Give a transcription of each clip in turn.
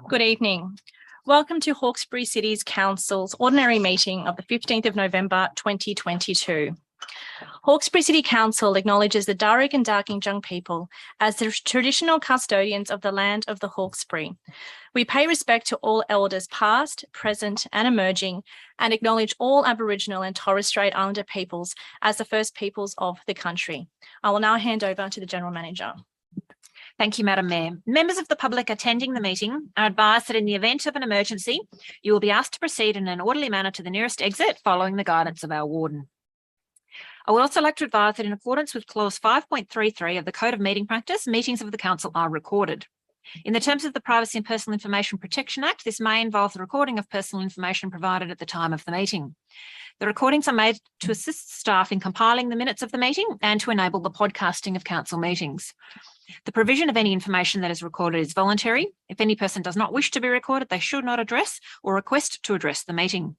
Good evening. Welcome to Hawkesbury City Council's ordinary meeting of the 15th of November 2022. Hawkesbury City Council acknowledges the Darug and Darginjung people as the traditional custodians of the land of the Hawkesbury. We pay respect to all elders past, present and emerging, and acknowledge all Aboriginal and Torres Strait Islander peoples as the first peoples of the country. I will now hand over to the General Manager. Thank you, Madam Mayor. Members of the public attending the meeting are advised that in the event of an emergency, you will be asked to proceed in an orderly manner to the nearest exit following the guidance of our warden. I would also like to advise that in accordance with clause 5.33 of the Code of Meeting Practice, meetings of the Council are recorded. In the terms of the Privacy and Personal Information Protection Act, this may involve the recording of personal information provided at the time of the meeting. The recordings are made to assist staff in compiling the minutes of the meeting and to enable the podcasting of Council meetings. The provision of any information that is recorded is voluntary. If any person does not wish to be recorded, they should not address or request to address the meeting.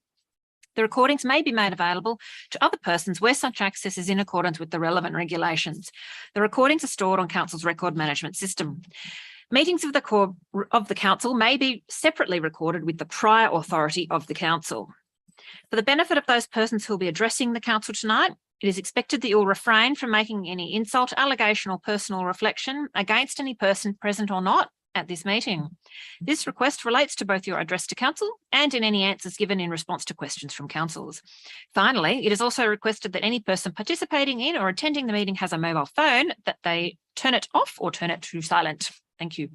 The recordings may be made available to other persons where such access is in accordance with the relevant regulations. The recordings are stored on Council's record management system. Meetings of the Council may be separately recorded with the prior authority of the Council. For the benefit of those persons who will be addressing the Council tonight, it is expected that you will refrain from making any insult, allegation or personal reflection against any person present or not at this meeting. This request relates to both your address to Council and in any answers given in response to questions from councillors. Finally, it is also requested that any person participating in or attending the meeting has a mobile phone, that they turn it off or turn it to silent. Thank you.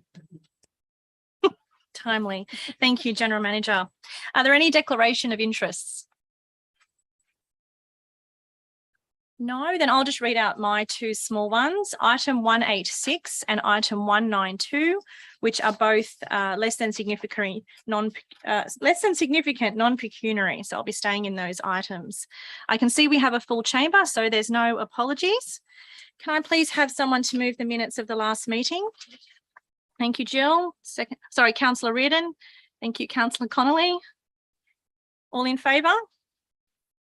Timely. Thank you, General Manager. Are there any declaration of interests? No, then I'll just read out my two small ones, item 186 and item 192, which are both less than significant non-pecuniary. So I'll be staying in those items. I can see we have a full chamber, so there's no apologies. Can I please have someone to move the minutes of the last meeting? Thank you, Jill. Councillor Reardon. Thank you, Councillor Connolly. All in favour?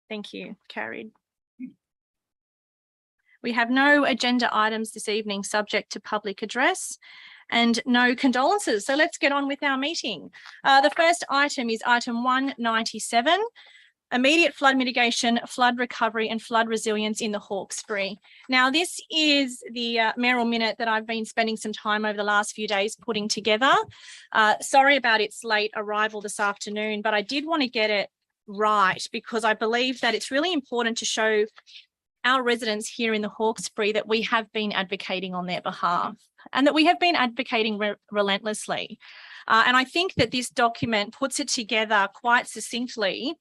Thank you. Carried. We have no agenda items this evening subject to public address and no condolences. So let's get on with our meeting. The first item is item 197, immediate flood mitigation, flood recovery and flood resilience in the Hawkesbury. Now, this is the mayoral minute that I've been spending some time over the last few days putting together. Sorry about its late arrival this afternoon, but I did want to get it right because I believe that it's really important to show our residents here in the Hawkesbury that we have been advocating on their behalf and that we have been advocating relentlessly. And I think that this document puts it together quite succinctly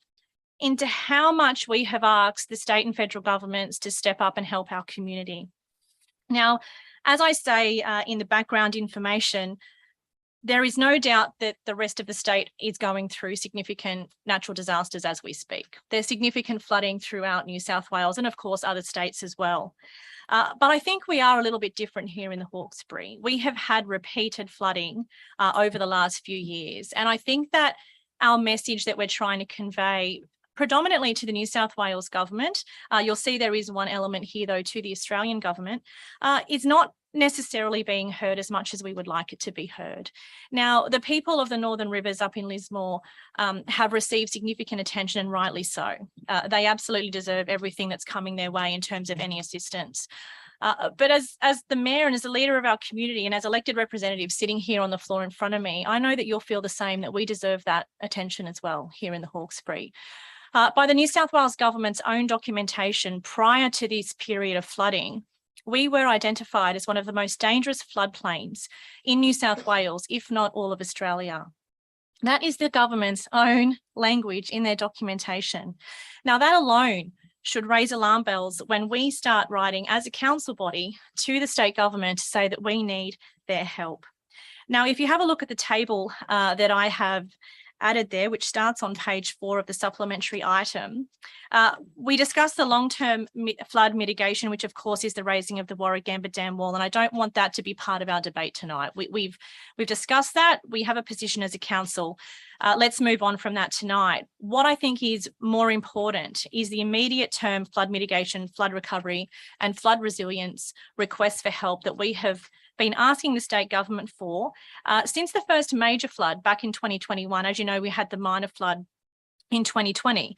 into how much we have asked the state and federal governments to step up and help our community. Now, as I say in the background information, there is no doubt that the rest of the state is going through significant natural disasters as we speak. There's significant flooding throughout New South Wales and, of course, other states as well. But I think we are a little bit different here in the Hawkesbury. We have had repeated flooding over the last few years. And I think that our message that we're trying to convey predominantly to the New South Wales government, you'll see there is one element here, though, to the Australian government, is not necessarily being heard as much as we would like it to be heard. Now, the people of the Northern Rivers up in Lismore have received significant attention, and rightly so. They absolutely deserve everything that's coming their way in terms of any assistance. But as the mayor and as a leader of our community and as elected representatives sitting here on the floor in front of me, I know that you'll feel the same, that we deserve that attention as well here in the Hawkesbury. By the New South Wales government's own documentation prior to this period of flooding, we were identified as one of the most dangerous floodplains in New South Wales, if not all of Australia. That is the government's own language in their documentation. Now, that alone should raise alarm bells when we start writing as a council body to the state government to say that we need their help. Now, if you have a look at the table that I have added there, which starts on page 4 of the supplementary item, we discussed the long-term flood mitigation, which of course is the raising of the Warragamba Dam wall, and I don't want that to be part of our debate tonight. We've discussed that. We have a position as a council, Let's move on from that tonight. What I think is more important is the immediate term flood mitigation, flood recovery and flood resilience requests for help that we have been asking the state government for since the first major flood back in 2021. As you know, we had the minor flood in 2020.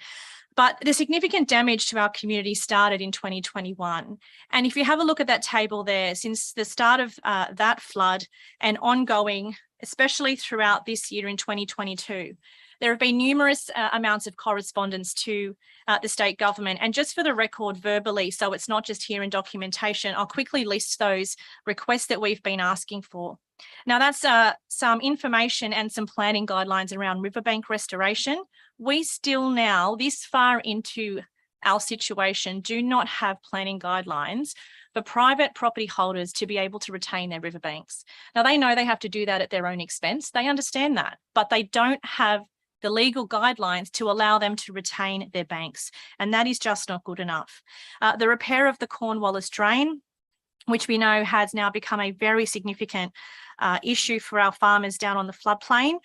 But the significant damage to our community started in 2021. And if you have a look at that table there, since the start of that flood and ongoing, especially throughout this year in 2022, there have been numerous amounts of correspondence to the state government. And just for the record verbally, so it's not just here in documentation, I'll quickly list those requests that we've been asking for. Now, that's some information and some planning guidelines around riverbank restoration. We still now, this far into our situation, do not have planning guidelines for private property holders to be able to retain their riverbanks. Now, they know they have to do that at their own expense. They understand that, but they don't have the legal guidelines to allow them to retain their banks. And that is just not good enough. The repair of the Cornwallis drain, which we know has now become a very significant issue for our farmers down on the floodplain.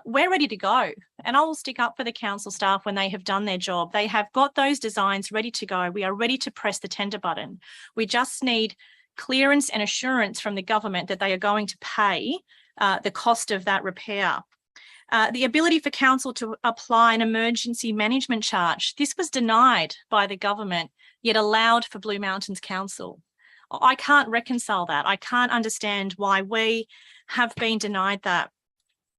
We're ready to go, and I will stick up for the council staff when they have done their job. They have got those designs ready to go. We are ready to press the tender button. We just need clearance and assurance from the government that they are going to pay the cost of that repair. The ability for council to apply an emergency management charge. This was denied by the government, yet allowed for Blue Mountains Council. I can't reconcile that. I can't understand why we have been denied that.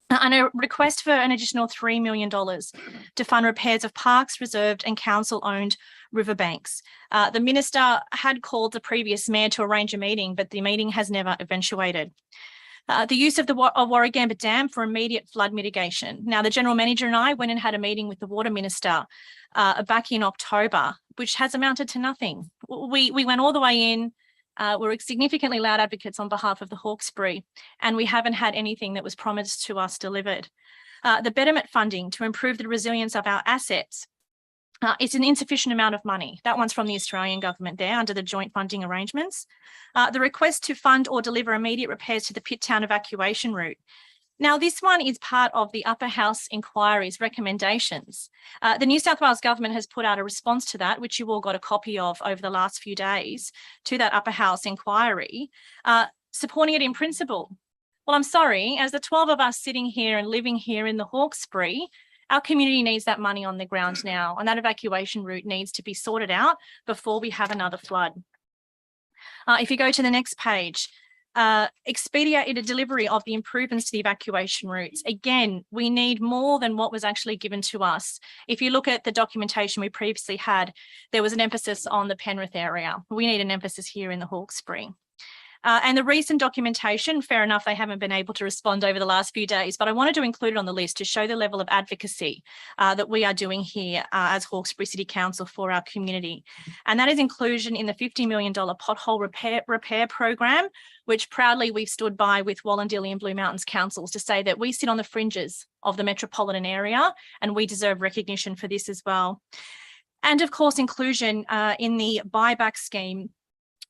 And a request for an additional $3 million to fund repairs of parks, reserved and council-owned riverbanks. The minister had called the previous mayor to arrange a meeting, but the meeting has never eventuated. The use of the Warragamba Dam for immediate flood mitigation. Now, the General Manager and I went and had a meeting with the Water Minister back in October, which has amounted to nothing. We went all the way in. We're significantly loud advocates on behalf of the Hawkesbury, and we haven't had anything that was promised to us delivered. The betterment funding to improve the resilience of our assets. It's an insufficient amount of money. That one's from the Australian government there under the joint funding arrangements. The request to fund or deliver immediate repairs to the Pitt Town evacuation route. Now, this one is part of the Upper House inquiry's recommendations. The New South Wales government has put out a response to that, which you all got a copy of over the last few days, to that Upper House inquiry, supporting it in principle. Well, I'm sorry, as the 12 of us sitting here and living here in the Hawkesbury, our community needs that money on the ground now, and that evacuation route needs to be sorted out before we have another flood. If you go to the next page, expedited delivery of the improvements to the evacuation routes. Again, we need more than what was actually given to us. If you look at the documentation we previously had, there was an emphasis on the Penrith area. We need an emphasis here in the Hawkesbury. And the recent documentation, fair enough, they haven't been able to respond over the last few days, but I wanted to include it on the list to show the level of advocacy that we are doing here as Hawkesbury City Council for our community. And that is inclusion in the $50 million pothole repair program, which proudly we've stood by with Wallandilly and Blue Mountains councils to say that we sit on the fringes of the metropolitan area and we deserve recognition for this as well. And of course, inclusion in the buyback scheme,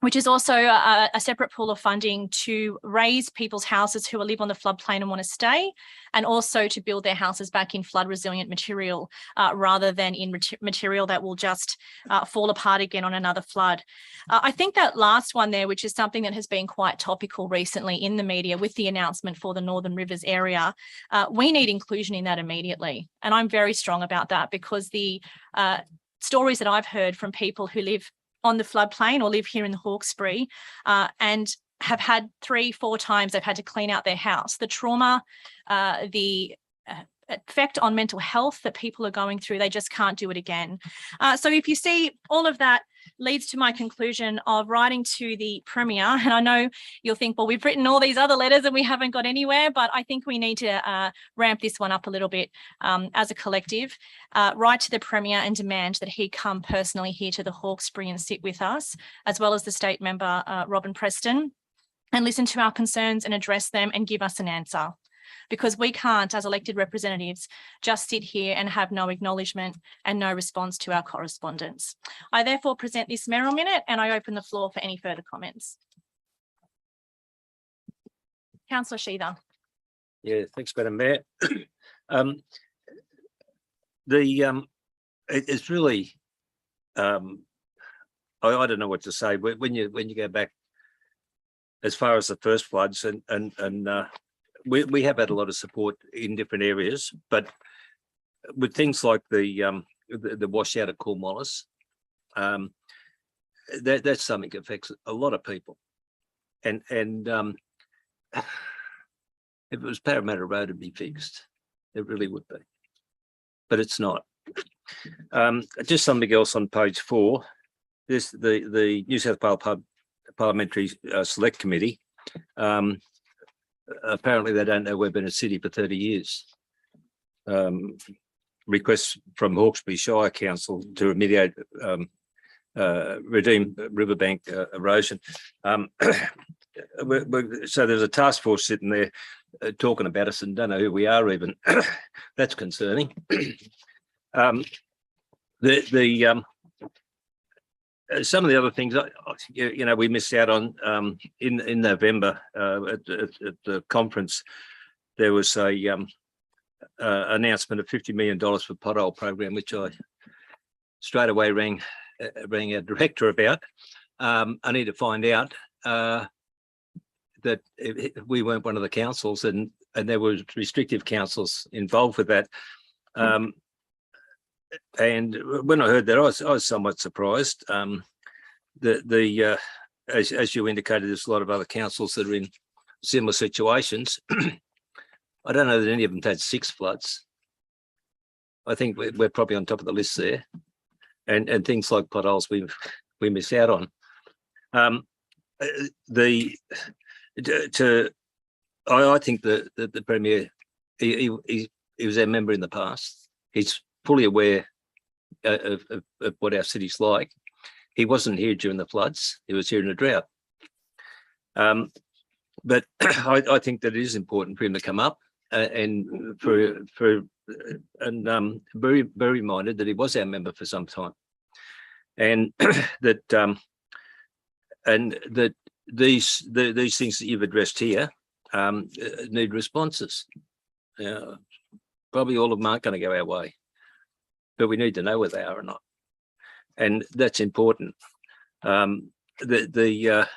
which is also a separate pool of funding to raise people's houses who live on the floodplain and want to stay, and also to build their houses back in flood resilient material rather than in material that will just fall apart again on another flood. I think that last one there, which is something that has been quite topical recently in the media with the announcement for the Northern Rivers area, we need inclusion in that immediately. And I'm very strong about that because the stories that I've heard from people who live on the floodplain or live here in the Hawkesbury and have had 3-4 times they've had to clean out their house. The trauma, the effect on mental health that people are going through, they just can't do it again. So if you see, all of that leads to my conclusion of writing to the Premier. And I know you'll think, well, we've written all these other letters and we haven't got anywhere, but I think we need to ramp this one up a little bit as a collective. Write to the Premier and demand that he come personally here to the Hawkesbury and sit with us, as well as the state member, Robin Preston, and listen to our concerns and address them and give us an answer. Because we can't, as elected representatives, just sit here and have no acknowledgement and no response to our correspondence. I therefore present this mayoral minute and I open the floor for any further comments. Councillor Sheether. Yeah, thanks, Madam Mayor. It's really, I don't know what to say. When you go back as far as the first floods, and we have had a lot of support in different areas, but with things like the washout at Cornwallis, that's something that affects a lot of people, and if it was Parramatta Road, it'd be fixed. It really would be, but it's not. Just something else on page 4. This the New South Wales Parliamentary Select Committee. Apparently, they don't know we've been a city for 30 years. Requests from Hawkesbury Shire Council to remediate redeem riverbank erosion. So there's a task force sitting there talking about us and don't know who we are even. That's concerning. Some of the other things, we missed out on in November at the conference. There was a announcement of $50 million for pothole program, which I straight away rang our director about. I need to find out that we weren't one of the councils, and there were restrictive councils involved with that. And when I heard that, I was somewhat surprised. As you indicated, there's a lot of other councils that are in similar situations. I don't know that any of them had 6 floods. I think we're probably on top of the list there, and things like potholes we miss out on. I think the Premier, he was our member in the past. He's fully aware of what our city's like. He wasn't here during the floods. He was here in a drought. But I think that it is important for him to come up and be reminded that he was our member for some time, and that these things that you've addressed here need responses. Probably all of them aren't going to go our way, but we need to know whether they are or not, and that's important. The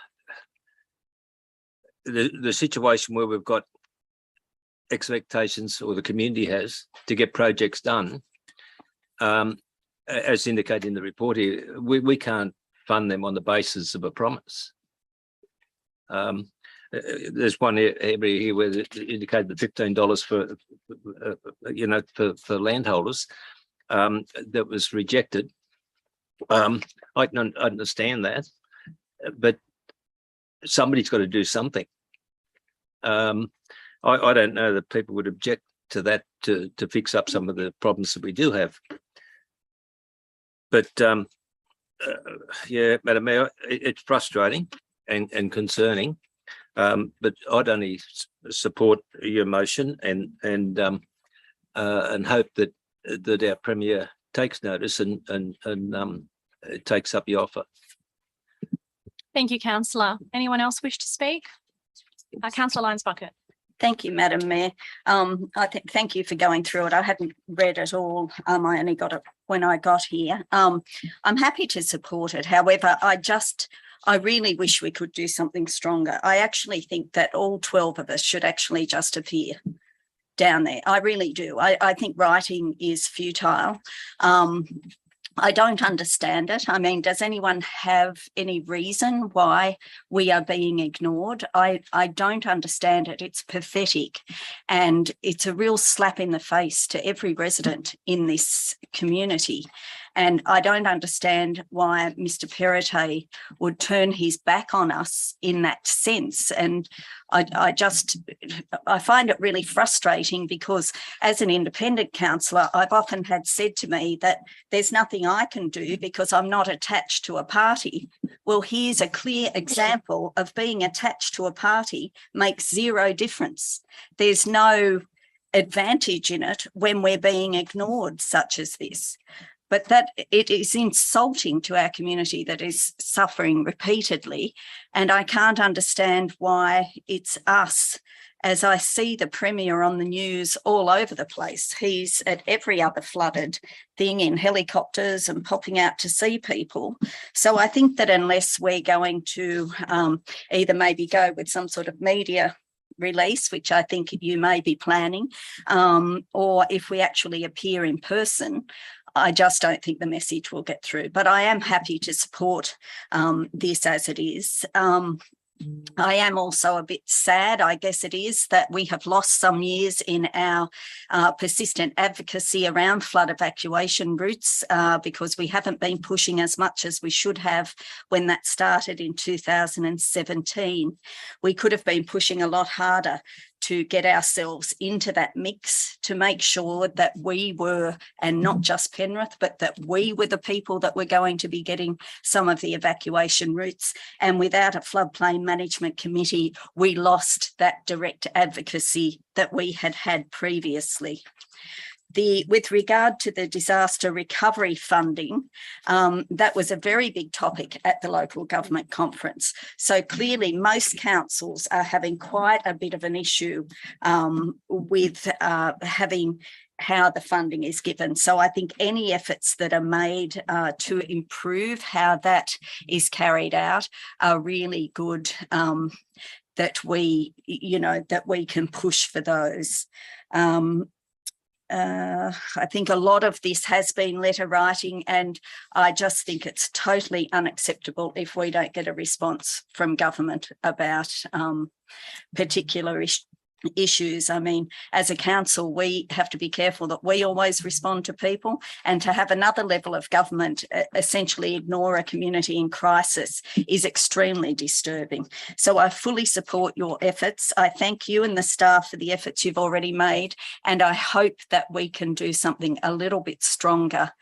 situation where we've got expectations, or the community has, to get projects done, as indicated in the report here, we can't fund them on the basis of a promise. There's one area here where it indicated the $15 for landholders that was rejected. I can understand that, but somebody's got to do something. I don't know that people would object to that to fix up some of the problems that we do have. But yeah, Madam Mayor, it's frustrating and concerning. But I'd only support your motion and hope that our Premier takes notice and takes up the offer. Thank you, Councillor. Anyone else wish to speak? Councillor Lyons-Bucket. Thank you, Madam Mayor. Thank you for going through it. I hadn't read it all. I only got it when I got here. I'm happy to support it. However, I really wish we could do something stronger. I actually think that all 12 of us should actually just appear down there. I really do. I think writing is futile. I don't understand it. I mean, does anyone have any reason why we are being ignored? I don't understand it. It's pathetic, and it's a real slap in the face to every resident in this community. And I don't understand why Mr. Perrottet would turn his back on us in that sense. And I find it really frustrating, because as an independent councillor, I've often had said to me that there's nothing I can do because I'm not attached to a party. Well, here's a clear example of being attached to a party makes zero difference. There's no advantage in it when we're being ignored, such as this. But that it is insulting to our community that is suffering repeatedly. And I can't understand why it's us as I see the Premier on the news all over the place. He's at every other flooded thing in helicopters and popping out to see people. So I think that unless we're going to either maybe go with some sort of media release, which I think you may be planning, or if we actually appear in person, I just don't think the message will get through. But I am happy to support this as it is. I am also a bit sad, I guess it is, that we have lost some years in our persistent advocacy around flood evacuation routes because we haven't been pushing as much as we should have when that started in 2017. We could have been pushing a lot harder to get ourselves into that mix, to make sure that we were, and not just Penrith, but that we were the people that were going to be getting some of the evacuation routes. And without a floodplain management committee, we lost that direct advocacy that we had had previously. With regard to the disaster recovery funding, that was a very big topic at the local government conference. So clearly most councils are having quite a bit of an issue with having how the funding is given. So I think any efforts that are made to improve how that is carried out are really good, that we can push for those. I think a lot of this has been letter writing, and I just think it's totally unacceptable if we don't get a response from government about particular issues. I mean, as a council, we have to be careful that we always respond to people, and to have another level of government essentially ignore a community in crisis is extremely disturbing. So I fully support your efforts. I thank you and the staff for the efforts you've already made, and I hope that we can do something a little bit stronger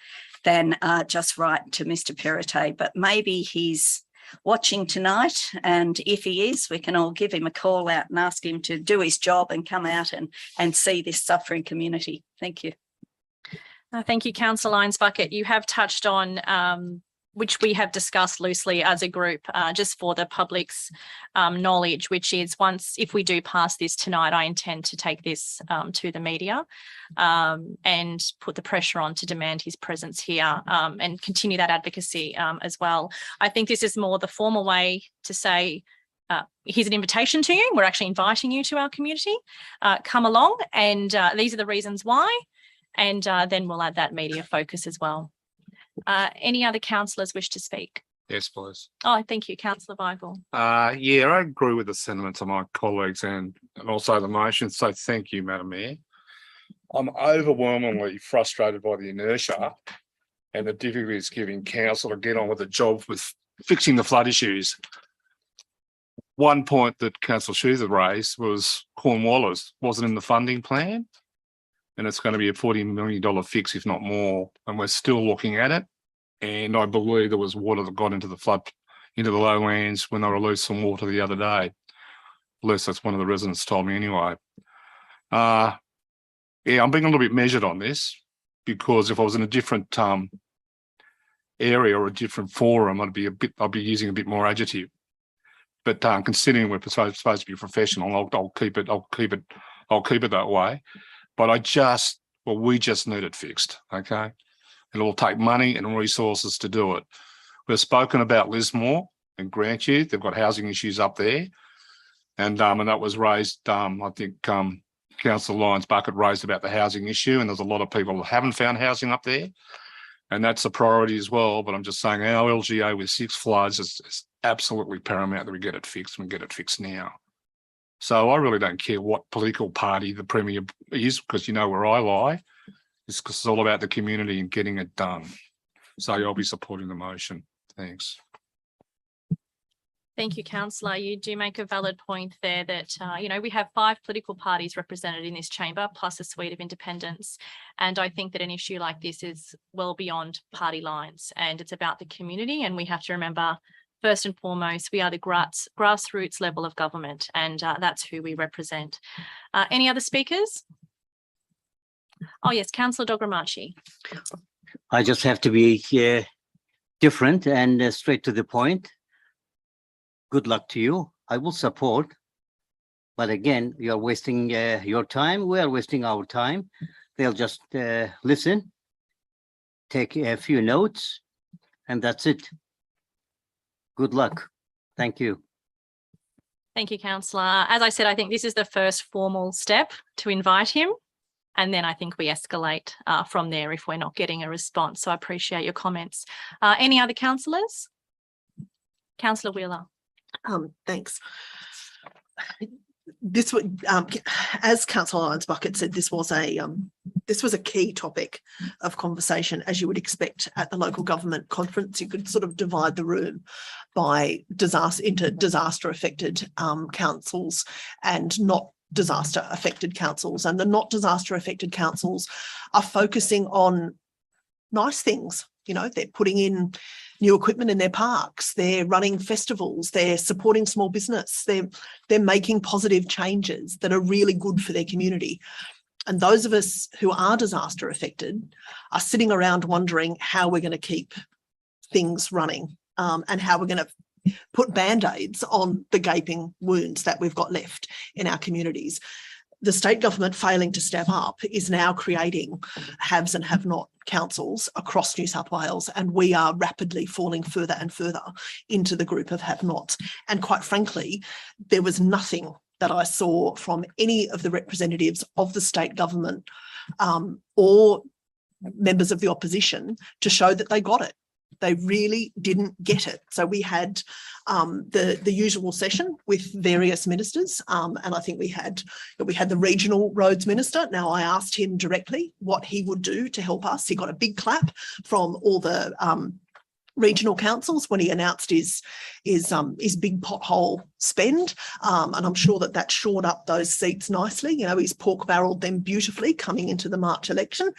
than just write to Mr. Perrottet, but maybe he's watching tonight, and if he is, we can all give him a call out and ask him to do his job and come out and see this suffering community. Thank you. Thank you, Councillor Lyons-Bucket. You have touched on which we have discussed loosely as a group, just for the public's knowledge, which is if we do pass this tonight, I intend to take this to the media and put the pressure on to demand his presence here and continue that advocacy as well. I think this is more the formal way to say, here's an invitation to you. We're actually inviting you to our community. Come along, and these are the reasons why. And then we'll add that media focus as well. Any other councillors wish to speak? Yes, please. Oh, thank you, Councillor Weigel. Yeah, I agree with the sentiments of my colleagues and also the motion. So thank you, Madam Mayor. I'm overwhelmingly frustrated by the inertia and the difficulties giving council to get on with the job with fixing the flood issues. One point that Councillor Schuster raised was Cornwallis wasn't in the funding plan, and it's going to be a $40 million fix, if not more, and we're still looking at it. And I believe there was water that got into the lowlands when they released some water the other day. At least that's one of the residents told me anyway. Yeah, I'm being a little bit measured on this, because if I was in a different area or a different forum, I'd be using a bit more adjective. But considering we're supposed to be professional, I'll keep it that way. But we just need it fixed, okay? It will take money and resources to do it. We've spoken about Lismore and Grant You. They've got housing issues up there. And that was raised, I think Councillor Lyons-Bucket raised about the housing issue, and there's a lot of people who haven't found housing up there. And that's a priority as well. But I'm just saying our LGA with 6 floods is absolutely paramount that we get it fixed, and we get it fixed now. So I really don't care what political party the Premier is, because you know where I lie. It's all about the community and getting it done. So I'll be supporting the motion. Thanks. Thank you, Councillor. You do make a valid point there that, we have 5 political parties represented in this chamber, plus a suite of independents. And I think that an issue like this is well beyond party lines, and it's about the community. And we have to remember, first and foremost, we are the grassroots level of government, and that's who we represent. Any other speakers? Oh, yes, Councillor Dogramachi. I just have to be different and straight to the point. Good luck to you. I will support But again, you're wasting your time. We are wasting our time. They'll just listen, take a few notes, and that's it. Good luck. Thank you. Thank you, councillor. As I said, I think this is the first formal step to invite him. And then I think we escalate from there if we're not getting a response. So I appreciate your comments. Any other councillors? Councillor Wheeler. Thanks. This would, as Councillor Lyons-Bucket said, this was a key topic of conversation, as you would expect at the local government conference. You could sort of divide the room by disaster affected councils and not disaster affected councils, and the not disaster affected councils are focusing on nice things. You know, they're putting in new equipment in their parks, they're running festivals, they're supporting small business, they're making positive changes that are really good for their community. And those of us who are disaster affected are sitting around wondering how we're going to keep things running and how we're going to put band-aids on the gaping wounds that we've got left in our communities. The state government failing to step up is now creating haves and have-not councils across New South Wales, and we are rapidly falling further and further into the group of have-nots. And quite frankly, there was nothing that I saw from any of the representatives of the state government or members of the opposition to show that they got it. They really didn't get it. So we had the usual session with various ministers, and I think we had the regional roads minister. Now, I asked him directly what he would do to help us. He got a big clap from all the regional councils when he announced his big pothole spend, and I'm sure that shored up those seats nicely. You know, he's pork barreled them beautifully coming into the March election.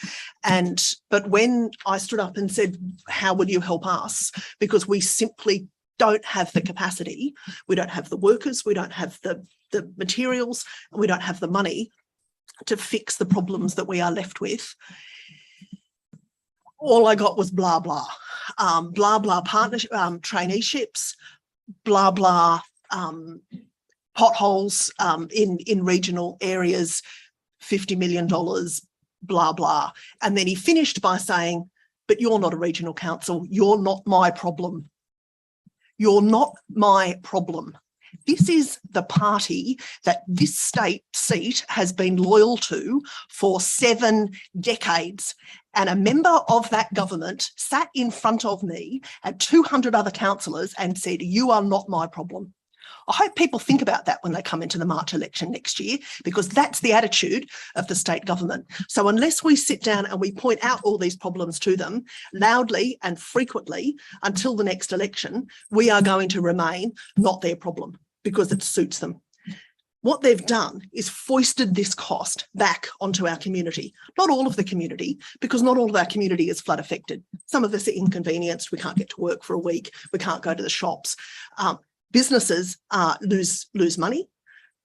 But when I stood up and said, how will you help us? Because we simply don't have the capacity, we don't have the workers, we don't have the materials, and we don't have the money to fix the problems that we are left with. All I got was blah, blah. Blah, blah partnership, traineeships, blah, blah potholes in regional areas, $50 million, blah, blah. And then he finished by saying, but you're not a regional council. You're not my problem. You're not my problem. This is the party that this state seat has been loyal to for 7 decades. And a member of that government sat in front of me and 200 other councillors and said, you are not my problem. I hope people think about that when they come into the March election next year, because that's the attitude of the state government. So unless we sit down and we point out all these problems to them loudly and frequently until the next election, we are going to remain not their problem because it suits them. What they've done is foisted this cost back onto our community. Not all of the community, because not all of our community is flood affected. Some of us are inconvenienced. We can't get to work for a week. We can't go to the shops. Businesses lose money,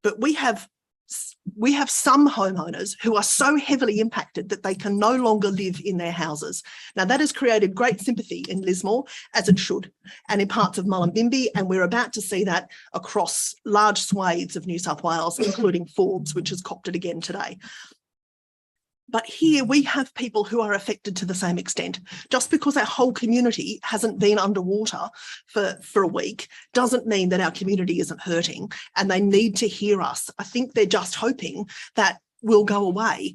but we have some homeowners who are so heavily impacted that they can no longer live in their houses. Now, that has created great sympathy in Lismore, as it should, and in parts of Mullumbimby, and we're about to see that across large swathes of New South Wales, including Forbes, which has copped it again today. But here we have people who are affected to the same extent. Just because our whole community hasn't been underwater for a week doesn't mean that our community isn't hurting, and they need to hear us. I think they're just hoping that we'll go away.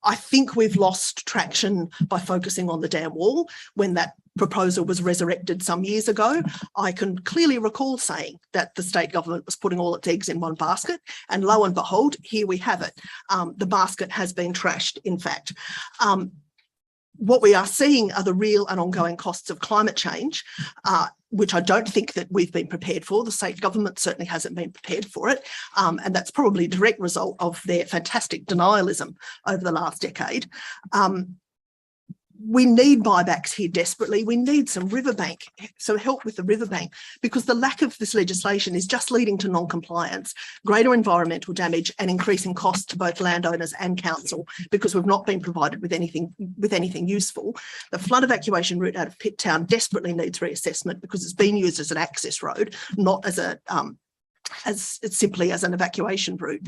I think we've lost traction by focusing on the dam wall. When that proposal was resurrected some years ago, I can clearly recall saying that the state government was putting all its eggs in one basket, and lo and behold, here we have it. The basket has been trashed, in fact. What we are seeing are the real and ongoing costs of climate change, which I don't think that we've been prepared for. The state government certainly hasn't been prepared for it. And that's probably a direct result of their fantastic denialism over the last decade. We need buybacks here desperately. We need some help with the riverbank, because the lack of this legislation is just leading to non-compliance, greater environmental damage, and increasing costs to both landowners and council, because we've not been provided with anything useful. The flood evacuation route out of Pitt Town desperately needs reassessment, because it's been used as an access road, not as a as simply as an evacuation route.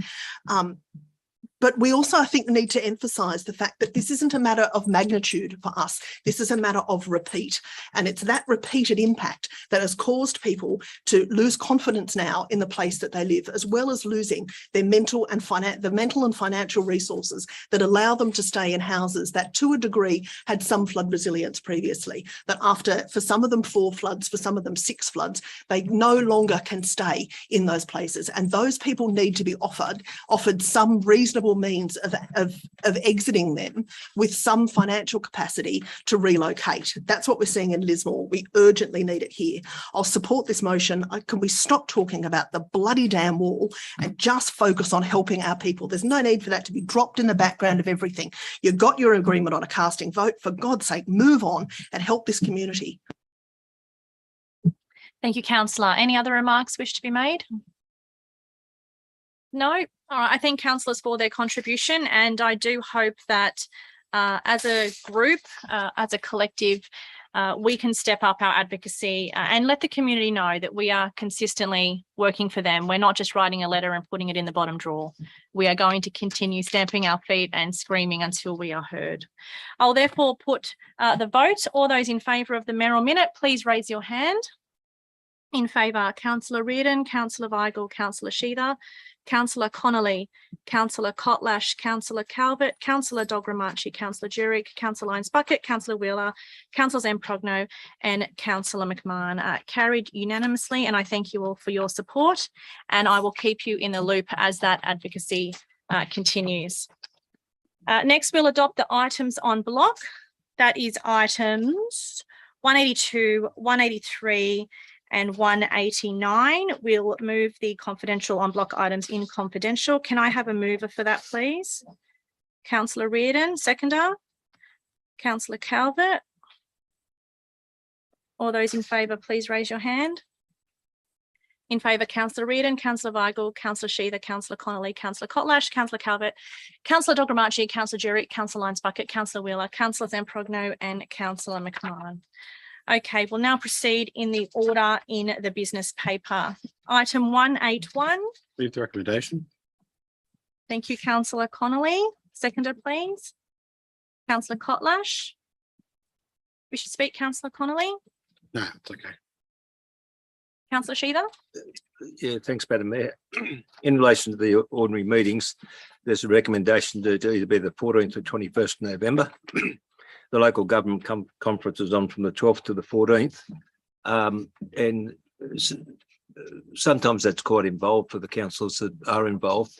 But we also, I think, need to emphasise the fact that this isn't a matter of magnitude for us. This is a matter of repeat. And it's that repeated impact that has caused people to lose confidence now in the place that they live, as well as losing their mental and financial resources that allow them to stay in houses that, to a degree, had some flood resilience previously. That after, for some of them, 4 floods, for some of them 6 floods, they no longer can stay in those places. And those people need to be offered some reasonable means of exiting them with some financial capacity to relocate. That's what we're seeing in Lismore. We urgently need it here. I'll support this motion. Can we stop talking about the bloody damn wall and just focus on helping our people? There's no need for that to be dropped in the background of everything. You got your agreement on a casting vote. For God's sake, move on and help this community. Thank you, councillor. Any other remarks wish to be made? No? All right. I thank councillors for their contribution, and I do hope that as a group, as a collective, we can step up our advocacy and let the community know that we are consistently working for them. We're not just writing a letter and putting it in the bottom drawer. We are going to continue stamping our feet and screaming until we are heard. I'll therefore put the vote. All those in favour of the mayoral minute, please raise your hand. In favour, Councillor Reardon, Councillor Weigel, Councillor Sheether, Councillor Connolly, Councillor Kotlash, Councillor Calvert, Councillor Dogramachi, Councillor Juric, Councillor Lyons-Bucket, Councillor Wheeler, Councillor Zamprogno and Councillor McMahon. Carried unanimously, and I thank you all for your support, and I will keep you in the loop as that advocacy continues. Next, we'll adopt the items on block. That is items 182, 183 and 189. We'll move the confidential on block items in confidential. Can I have a mover for that, please? Councillor Reardon, seconder. Councillor Calvert. All those in favour, please raise your hand. In favour, Councillor Reardon, Councillor Weigel, Councillor Sheether, Councillor Connolly, Councillor Kotlash, Councillor Calvert, Councillor Dogramachi, Councillor Juric, Councillor Lyons-Bucket, Councillor Wheeler, Councillor Zamprogno and Councillor McMahon. Okay, we'll now proceed in the order in the business paper. Item 181. Leave the recommendation. Thank you, Councillor Connolly. Seconder, please. Councillor Kotlash. Wish to speak, Councillor Connolly? No, it's okay. Councillor Sheether? Yeah, thanks, Madam Mayor. In relation to the ordinary meetings, there's a recommendation to either be the 14th or 21st November. The local government conference is on from the 12th to the 14th. And sometimes that's quite involved for the councillors that are involved.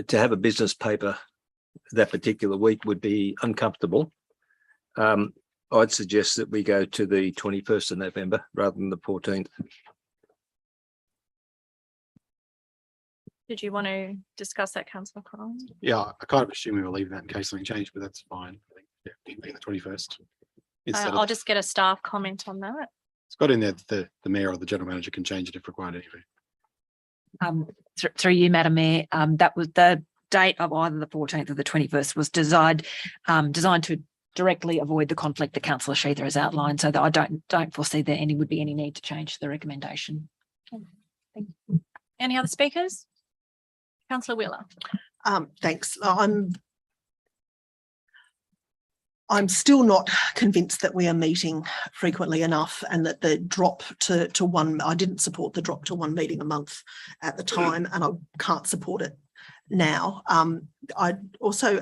To have a business paper that particular week would be uncomfortable. I'd suggest that we go to the 21st of November rather than the 14th. Did you want to discuss that, Councillor Connolly? Yeah, I kind of assume we were leaving that in case something changed, but that's fine. I think yeah, the 21st. I'll just get a staff comment on that. It's got in there that the mayor or the general manager can change it if required anyway. Through you, Madam Mayor, that was the date of either the 14th or the 21st was designed to directly avoid the conflict that Councillor Sheether has outlined, so that I don't foresee that would be any need to change the recommendation. Okay. Thank you. Any other speakers? Councillor Wheeler. Thanks. I'm still not convinced that we are meeting frequently enough, and that the drop to one, I didn't support the drop to one meeting a month at the time, and I can't support it now. I also,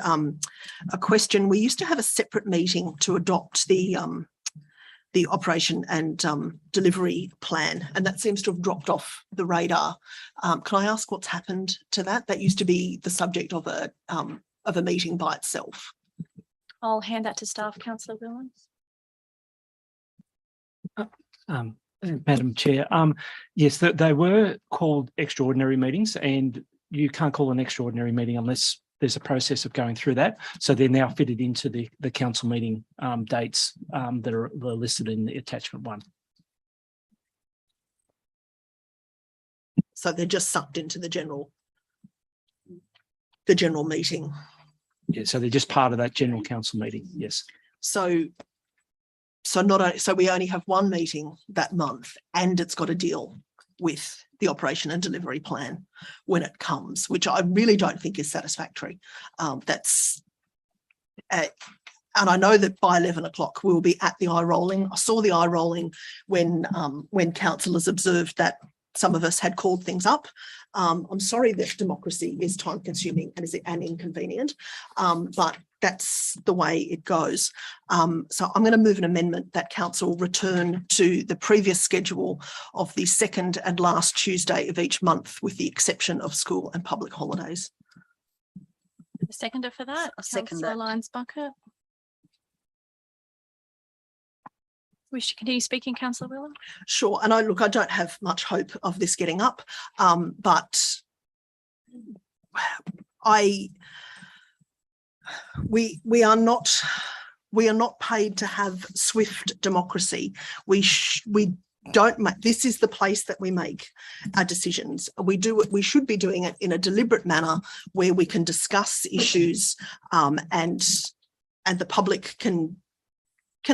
a question, we used to have a separate meeting to adopt the operation and delivery plan, and that seems to have dropped off the radar. Can I ask what's happened to that? That used to be the subject of a meeting by itself. I'll hand that to staff, Councillor Williams. Madam Chair, yes, they were called extraordinary meetings, and you can't call an extraordinary meeting unless there's a process of going through that. So they're now fitted into the council meeting dates that are listed in the attachment 1. So they're just sucked into the general meeting. Yeah, so they're just part of that general council meeting. Yes. So we only have one meeting that month, and it's got to deal with the operation and delivery plan when it comes, which I really don't think is satisfactory. And I know that by 11 o'clock we'll be at the eye rolling. I saw the eye rolling when councillors observed that some of us had called things up. I'm sorry that democracy is time consuming and inconvenient, but that's the way it goes. So I'm going to move an amendment that council return to the previous schedule of the second and last Tuesday of each month, with the exception of school and public holidays. The seconder for that, I'll second Councillor that. Lyons Bucket. Wish to continue speaking, Councillor Wheeler? Sure. And I don't have much hope of this getting up, but we are not paid to have swift democracy. We don't make, this is the place that we make our decisions. We should be doing it in a deliberate manner where we can discuss issues and the public can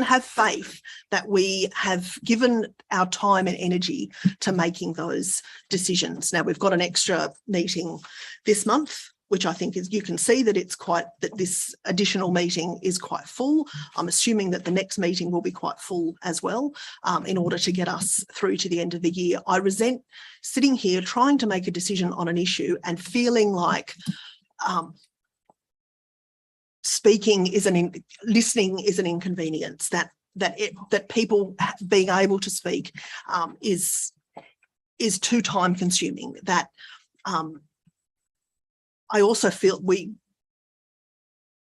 have faith that we have given our time and energy to making those decisions. Now, we've got an extra meeting this month, which I think is, you can see that that this additional meeting is quite full. I'm assuming that the next meeting will be quite full as well, in order to get us through to the end of the year. I resent sitting here trying to make a decision on an issue and feeling like listening is an inconvenience, that people being able to speak is too time consuming. That I also feel we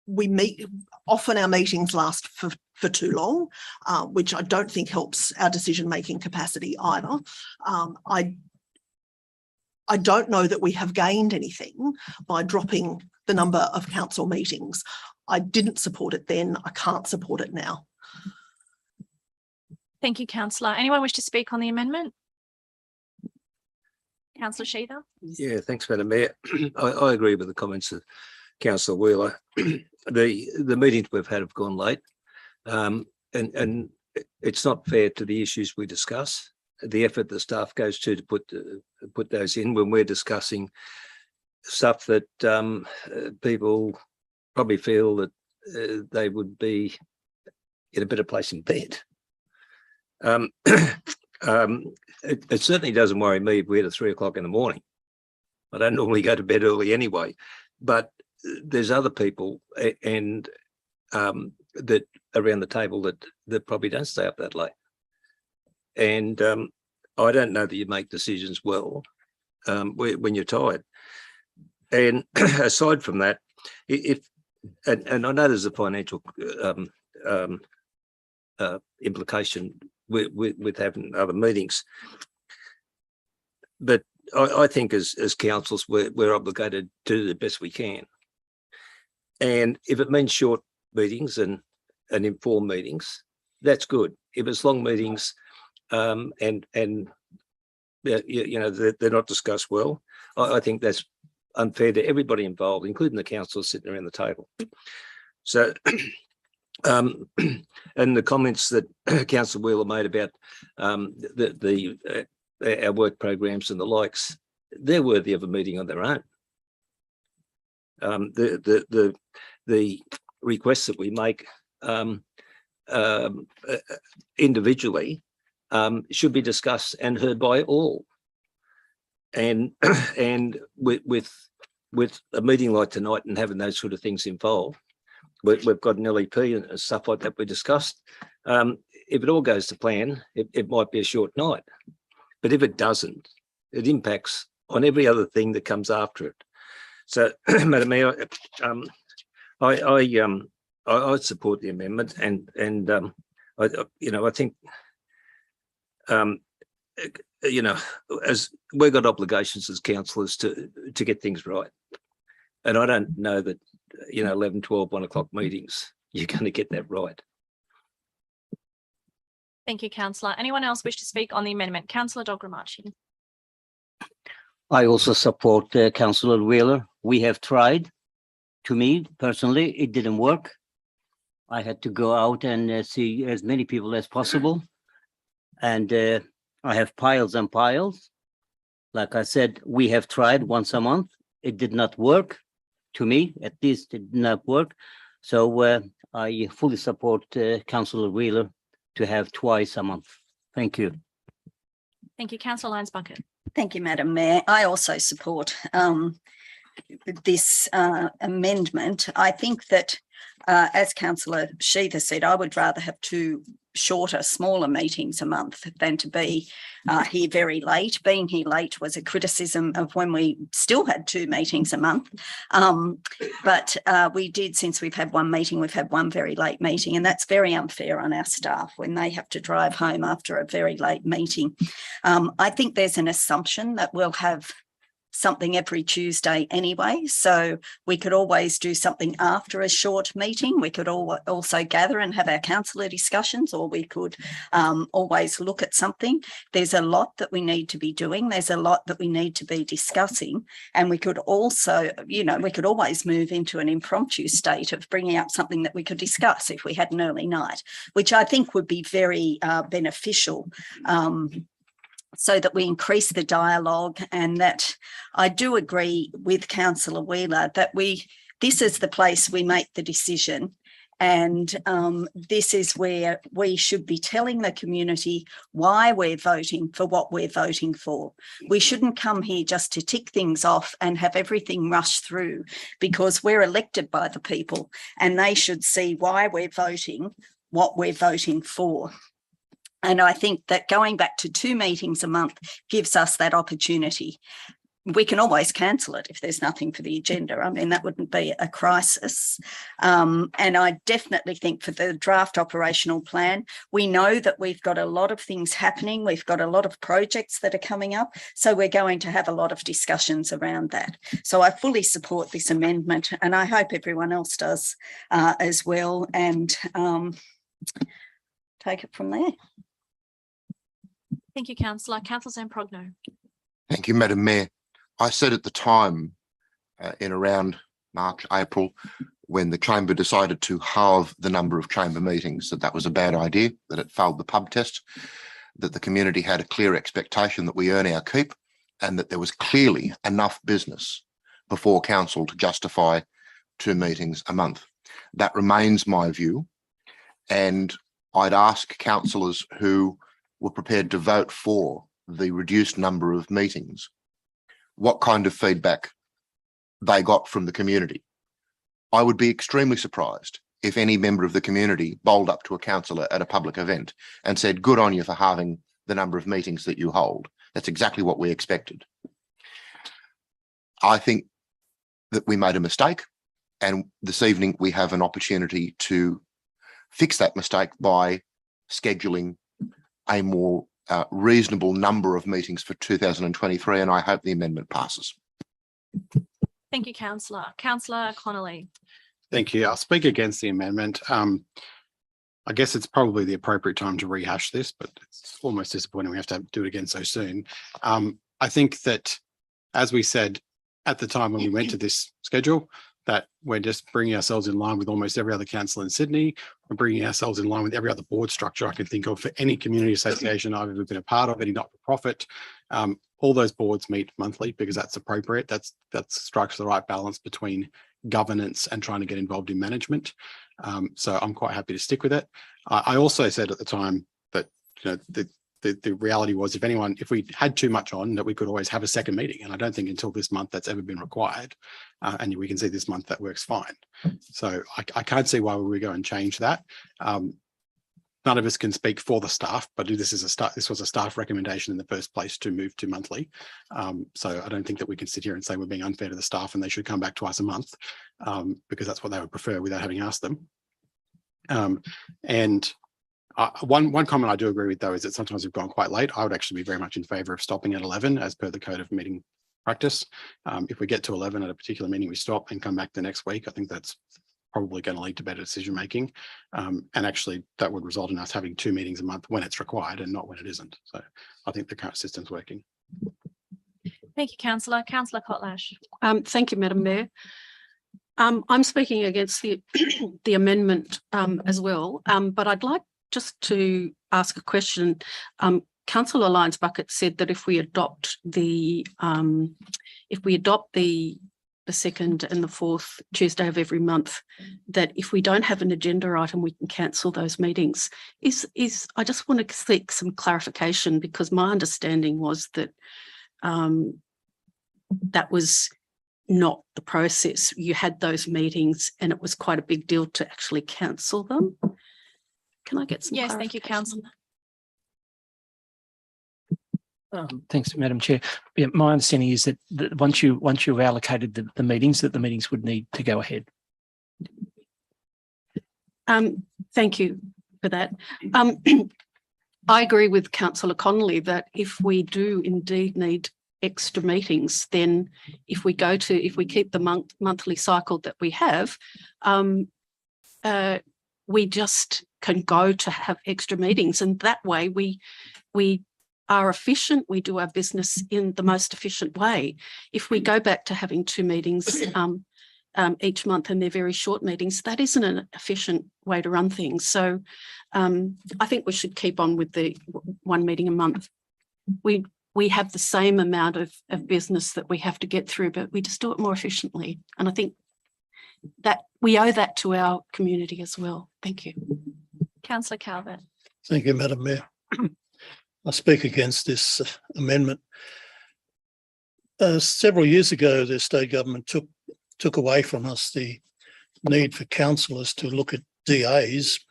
meet often, our meetings last for too long, which I don't think helps our decision making capacity either. I don't know that we have gained anything by dropping the number of council meetings. I didn't support it then. I can't support it now. Thank you, Councillor. Anyone wish to speak on the amendment? Councillor Sheether? Yeah, thanks, Madam Mayor. I agree with the comments of Councillor Wheeler. The meetings we've had have gone late, and it's not fair to the issues we discuss. The effort the staff goes to put those in when we're discussing stuff that people probably feel that they would be in a better place in bed. It certainly doesn't worry me if we're at 3 o'clock in the morning. I don't normally go to bed early anyway, but there's other people and that around the table that probably don't stay up that late. And I don't know that you make decisions well when you're tired. And aside from that, and I know there's a financial implication with having other meetings, but I think as councils we're obligated to do the best we can. And if it means short meetings and informed meetings, that's good. If it's long meetings and you know they're not discussed well, I think that's unfair to everybody involved, including the councillors sitting around the table. So and the comments that Councillor Wheeler made about our work programs and the likes, they're worthy of a meeting on their own. The requests that we make individually should be discussed and heard by all. And with a meeting like tonight and having those sort of things involved, we've got an LEP and stuff like that we discussed. If it all goes to plan, it might be a short night, but if it doesn't, it impacts on every other thing that comes after it. So, Madam Mayor, I support the amendment, and I think as we've got obligations as councillors to get things right, and I don't know that 11, 12, 1 o'clock meetings you're going to get that right. Thank you, Councillor. Anyone else wish to speak on the amendment? Councillor Dogramachi. I also support Councillor Wheeler. We have tried. To me, personally, it didn't work. I had to go out and see as many people as possible. And I have piles and piles. Like I said, we have tried once a month. It did not work. To me, at least, it did not work. So I fully support Councillor Wheeler to have twice a month. Thank you. Thank you, Councillor Lyons Bucket. Thank you, Madam Mayor. I also support this amendment. I think that, as Councillor Sheether said, I would rather have two shorter, smaller meetings a month than to be here very late. Being here late was a criticism of when we still had 2 meetings a month. But we did, since we've had one meeting, we've had one very late meeting, and that's very unfair on our staff when they have to drive home after a very late meeting. I think there's an assumption that we'll have something every Tuesday anyway, so we could always do something after a short meeting. We could also gather and have our councillor discussions, or we could always look at something. There's a lot that we need to be doing. There's a lot that we need to be discussing, and we could also, you know, we could always move into an impromptu state of bringing up something that we could discuss if we had an early night, which I think would be very beneficial, so that we increase the dialogue. And that I do agree with Councillor Wheeler that this is the place we make the decision, and this is where we should be telling the community why we're voting for what we're voting for. We shouldn't come here just to tick things off and have everything rush through, because we're elected by the people and they should see why we're voting what we're voting for. And I think that going back to 2 meetings a month gives us that opportunity. We can always cancel it if there's nothing for the agenda. I mean, that wouldn't be a crisis. And I definitely think for the draft operational plan, we know that we've got a lot of things happening. We've got a lot of projects that are coming up. So we're going to have a lot of discussions around that. So I fully support this amendment, and I hope everyone else does as well. And take it from there. Thank you, Councillor. Councillor Zamprogno. Thank you, Madam Mayor. I said at the time, in around March, April, when the Chamber decided to halve the number of Chamber meetings, that was a bad idea, that it failed the pub test, that the community had a clear expectation that we earn our keep, and that there was clearly enough business before Council to justify 2 meetings a month. That remains my view, and I'd ask councillors who were prepared to vote for the reduced number of meetings what kind of feedback they got from the community. I would be extremely surprised if any member of the community bowled up to a councillor at a public event and said, good on you for halving the number of meetings that you hold. That's exactly what we expected. I think that we made a mistake, and this evening we have an opportunity to fix that mistake by scheduling a more reasonable number of meetings for 2023, and I hope the amendment passes. Thank you, Councillor. Councillor Connolly. Thank you. I'll speak against the amendment. I guess it's probably the appropriate time to rehash this, but it's almost disappointing we have to do it again so soon. I think that, as we said at the time when we went to this schedule, that we're just bringing ourselves in line with almost every other council in Sydney. We're bringing ourselves in line with every other board structure I can think of for any community association I've ever been a part of, any not-for-profit. All those boards meet monthly because that's appropriate. That strikes the right balance between governance and trying to get involved in management. So I'm quite happy to stick with it. I also said at the time that, you know, the reality was if we had too much on, that we could always have a second meeting. And I don't think until this month that's ever been required. And we can see this month that works fine. So I can't see why we would go and change that. None of us can speak for the staff, but this was a staff recommendation in the first place to move to monthly. So I don't think that we can sit here and say we're being unfair to the staff and they should come back twice a month, because that's what they would prefer without having asked them. One comment I do agree with, though, is that sometimes we've gone quite late. I would actually be very much in favour of stopping at 11 as per the code of meeting practice. If we get to 11 at a particular meeting, we stop and come back the next week. I think that's probably going to lead to better decision making. And actually that would result in us having 2 meetings a month when it's required and not when it isn't. So I think the current system's working. Thank you, Councillor. Councillor Kotlash. Thank you, Madam Mayor. I'm speaking against the amendment as well, but I'd like just to ask a question. Councillor Lyons Bucket said that if we adopt the second and the fourth Tuesday of every month, that if we don't have an agenda item, we can cancel those meetings. I just want to seek some clarification, because my understanding was that that was not the process. You had those meetings and it was quite a big deal to actually cancel them. Can I get some? Yes, thank you, clarification? Councillor. Thanks, Madam Chair. Yeah, my understanding is that once you've allocated the meetings, that the meetings would need to go ahead. Thank you for that. I agree with Councillor Connolly that if we do indeed need extra meetings, then if we keep the monthly cycle that we have, we just can go to have extra meetings, and that way we are efficient. We do our business in the most efficient way. If we go back to having 2 meetings each month and they're very short meetings, that isn't an efficient way to run things. So I think we should keep on with the 1 meeting a month. We have the same amount of business that we have to get through, but we just do it more efficiently. And I think that we owe that to our community as well. Thank you. Councillor Calvert. Thank you, Madam Mayor. I speak against this amendment. Several years ago, the state government took away from us the need for councillors to look at DAs,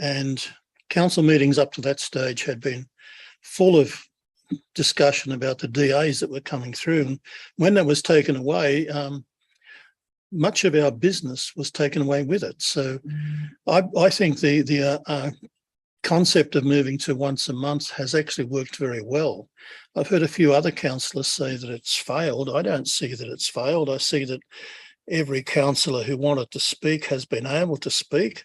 and council meetings up to that stage had been full of discussion about the DAs that were coming through. And when that was taken away, much of our business was taken away with it. So I think the concept of moving to once a month has actually worked very well. I've heard a few other councillors say that it's failed. I don't see that it's failed. I see that every councillor who wanted to speak has been able to speak.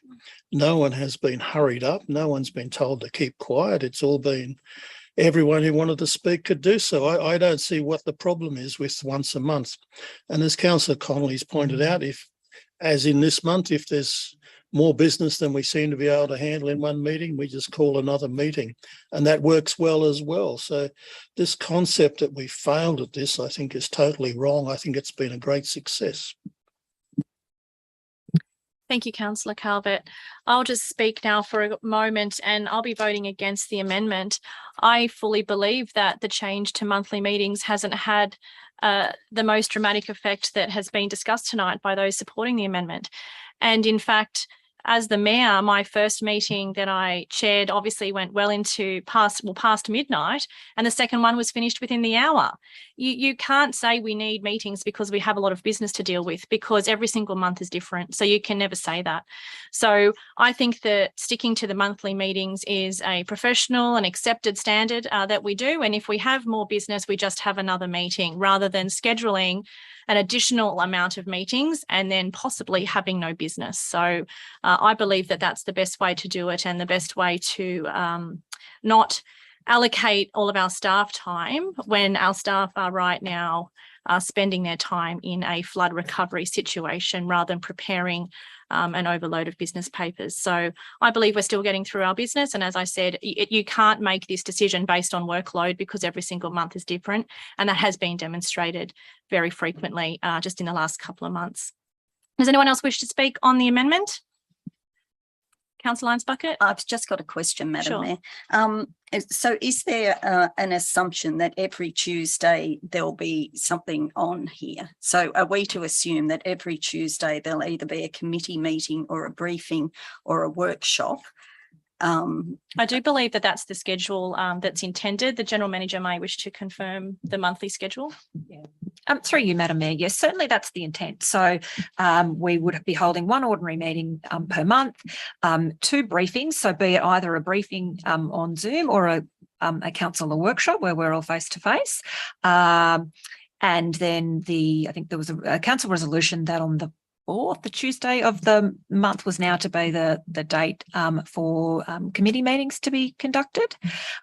No one has been hurried up. No one's been told to keep quiet. It's all been everyone who wanted to speak could do so. I don't see what the problem is with once a month. And as Councillor Connolly's pointed out, as in this month, if there's more business than we seem to be able to handle in one meeting, we just call another meeting, and that works well as well. So this concept that we failed at this, I think, is totally wrong. I think it's been a great success. Thank you, Councillor Calvert. I'll just speak now for a moment, and I'll be voting against the amendment. I fully believe that the change to monthly meetings hasn't had the most dramatic effect that has been discussed tonight by those supporting the amendment. And in fact, as the mayor, my first meeting that I chaired obviously went well into past midnight, and the second one was finished within the hour. You can't say we need meetings because we have a lot of business to deal with, because every single month is different. So you can never say that. So I think that sticking to the monthly meetings is a professional and accepted standard that we do. And if we have more business, we just have another meeting rather than scheduling an additional amount of meetings and then possibly having no business. So I believe that that's the best way to do it, and the best way to not allocate all of our staff time when our staff are right now spending their time in a flood recovery situation rather than preparing an overload of business papers. So I believe we're still getting through our business. And as I said, you can't make this decision based on workload, because every single month is different. And that has been demonstrated very frequently just in the last couple of months. Does anyone else wish to speak on the amendment? Councillor Lyons Bucket? I've just got a question, Madam Sure. Mayor. So is there an assumption that every Tuesday there'll be something on here? So are we to assume that every Tuesday there'll either be a committee meeting or a briefing or a workshop? I do believe that that's the schedule that's intended. The General Manager may wish to confirm the monthly schedule. Through you, Madam Mayor. Yes, certainly that's the intent. So we would be holding 1 ordinary meeting per month, 2 briefings. So be it either a briefing on Zoom or a councillor workshop where we're all face to face. And then I think there was a council resolution that on the 4th, the Tuesday of the month, was now to be the date for committee meetings to be conducted.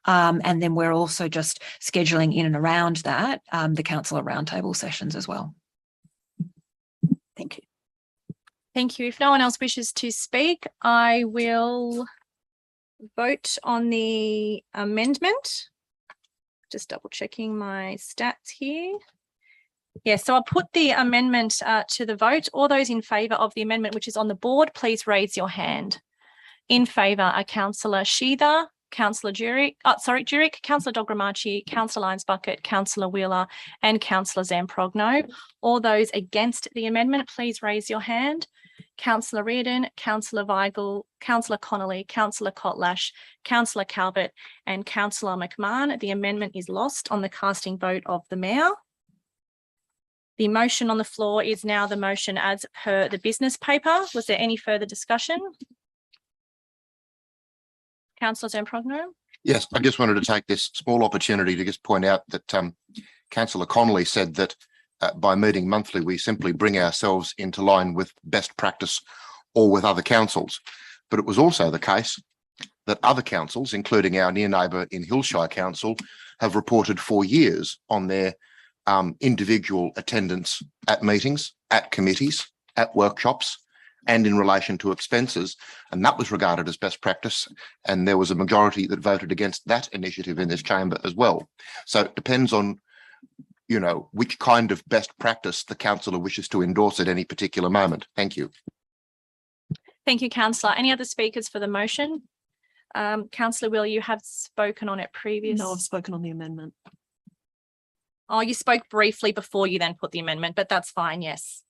And then we're also just scheduling in and around that the councillor roundtable sessions as well. Thank you. Thank you. If no one else wishes to speak, I will vote on the amendment. Just double checking my stats here. Yes, so I'll put the amendment to the vote. All those in favour of the amendment which is on the board, please raise your hand. In favour are Councillor Sheether, Councillor Jurek, Councillor Dogramachi, Councillor Lyons-Bucket, Councillor Wheeler and Councillor Zamprogno. All those against the amendment, please raise your hand. Councillor Reardon, Councillor Weigel, Councillor Connolly, Councillor Kotlash, Councillor Calvert and Councillor McMahon. The amendment is lost on the casting vote of the Mayor. The motion on the floor is now the motion as per the business paper. Was there any further discussion? Councillor Zamprogno. Yes, I just wanted to take this small opportunity to just point out that Councillor Connolly said that by meeting monthly, we simply bring ourselves into line with best practice or with other councils. But it was also the case that other councils, including our near neighbour in Hillshire Council, have reported for years on their individual attendance at meetings, at committees, at workshops, and in relation to expenses. And that was regarded as best practice. And there was a majority that voted against that initiative in this chamber as well. So it depends on, you know, which kind of best practice the councillor wishes to endorse at any particular moment. Thank you. Thank you, Councillor. Any other speakers for the motion? Councillor Wheeler, you have spoken on it previously. No, I've spoken on the amendment. Oh, you spoke briefly before you then put the amendment, but that's fine, yes.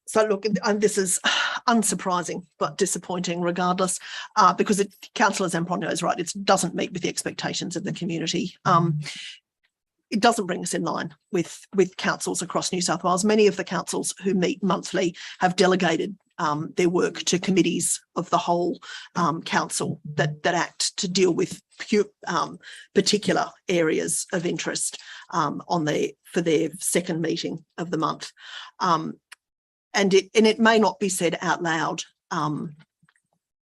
So look, and this is unsurprising, but disappointing regardless, because Councillor Zamprogno is right. It doesn't meet with the expectations of the community. It doesn't bring us in line with councils across New South Wales. Many of the councils who meet monthly have delegated their work to committees of the whole council that act to deal with particular areas of interest for their second meeting of the month. And it may not be said out loud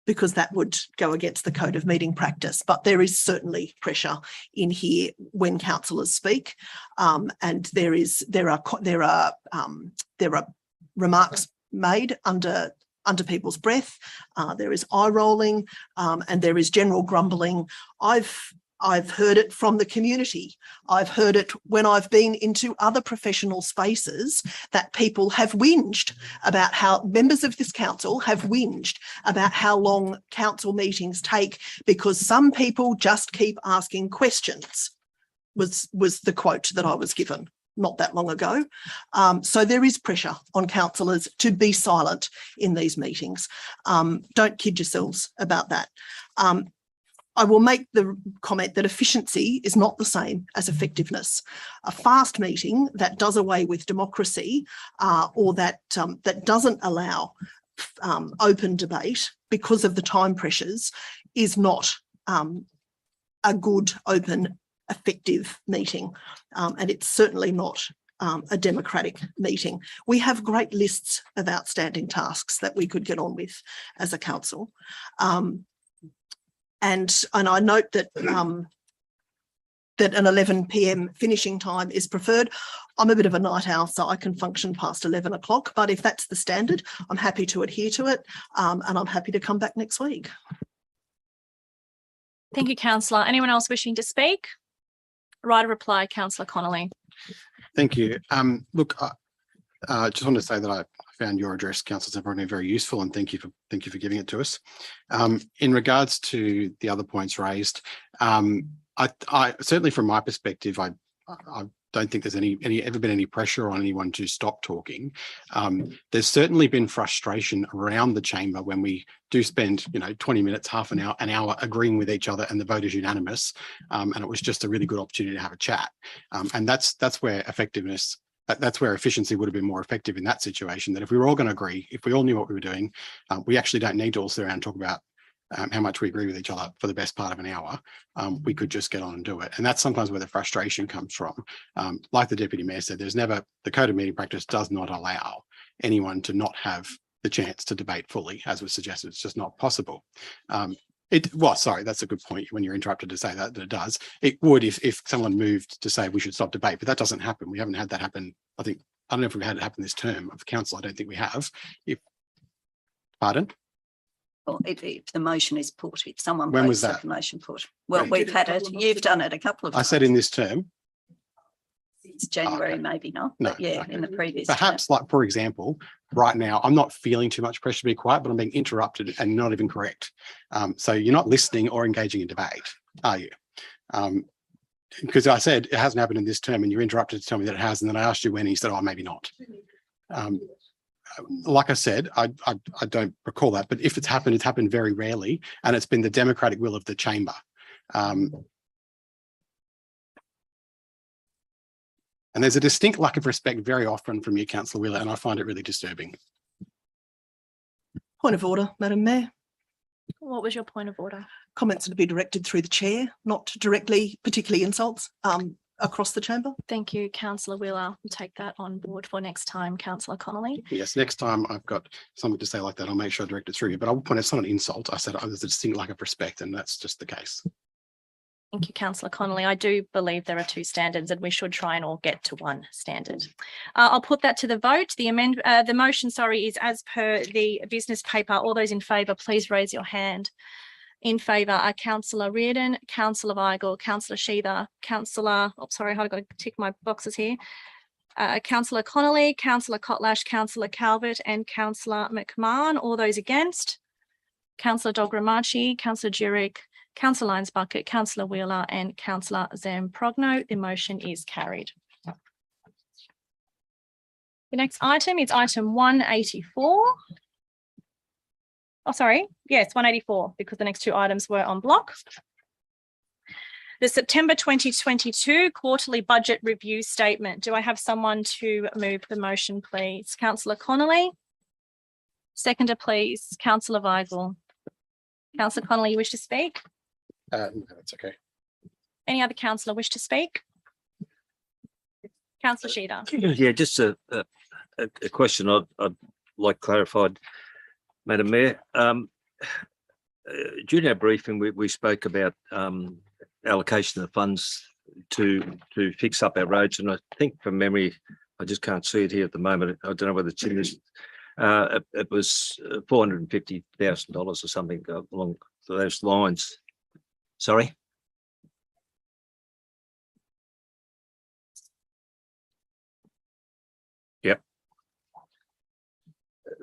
because that would go against the code of meeting practice, but there is certainly pressure in here when councillors speak, and there are remarks made under people's breath. There is eye rolling, and there is general grumbling. I've heard it from the community. I've heard it when I've been into other professional spaces that people have whinged about how members of this council have whinged about how long council meetings take because some people just keep asking questions, was the quote that I was given not that long ago. So there is pressure on councillors to be silent in these meetings. Don't kid yourselves about that. I will make the comment that efficiency is not the same as effectiveness. A fast meeting that does away with democracy or that doesn't allow open debate because of the time pressures is not a good, open, effective meeting. And it's certainly not a democratic meeting. We have great lists of outstanding tasks that we could get on with as a council. And I note that that an 11 p.m. finishing time is preferred. I'm a bit of a night owl, so I can function past 11 o'clock. But if that's the standard, I'm happy to adhere to it, and I'm happy to come back next week. Thank you, Councillor. Anyone else wishing to speak? Right of reply, Councillor Connolly. Thank you. Look, I just want to say that I found your address, Councillor Zamprogno, very useful, and thank you for giving it to us. In regards to the other points raised, I certainly from my perspective, I don't think there's ever been any pressure on anyone to stop talking. There's certainly been frustration around the chamber when we do spend 20 minutes, half an hour agreeing with each other and the vote is unanimous, and it was just a really good opportunity to have a chat, and that's where effectiveness. That's where efficiency would have been more effective in that situation, that if we were all going to agree, if we all knew what we were doing, we actually don't need to all sit around and talk about how much we agree with each other for the best part of an hour. We could just get on and do it. And that's sometimes where the frustration comes from. Like the Deputy Mayor said, the code of meeting practice does not allow anyone to not have the chance to debate fully, as was suggested. It's just not possible. Sorry, that's a good point when you're interrupted to say that it does. It would if someone moved to say we should stop debate, but that doesn't happen. We haven't had that happen. I don't know if we've had it happen this term of council. I don't think we have. Pardon? Or if the motion is put, if someone When was votes that? the motion put. Well, When? we've had it, you've done it a couple of I times. said in this term. It's January, okay. maybe not, No, but yeah, okay. in the previous. term. Perhaps, like, for example, right now, I'm not feeling too much pressure to be quiet, but I'm being interrupted and not even correct. So you're not listening or engaging in debate, are you? Because I said it hasn't happened in this term and you're interrupted to tell me that it has. And then I asked you when and you said, oh, maybe not. Like I said, I don't recall that, but if it's happened very rarely, and it's been the democratic will of the chamber. And there's a distinct lack of respect very often from you, Councillor Wheeler, and I find it really disturbing. Point of order, Madam Mayor. What was your point of order? Comments are to be directed through the chair, not directly, particularly insults across the chamber. Thank you, Councillor Wheeler. We'll take that on board for next time, Councillor Connolly. Yes, next time I've got something to say like that, I'll make sure I direct it through you. But I will point out it's not an insult. I said there's a distinct lack of respect, and that's just the case. Thank you, Councillor Connolly. I do believe there are two standards and we should try and all get to one standard. I'll put that to the vote. The motion, is as per the business paper. All those in favour, please raise your hand. In favour are Councillor Reardon, Councillor Weigel, Councillor Sheether, Councillor, I've got to tick my boxes here. Councillor Connolly, Councillor Kotlash, Councillor Calvert and Councillor McMahon. All those against? Councillor Dogramachi, Councillor Jurek, Councillor Lyons Bucket, Councillor Wheeler and Councillor Zamprogno. The motion is carried. The next item is item 184. Oh, sorry. Yes, 184, because the next two items were on block. The September 2022 quarterly budget review statement. Do I have someone to move the motion, please? Councillor Connolly. Seconder, please. Councillor Weigel. Councillor Connolly, you wish to speak? No, that's okay. Any other councillor wish to speak? Councillor Sheether. Yeah, just a question I'd like clarified, Madam Mayor. During our briefing, we spoke about allocation of funds to fix up our roads, and I think from memory, I just can't see it here at the moment. I don't know whether it's in this. It was $450,000 or something along those lines. Sorry. Yep.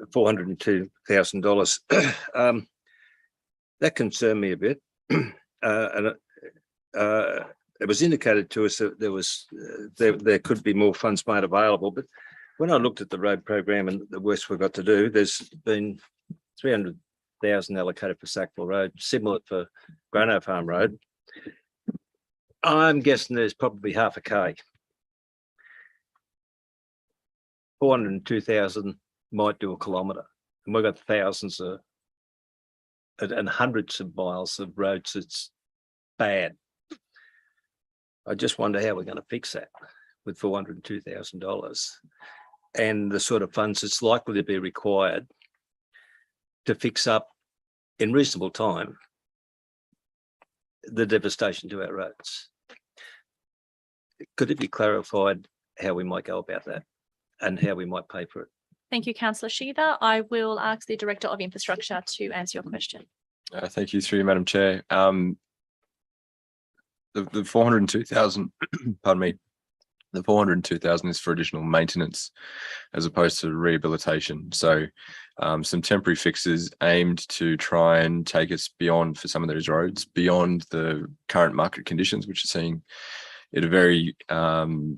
$402,000. That concerned me a bit. And it was indicated to us that there could be more funds made available. But when I looked at the road program and the work we've got to do, there's been 300,000 allocated for Sackville Road, similar for Grano Farm Road. I'm guessing there's probably half a K. 402,000 might do a kilometre, and we've got thousands of and hundreds of miles of roads. It's bad. I just wonder how we're going to fix that with $402,000 and the sort of funds that's likely to be required to fix up in reasonable time the devastation to our roads. Could it be clarified how we might go about that and how we might pay for it? Thank you, Councillor Sheether. I will ask the Director of Infrastructure to answer your question. Thank you, through you, Madam Chair. The 402,000, pardon me, the 402,000 is for additional maintenance as opposed to rehabilitation. So some temporary fixes aimed to try and take us beyond, for some of those roads, beyond the current market conditions, which are seeing it a very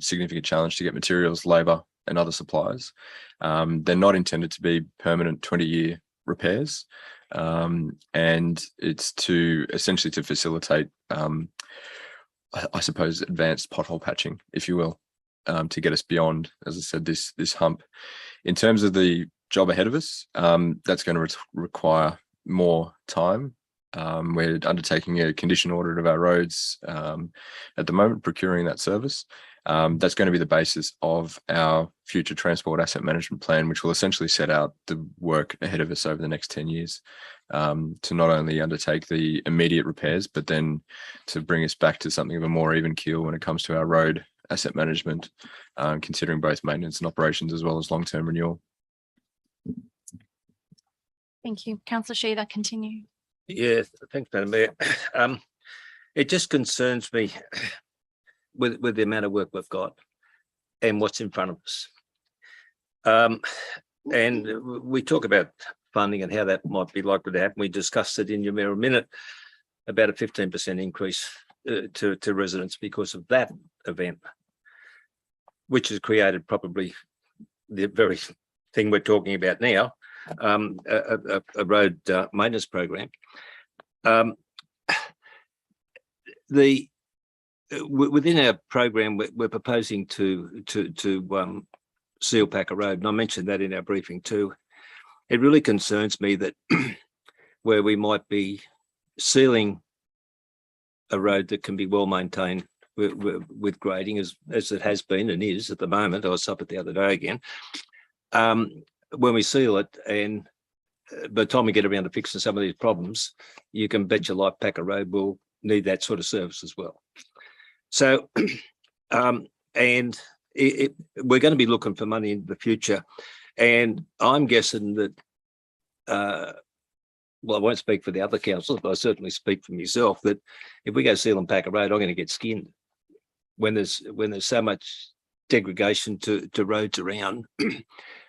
significant challenge to get materials, labour and other supplies. They're not intended to be permanent 20-year repairs. And it's to essentially to facilitate, I suppose, advanced pothole patching, if you will, to get us beyond, as I said, this hump. In terms of the job ahead of us, that's going to require more time. We're undertaking a condition audit of our roads at the moment, procuring that service. That's going to be the basis of our future transport asset management plan, which will essentially set out the work ahead of us over the next 10 years to not only undertake the immediate repairs, but then to bring us back to something of a more even keel when it comes to our road asset management, considering both maintenance and operations as well as long-term renewal. Thank you. Councillor Sheether, continue. Yeah, thanks, Madam Mayor. It just concerns me with the amount of work we've got and what's in front of us. And we talk about funding and how that might be likely to happen. We discussed it in your Mayor a minute about a 15% increase to residents because of that event, which has created probably the very thing we're talking about now, a road maintenance program. Within our program, we're proposing to seal Packer Road, and I mentioned that in our briefing too. It really concerns me that where we might be sealing a road that can be well maintained with grading as it has been and is at the moment. I was up it the other day again. When we seal it, and by the time we get around to fixing some of these problems, you can bet your life Packer Road will need that sort of service as well. So, and we're going to be looking for money in the future, and I'm guessing that, well, I won't speak for the other councils, but I certainly speak for myself, that if we go sealing Packer Road, I'm going to get skinned when there's so much degradation to roads around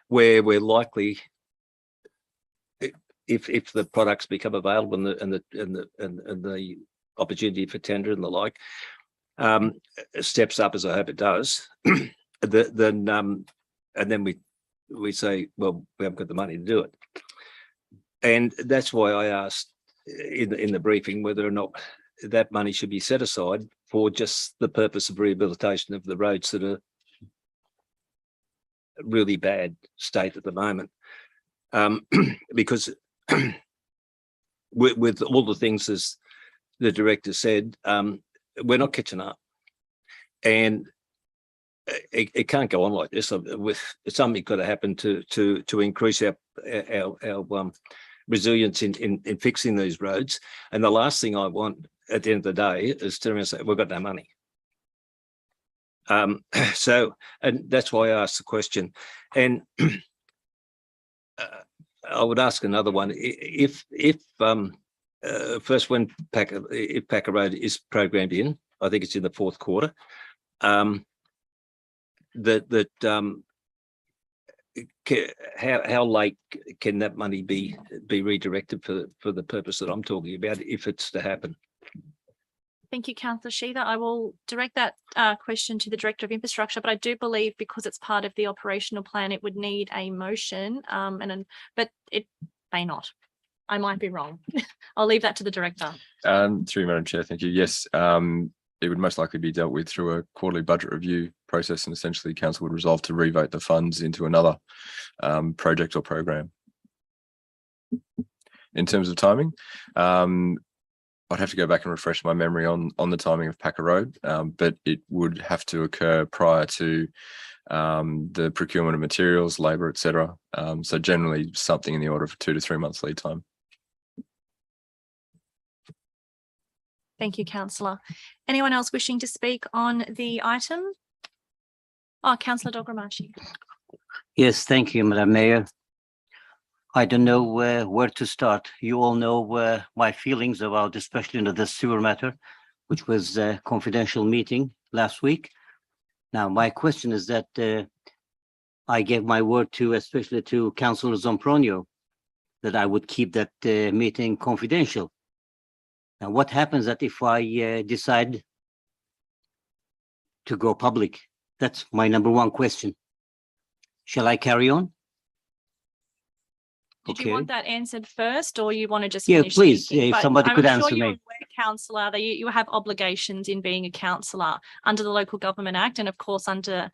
where we're likely, if the products become available and the opportunity for tender and the like steps up, as I hope it does, then we say, well, we haven't got the money to do it. And that's why I asked in the briefing whether or not that money should be set aside for just the purpose of rehabilitation of the roads that are really bad state at the moment. Because with all the things, as the director said, we're not catching up. And it can't go on like this. Something's got to happen to increase our resilience in fixing these roads. And the last thing I want at the end of the day is to say we've got no money. So, and that's why I asked the question. And I would ask another one: if first, when Packer Road is programmed in, I think it's in the fourth quarter. How late can that money be redirected for the purpose that I'm talking about, if it's to happen? Thank you, Councillor Sheether. I will direct that question to the Director of Infrastructure, but I do believe because it's part of the operational plan, it would need a motion, but it may not. I might be wrong. I'll leave that to the Director. Through you, Madam Chair, thank you. Yes, it would most likely be dealt with through a quarterly budget review process, and essentially Council would resolve to revote the funds into another project or program. In terms of timing, I'd have to go back and refresh my memory on the timing of Packer Road, but it would have to occur prior to the procurement of materials, labour, etc. So generally something in the order of 2 to 3 months lead time. Thank you, Councillor. Anyone else wishing to speak on the item? Oh, Councillor Dogramachi. Yes, thank you, Madam Mayor. I don't know where to start. You all know my feelings about, especially the sewer matter, which was a confidential meeting last week. Now, my question is that I gave my word to, especially to Councillor Zompronio, that I would keep that meeting confidential. Now, what happens that if I decide to go public? That's my number one question. Shall I carry on? Did you want that answered first, or you want to just Yeah, finish please, speaking? if But somebody could I'm sure answer you're me. aware, Councillor, that you have obligations in being a councillor under the Local Government Act, and of course under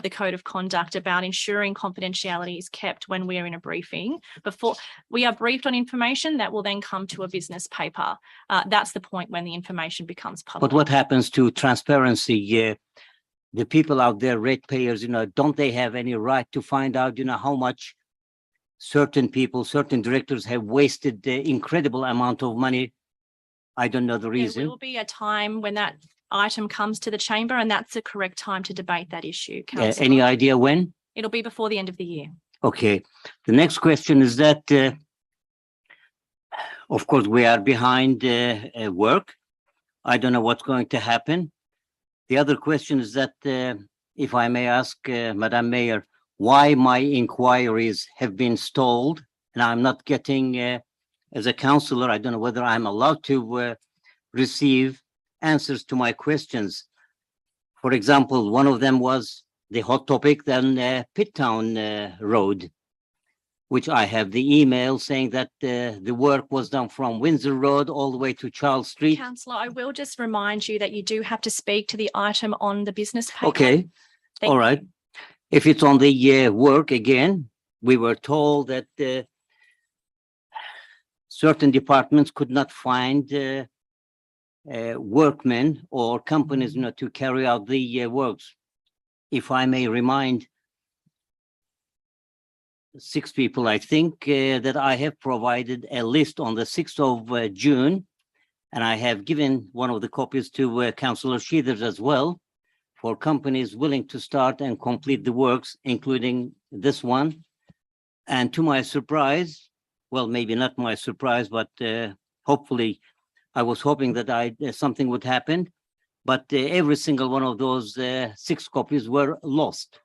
the Code of Conduct, about ensuring confidentiality is kept when we are in a briefing. Before we are briefed on information, that will then come to a business paper. That's the point when the information becomes public. But what happens to transparency? The people out there, ratepayers, don't they have any right to find out, how much certain people, certain directors have wasted the incredible amount of money? I don't know the reason. There will be a time when that item comes to the chamber, and that's the correct time to debate that issue. Councillor. Any idea when? It'll be before the end of the year. Okay. The next question is that Of course, we are behind work. I don't know what's going to happen. The other question is that, if I may ask, Madam Mayor, why my inquiries have been stalled and I'm not getting, as a councillor, I don't know whether I'm allowed to receive answers to my questions. For example, one of them was the hot topic, then Pittown Road, which I have the email saying that the work was done from Windsor Road all the way to Charles Street. Councillor, I will just remind you that you do have to speak to the item on the business paper. Okay, Thank all right. If it's on the work again, we were told that certain departments could not find workmen or companies, to carry out the works. If I may remind 6 people, I think, that I have provided a list on the 6th of June, and I have given one of the copies to Councillor Sheethers as well, for companies willing to start and complete the works, including this one. And to my surprise, well, maybe not my surprise, but hopefully, I was hoping that something would happen, but every single one of those 6 copies were lost.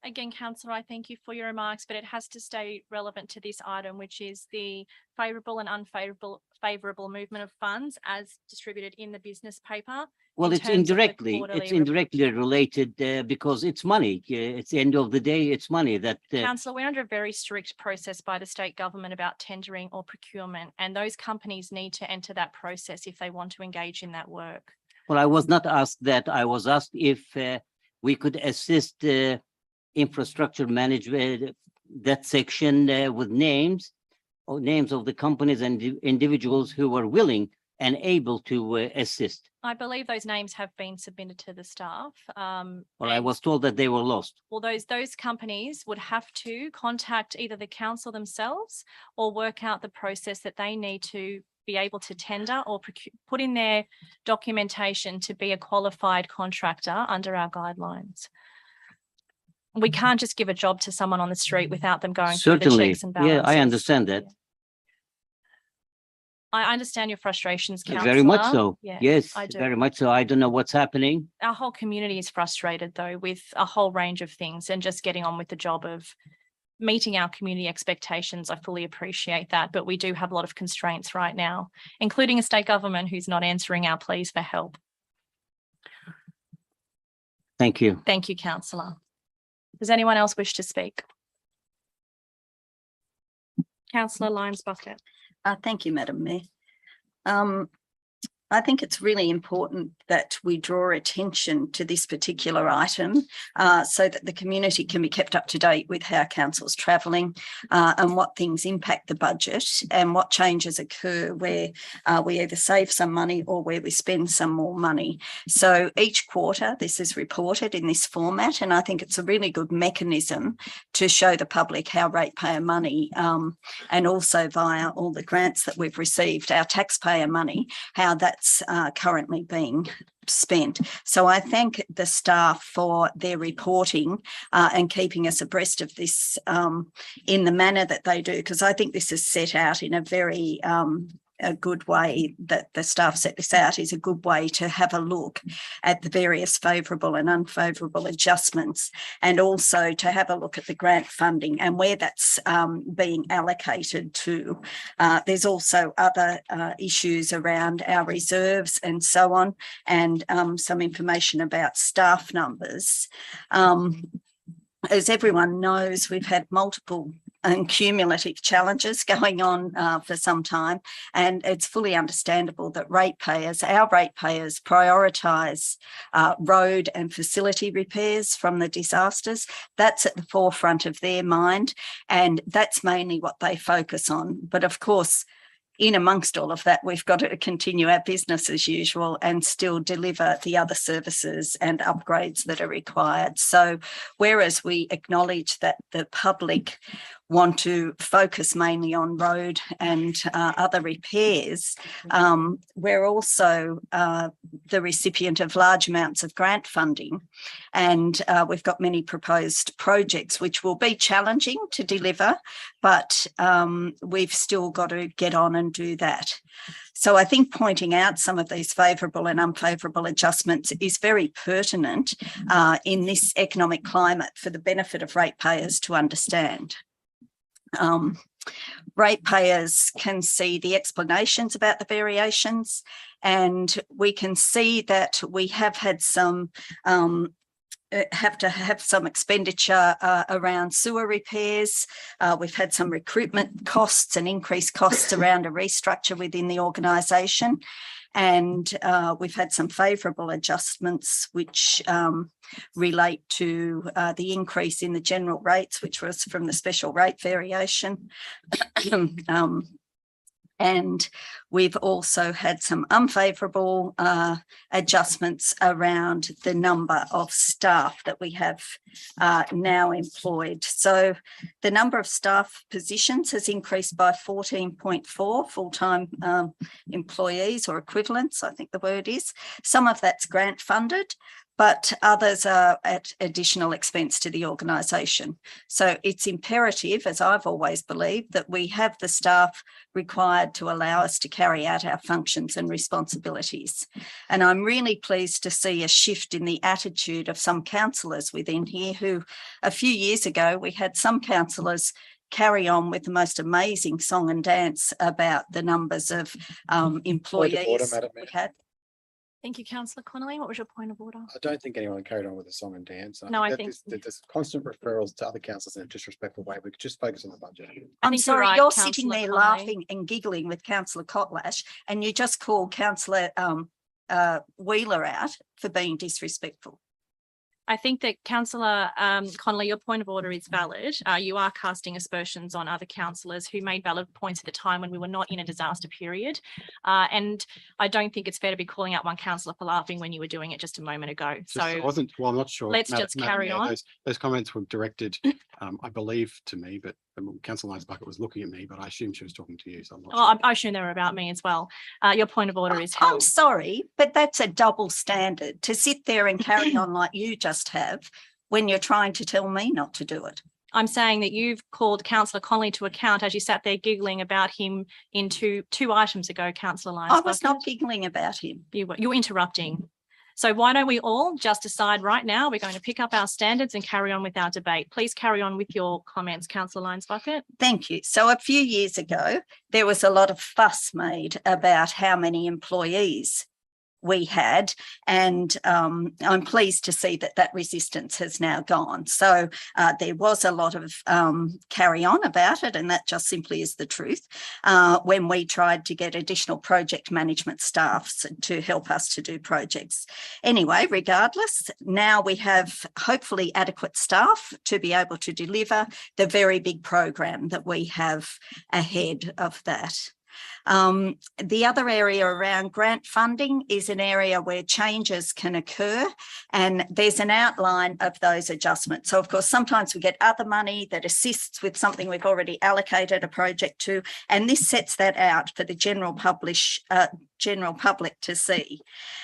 Again, Councillor, I thank you for your remarks, but it has to stay relevant to this item, which is the favourable and unfavourable movement of funds as distributed in the business paper. Well, in it's terms of the indirectly, quarterly it's report. indirectly related because it's money. It's the end of the day, it's money that. Councillor, we're under a very strict process by the state government about tendering or procurement, and those companies need to enter that process if they want to engage in that work. Well, I was not asked that. I was asked if we could assist infrastructure management, that section with names of the companies and individuals who were willing and able to assist. I believe those names have been submitted to the staff. Well, I was told that they were lost. Well, those companies would have to contact either the council themselves or work out the process that they need to be able to tender or put in their documentation to be a qualified contractor under our guidelines. We can't just give a job to someone on the street without them going through the Certainly, checks and balances. yeah, I understand that. I understand your frustrations, Councillor. Very much so. Yeah, Yes, I do. very much so. I don't know what's happening. Our whole community is frustrated though with a whole range of things and just getting on with the job of meeting our community expectations. I fully appreciate that, but we do have a lot of constraints right now, including a state government who's not answering our pleas for help. Thank you. Thank you, Councillor. Does anyone else wish to speak? Councillor Lyons Bucket. Thank you, Madam Mayor. I think it's really important that we draw attention to this particular item so that the community can be kept up to date with how council's travelling and what things impact the budget and what changes occur where we either save some money or where we spend some more money. So each quarter this is reported in this format, and I think it's a really good mechanism to show the public how ratepayer money and also via all the grants that we've received, our taxpayer money, how that's currently being spent. So I thank the staff for their reporting and keeping us abreast of this in the manner that they do, because I think this is set out in a very a good way that the staff set this out is a good way to have a look at the various favourable and unfavourable adjustments, and also to have a look at the grant funding and where that's being allocated to. There's also other issues around our reserves and so on, and some information about staff numbers. As everyone knows, we've had multiple and cumulative challenges going on for some time, and it's fully understandable that our ratepayers prioritise road and facility repairs from the disasters. That's at the forefront of their mind, and that's mainly what they focus on. But of course, in amongst all of that, we've got to continue our business as usual and still deliver the other services and upgrades that are required. So whereas we acknowledge that the public want to focus mainly on road and other repairs, we're also the recipient of large amounts of grant funding, and we've got many proposed projects which will be challenging to deliver, but we've still got to get on and do that. So I think pointing out some of these favourable and unfavourable adjustments is very pertinent in this economic climate for the benefit of ratepayers to understand. Ratepayers can see the explanations about the variations, and we can see that we have had some have to have some expenditure around sewer repairs. We've had some recruitment costs and increased costs around a restructure within the organisation. And we've had some favourable adjustments which relate to the increase in the general rates, which was from the special rate variation. And we've also had some unfavourable adjustments around the number of staff that we have now employed. So the number of staff positions has increased by 14.4 full-time employees or equivalents, I think the word is. Some of that's grant funded, but others are at additional expense to the organisation. So it's imperative, as I've always believed, that we have the staff required to allow us to carry out our functions and responsibilities. And I'm really pleased to see a shift in the attitude of some councillors within here who, a few years ago, we had some councillors carry on with the most amazing song and dance about the numbers of employees we had. Thank you, Councillor Connolly. What was your point of order? I don't think anyone carried on with the song and dance. No, I think there's constant referrals to other councils in a disrespectful way. We could just focus on the budget. I'm sorry, right, you're Councillor sitting there Connolly. laughing and giggling with Councillor Cotlash, and you just called Councillor Wheeler out for being disrespectful. I think that Councillor Connolly, your point of order is valid. You are casting aspersions on other councillors who made valid points at the time when we were not in a disaster period. And I don't think it's fair to be calling out one councillor for laughing when you were doing it just a moment ago. I wasn't, well, I'm not sure. Let's just carry on. Those comments were directed, I believe, to me, but Councillor Lyons Bucket was looking at me, but I assume she was talking to you. So I'm not sure. I assume they were about me as well. Your point of order is held. I'm sorry, but that's a double standard to sit there and carry on like you just have when you're trying to tell me not to do it. I'm saying that you've called Councillor Connolly to account as you sat there giggling about him in two items ago, Councillor Lyons. I was not giggling about him. You were interrupting. So why don't we all just decide right now we're going to pick up our standards and carry on with our debate. Please carry on with your comments, Councillor Lyons Bucket. Thank you. So a few years ago, there was a lot of fuss made about how many employees we had, and I'm pleased to see that that resistance has now gone. So there was a lot of carry on about it, and that just simply is the truth when we tried to get additional project management staff to help us to do projects. Anyway, regardless, now we have hopefully adequate staff to be able to deliver the very big program that we have ahead of that. The other area around grant funding is an area where changes can occur, and there's an outline of those adjustments. So of course, sometimes we get other money that assists with something we've already allocated a project to, and this sets that out for the general public to see.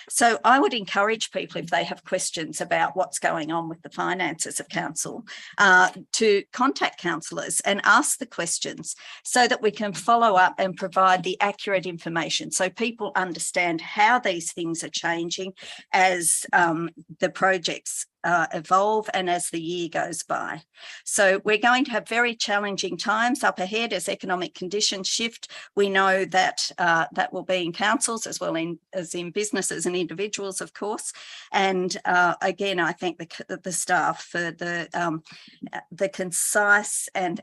So I would encourage people, if they have questions about what's going on with the finances of council, to contact councillors and ask the questions so that we can follow up and provide the accurate information so people understand how these things are changing as the projects evolve and as the year goes by. So we're going to have very challenging times up ahead as economic conditions shift. We know that that will be in councils as well as in businesses and individuals, of course. And again, I thank the staff for the concise and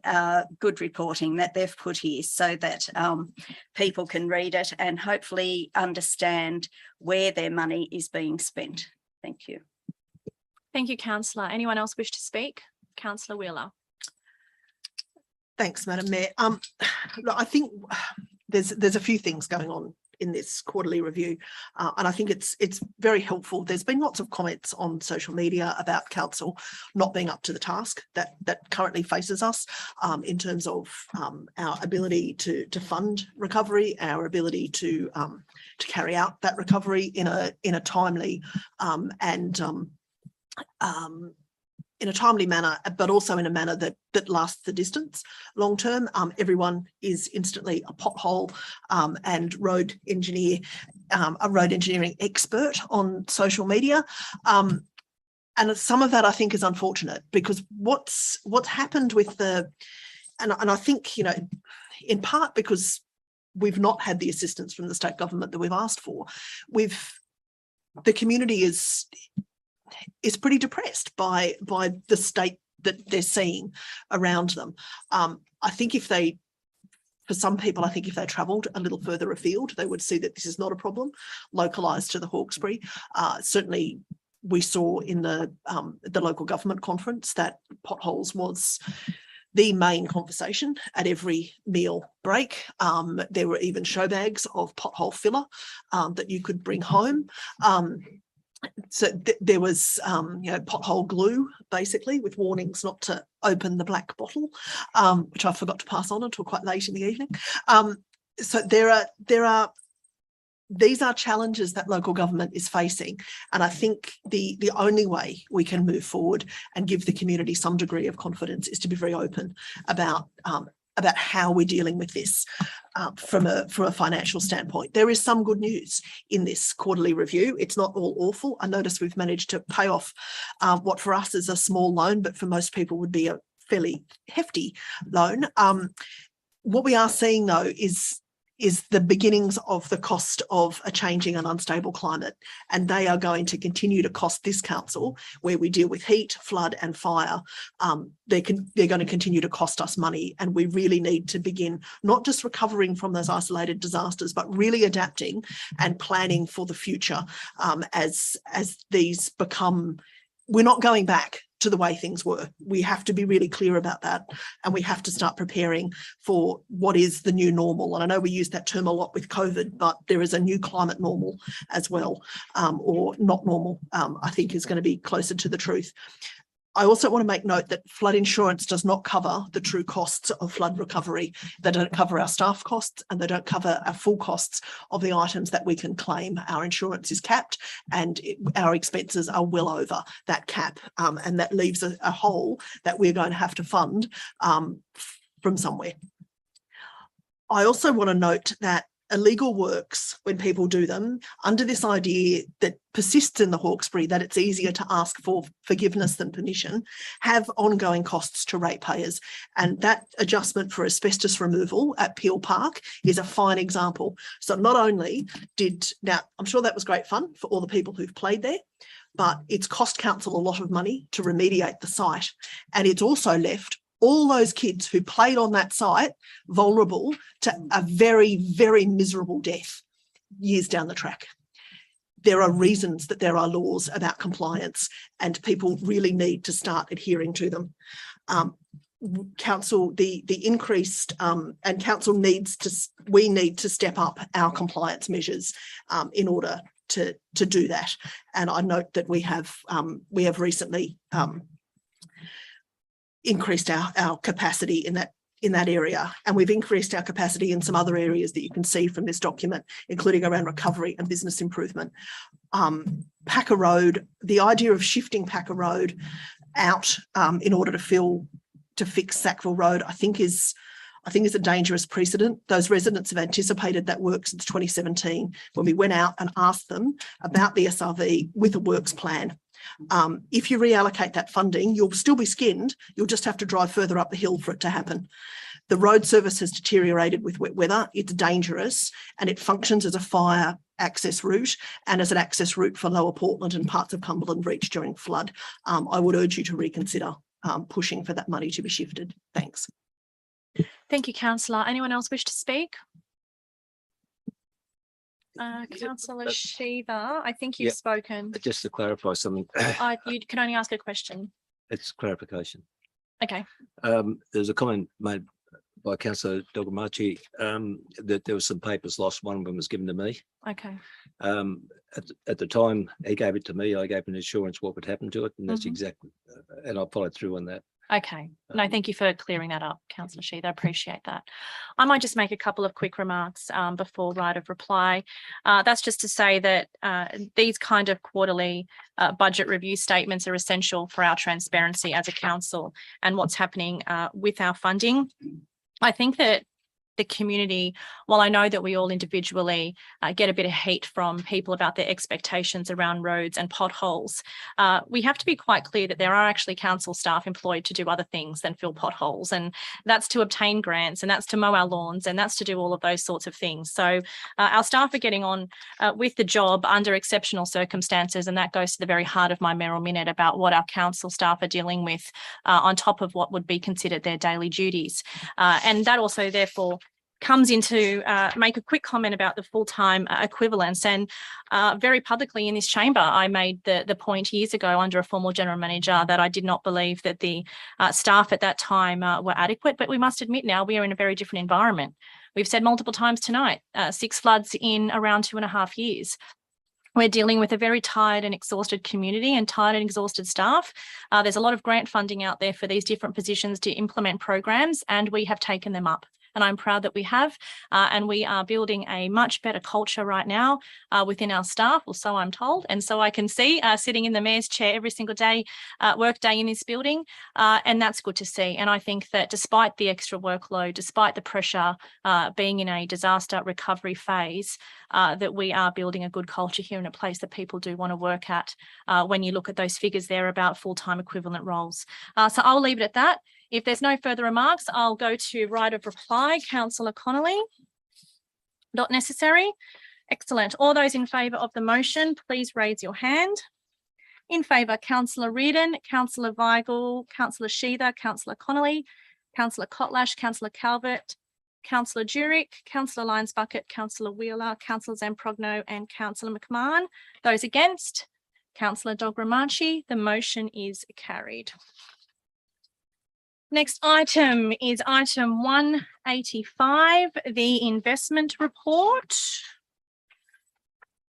good reporting that they've put here so that people can read it and hopefully understand where their money is being spent. Thank you. Thank you, Councillor. Anyone else wish to speak? Councillor Wheeler. Thanks, Madam Mayor. Look, I think there's a few things going on in this quarterly review. And I think it's very helpful. There's been lots of comments on social media about council not being up to the task that currently faces us in terms of our ability to fund recovery, our ability to carry out that recovery in a timely in a timely manner, but also in a manner that lasts the distance long term. Everyone is instantly a pothole and road engineering expert on social media. And some of that I think is unfortunate, because what's happened with and I think, you know, in part because we've not had the assistance from the state government that we've asked for, the community is pretty depressed by the state that they're seeing around them. I think for some people, I think if they travelled a little further afield, they would see that this is not a problem localised to the Hawkesbury. Certainly we saw in the local government conference that potholes was the main conversation at every meal break. There were even show bags of pothole filler that you could bring home. So there was, you know, pothole glue, basically, with warnings not to open the black bottle, which I forgot to pass on until quite late in the evening. So these are challenges that local government is facing. And I think the only way we can move forward and give the community some degree of confidence is to be very open about how we're dealing with this from a financial standpoint. There is some good news in this quarterly review. It's not all awful. I notice we've managed to pay off what for us is a small loan, but for most people would be a fairly hefty loan. What we are seeing, though, is the beginnings of the cost of a changing and unstable climate. And they are going to continue to cost this council, where we deal with heat, flood and fire. They're going to continue to cost us money. And we really need to begin not just recovering from those isolated disasters, but really adapting and planning for the future as these become, we're not going back to the way things were. We have to be really clear about that, and we have to start preparing for what is the new normal. And I know we use that term a lot with COVID, but there is a new climate normal as well, or not normal, I think is going to be closer to the truth. I also want to make note that flood insurance does not cover the true costs of flood recovery. They don't cover our staff costs, and they don't cover our full costs of the items that we can claim. Our insurance is capped, and our expenses are well over that cap, and that leaves a hole that we're going to have to fund from somewhere. I also want to note that illegal works, when people do them, under this idea that persists in the Hawkesbury, that it's easier to ask for forgiveness than permission, have ongoing costs to ratepayers. And that adjustment for asbestos removal at Peel Park is a fine example. So not only now I'm sure that was great fun for all the people who've played there, but it's cost council a lot of money to remediate the site. And it's also left all those kids who played on that site vulnerable to a very, very miserable death years down the track. There are reasons that there are laws about compliance, and people really need to start adhering to them. Council, the increased and council we need to step up our compliance measures in order to do that. And I note that we have recently increased our capacity in that area, and we've increased our capacity in some other areas that you can see from this document, including around recovery and business improvement. Packer Road, the idea of shifting Packer Road out in order to fix Sackville Road, I think is a dangerous precedent. Those residents have anticipated that work since 2017, when we went out and asked them about the SRV with a works plan. If you reallocate that funding, you'll still be skinned. You'll just have to drive further up the hill for it to happen. The road service has deteriorated with wet weather. It's dangerous, and it functions as a fire access route and as an access route for Lower Portland and parts of Cumberland Reach during flood. I would urge you to reconsider pushing for that money to be shifted. Thanks. Thank you, Councillor. Anyone else wish to speak? Councillor Shiva, I think you've spoken. Just to clarify something. You can only ask a question. It's clarification. Okay. There's a comment made by Councillor Dogamachi, that there were some papers lost. One of them was given to me. Okay. At the time he gave it to me, I gave an assurance what would happen to it, and that's Mhm. exactly, and I followed through on that. Okay. No, thank you for clearing that up, Councillor Sheath. I appreciate that. I might just make a couple of quick remarks before right of reply. That's just to say that these kind of quarterly budget review statements are essential for our transparency as a council and what's happening with our funding. I think that the community, while I know that we all individually get a bit of heat from people about their expectations around roads and potholes, we have to be quite clear that there are actually council staff employed to do other things than fill potholes, and that's to obtain grants, and that's to mow our lawns, and that's to do all of those sorts of things. So our staff are getting on with the job under exceptional circumstances, and that goes to the very heart of my mayoral minute about what our council staff are dealing with on top of what would be considered their daily duties. And that also therefore comes into make a quick comment about the full-time equivalence. And very publicly in this chamber, I made the point years ago under a former general manager that I did not believe that the staff at that time were adequate. But we must admit now we are in a very different environment. We've said multiple times tonight, 6 floods in around 2.5 years. We're dealing with a very tired and exhausted community and tired and exhausted staff. There's a lot of grant funding out there for these different positions to implement programs, and we have taken them up. And I'm proud that we have, and we are building a much better culture right now within our staff, or so I'm told. And so I can see sitting in the mayor's chair every single day, work day in this building, and that's good to see. And I think that despite the extra workload, despite the pressure being in a disaster recovery phase, that we are building a good culture here in a place that people do want to work at when you look at those figures there about full-time equivalent roles. So I'll leave it at that. If there's no further remarks, I'll go to right of reply. Councillor Connolly. Not necessary. Excellent. All those in favour of the motion, please raise your hand. In favour, Councillor Reardon, Councillor Weigel, Councillor Sheether, Councillor Connolly, Councillor Kotlash, Councillor Calvert, Councillor Jurek, Councillor Lyons Bucket, Councillor Wheeler, Councillor Zamprogno and Councillor McMahon. Those against, Councillor Dogramachi. The motion is carried. Next item is item 185, the investment report.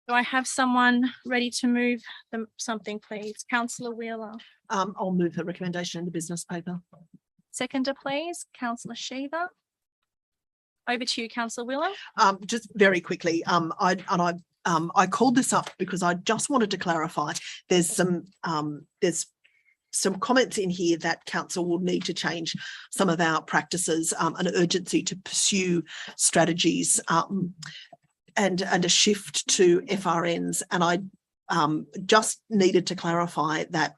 Do I have someone ready to move something, please? Councillor Wheeler. I'll move the recommendation in the business paper. Seconder, please. Councillor Sheaver. Over to you, Councillor Wheeler. Just very quickly, I called this up because I just wanted to clarify. There's some comments in here that council will need to change some of our practices, an urgency to pursue strategies and a shift to FRNs. And I just needed to clarify that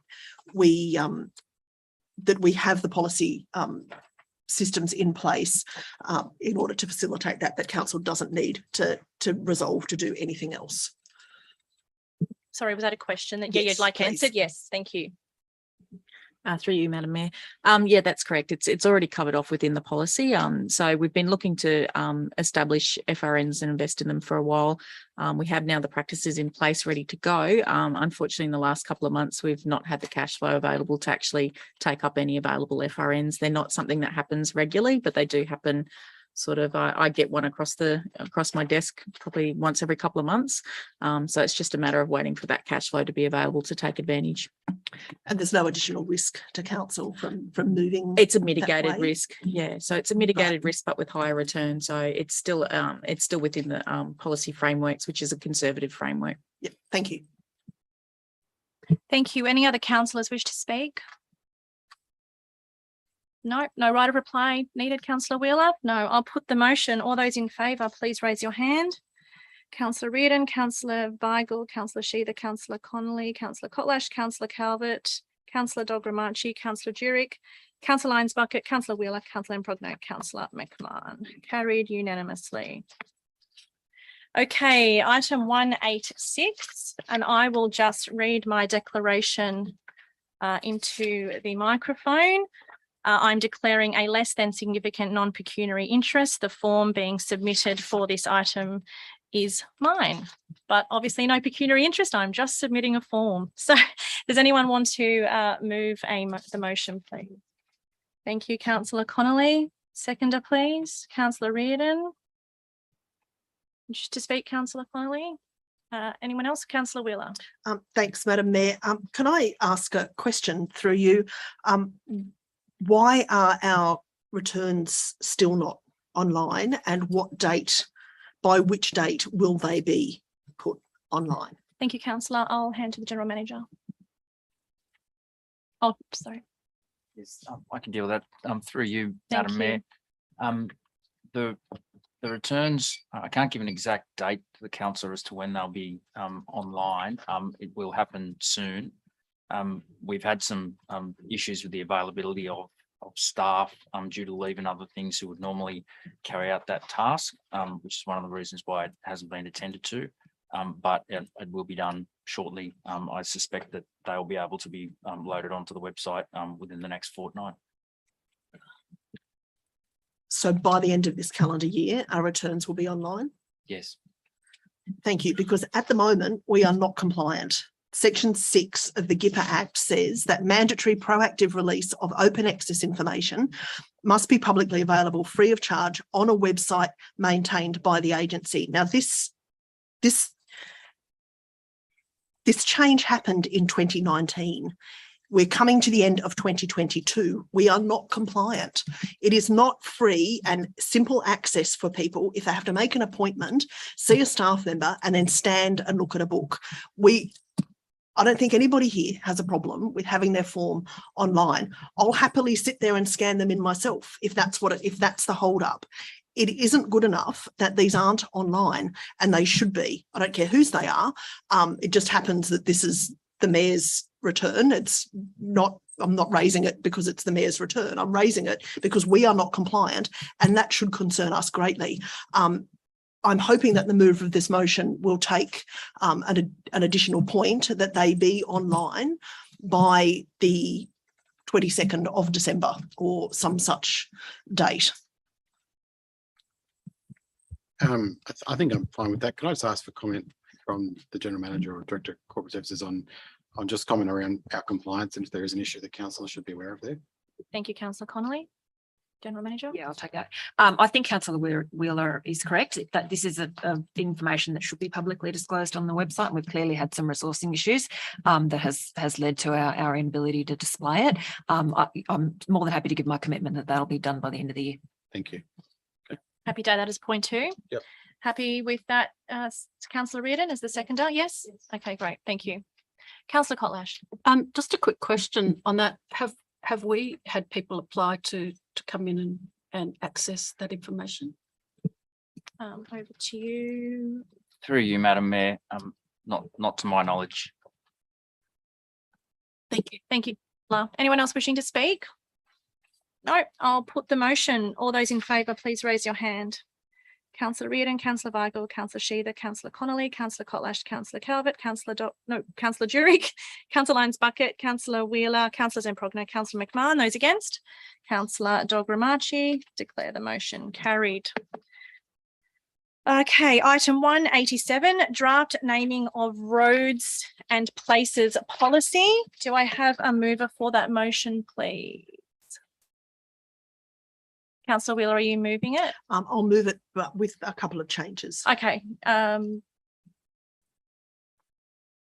we have the policy systems in place in order to facilitate that council doesn't need to resolve to do anything else. Sorry, was that a question that Yes, you'd like please. answered? Yes, thank you. Through you, Madam Mayor. Yeah, that's correct. It's already covered off within the policy. So we've been looking to establish FRNs and invest in them for a while. We have now the practices in place ready to go. Unfortunately, in the last couple of months, we've not had the cash flow available to actually take up any available FRNs. They're not something that happens regularly, but they do happen. Sort of, I get one across my desk probably once every couple of months. So it's just a matter of waiting for that cash flow to be available to take advantage. And there's no additional risk to council from moving. It's a mitigated way? risk. Yeah. So it's a mitigated risk, but with higher return. So it's still within the policy frameworks, which is a conservative framework. Yep. Thank you. Thank you. Any other councillors wish to speak? No right of reply needed, Councillor Wheeler? No, I'll put the motion. All those in favour, please raise your hand. Councillor Reardon, Councillor Weigel, Councillor Sheether, Councillor Connolly, Councillor Kotlash, Councillor Calvert, Councillor Dogramachi, Councillor Jurek, Councillor Lyons Bucket, Councillor Wheeler, Councillor Improgno, Councillor McMahon. Carried unanimously. Okay, item 186, and I will just read my declaration into the microphone. I'm declaring a less than significant non-pecuniary interest. The form being submitted for this item is mine, but obviously no pecuniary interest. I'm just submitting a form. So does anyone want to move the motion, please? Thank you, Councillor Connolly. Seconder, please. Councillor Reardon. Wish to speak, Councillor Connolly. Anyone else? Councillor Wheeler. Thanks, Madam Mayor. Can I ask a question through you? Why are our returns still not online, and by which date will they be put online? Thank you, Councillor. I'll hand to the General Manager. Oh, sorry. Yes, I can deal with that through you, Thank Madam Mayor. The returns, I can't give an exact date to the councillor as to when they'll be online. It will happen soon. We've had some issues with the availability of staff due to leave and other things who would normally carry out that task, which is one of the reasons why it hasn't been attended to. But it will be done shortly. I suspect that they'll be able to be loaded onto the website within the next fortnight. So by the end of this calendar year, our returns will be online? Yes. Thank you, because at the moment we are not compliant. Section 6 of the GIPA Act says that mandatory proactive release of open access information must be publicly available free of charge on a website maintained by the agency. Now, this change happened in 2019. We're coming to the end of 2022. We are not compliant. It is not free and simple access for people if they have to make an appointment, see a staff member, and then stand and look at a book. I don't think anybody here has a problem with having their form online. I'll happily sit there and scan them in myself if that's the hold up. It isn't good enough that these aren't online, and they should be. I don't care whose they are. It just happens that this is the Mayor's return. I'm not raising it because it's the Mayor's return. I'm raising it because we are not compliant, and that should concern us greatly. I'm hoping that the move of this motion will take an additional point that they be online by the 22nd of December or some such date. I think I'm fine with that. Can I just ask for comment from the General Manager or Director of Corporate Services on just comment around our compliance, and if there is an issue that council should be aware of there? Thank you, Councillor Connolly. General Manager. Yeah, I'll take that. I think Councillor Wheeler is correct that this is information that should be publicly disclosed on the website. We've clearly had some resourcing issues that has led to our inability to display it. I'm more than happy to give my commitment that that'll be done by the end of the year. Thank you. Happy to add that as point 2. Yep. Happy with that, Councillor Reardon as the seconder? Yes. Okay, great. Thank you. Councillor Kotlash. Just a quick question on that. Have we had people apply to come in and access that information? Over to you. Through you, Madam Mayor. Not to my knowledge. Thank you. Thank you. Anyone else wishing to speak? No, I'll put the motion. All those in favour, please raise your hand. Councillor Reardon, Councillor Weigel, Councillor Sheether, Councillor Connolly, Councillor Kotlash, Councillor Calvert, Councillor Jurek, Councillor Lyons Bucket, Councillor Wheeler, Councillor Zemprogna, Councillor McMahon. Those against? Councillor Dogramachi. Declare the motion carried. Okay, item 187, draft naming of roads and places policy. Do I have a mover for that motion, please? Councillor Wheeler, are you moving it? I'll move it, but with a couple of changes. Okay.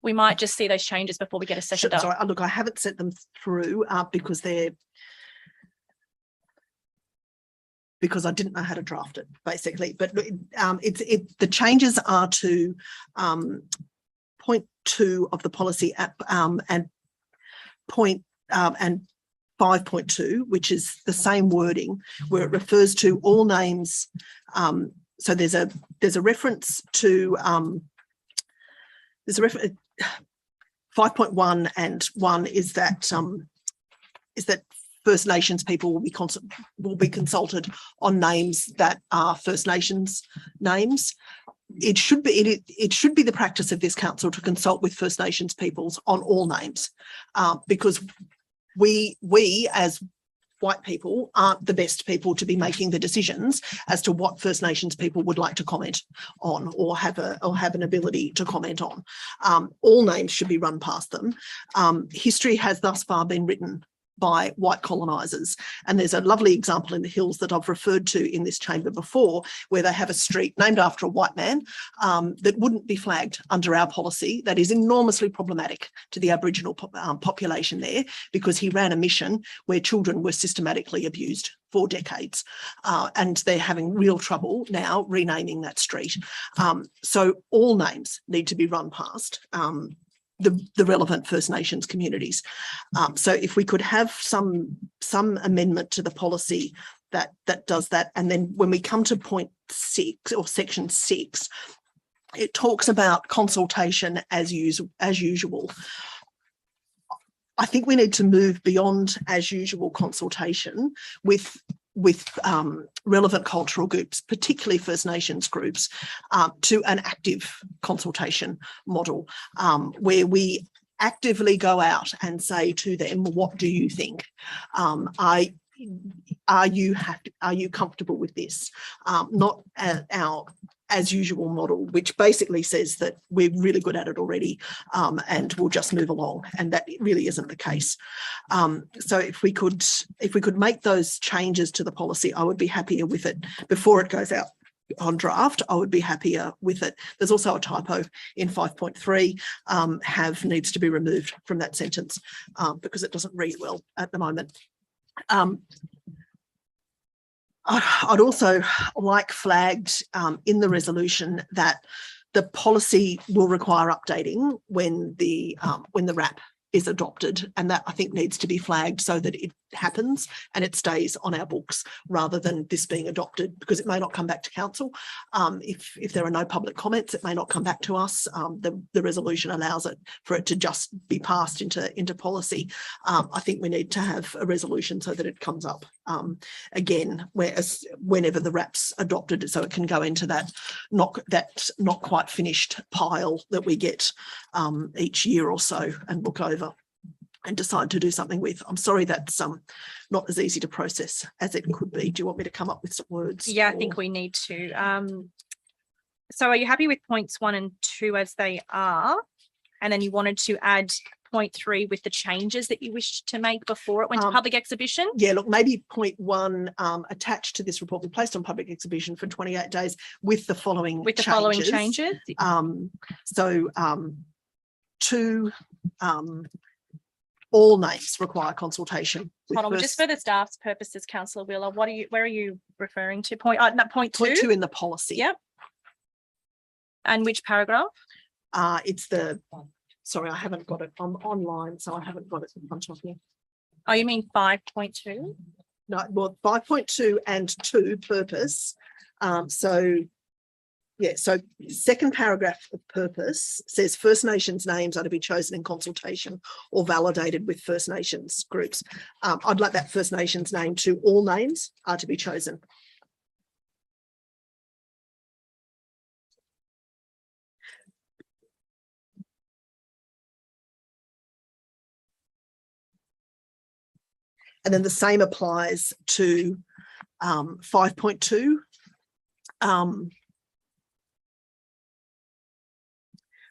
We might just see those changes before we get a seconder. Sorry, look, I haven't sent them through because I didn't know how to draft it, basically. But the changes are to point 2 of the policy app and 5.2, which is the same wording where it refers to all names. So there's a reference to 5.1 and 1 is that First Nations people will be consulted on names that are First Nations names. It should be the practice of this council to consult with First Nations peoples on all names, because we as white people aren't the best people to be making the decisions as to what First Nations people would like to comment on or have an ability to comment on. All names should be run past them. History has thus far been written by white colonisers. And there's a lovely example in the Hills that I've referred to in this chamber before, where they have a street named after a white man that wouldn't be flagged under our policy. That is enormously problematic to the Aboriginal population there, because he ran a mission where children were systematically abused for decades, and they're having real trouble now renaming that street. So all names need to be run past the relevant First Nations communities. So if we could have some amendment to the policy that does that, and then when we come to point 6 or section 6, it talks about consultation as usual. I think we need to move beyond as usual consultation with relevant cultural groups, particularly First Nations groups, to an active consultation model, where we actively go out and say to them, what do you think? Are you comfortable with this? Not our as usual model, which basically says that we're really good at it already, and we'll just move along, and that really isn't the case. So if we could make those changes to the policy, I would be happier with it before it goes out on draft. I would be happier with it. There's also a typo in 5.3. Have needs to be removed from that sentence because it doesn't read well at the moment. I'd also like flagged in the resolution that the policy will require updating when the RAP is adopted, and that I think needs to be flagged so that it happens and it stays on our books rather than this being adopted, because it may not come back to council. If there are no public comments, it may not come back to us. The resolution allows it for it to just be passed into policy. I think we need to have a resolution so that it comes up again, whenever the RAP's adopted, so it can go into that not quite finished pile that we get each year or so and look over and decide to do something with. I'm sorry that's not as easy to process as it could be. Do you want me to come up with some words? Yeah, I think we need to. So are you happy with points 1 and 2 as they are? And then you wanted to add point 3 with the changes that you wished to make before it went to public exhibition? Yeah, look, maybe point 1 attached to this report be placed on public exhibition for 28 days with the following changes. 2, all names require consultation. Hold on, just for the staff's purposes, Councillor Wheeler, where are you referring to? Point 2? Point 2 in the policy. Yep. And which paragraph? It's the, sorry, I haven't got it. I'm online, so I haven't got it in front of me. Oh, you mean 5.2? No, well, 5.2 and 2 purpose. So second paragraph of purpose says First Nations names are to be chosen in consultation or validated with First Nations groups. I'd like that First Nations name to all names are to be chosen. And then the same applies to 5.2.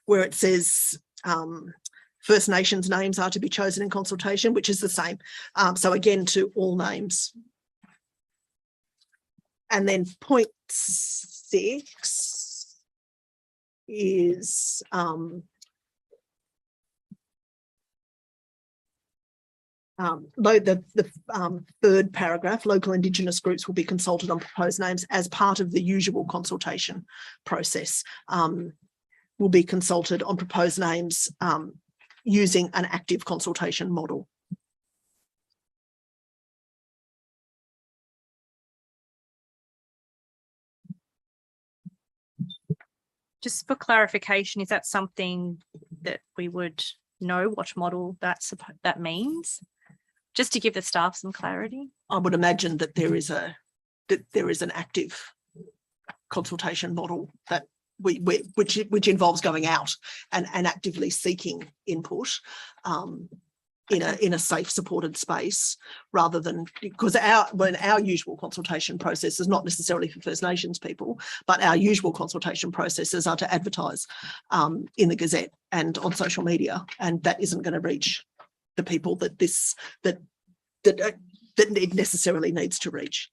Where it says First Nations names are to be chosen in consultation, which is the same. So again, to all names. And then point 6 is the third paragraph, local Indigenous groups will be consulted on proposed names as part of the usual consultation process. Will be consulted on proposed names using an active consultation model. Just for clarification, is that something that we would know what model that means? Just to give the staff some clarity. I would imagine that there is an active consultation model that which involves going out and actively seeking input in a safe, supported space, rather than, because our usual consultation process is not necessarily for First Nations people, but our usual consultation processes are to advertise in the Gazette and on social media, and that isn't going to reach the people that that it necessarily needs to reach.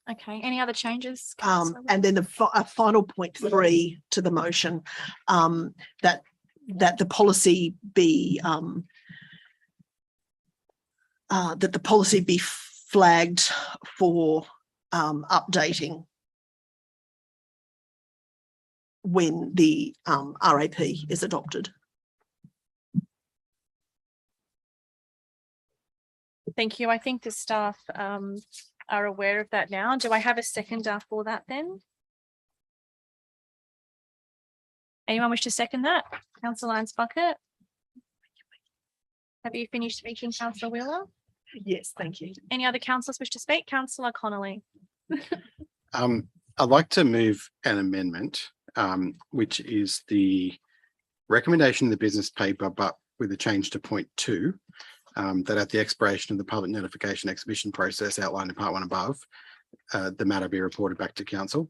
Okay, any other changes? And then a final point 3 to the motion, that the policy be flagged for updating when the RAP is adopted. Thank you. I think the staff are aware of that now. Do I have a seconder for that then? Anyone wish to second that? Councillor Lyons Bucket. Have you finished speaking, Councillor Wheeler? Yes, thank you. Any other councillors wish to speak? Councillor Connolly. I'd like to move an amendment, which is the recommendation in the business paper, but with a change to point 2, that at the expiration of the public notification exhibition process outlined in part 1 above, the matter be reported back to council,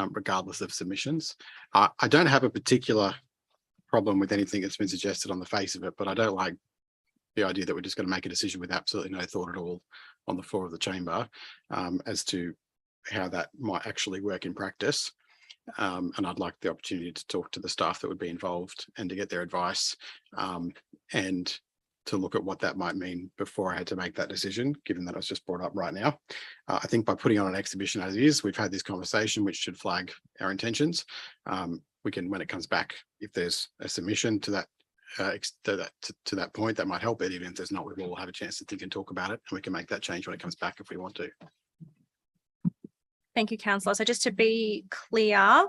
regardless of submissions. I don't have a particular problem with anything that's been suggested on the face of it, but I don't like the idea that we're just going to make a decision with absolutely no thought at all on the floor of the chamber as to how that might actually work in practice. And I'd like the opportunity to talk to the staff that would be involved and to get their advice and to look at what that might mean before I had to make that decision, given that it was just brought up right now. I think by putting on an exhibition as is, we've had this conversation, which should flag our intentions. We can, when it comes back, if there's a submission to that to that point, that might help it. Even if there's not, we will have a chance to think and talk about it, and we can make that change when it comes back if we want to. Thank you, councillor. So just to be clear,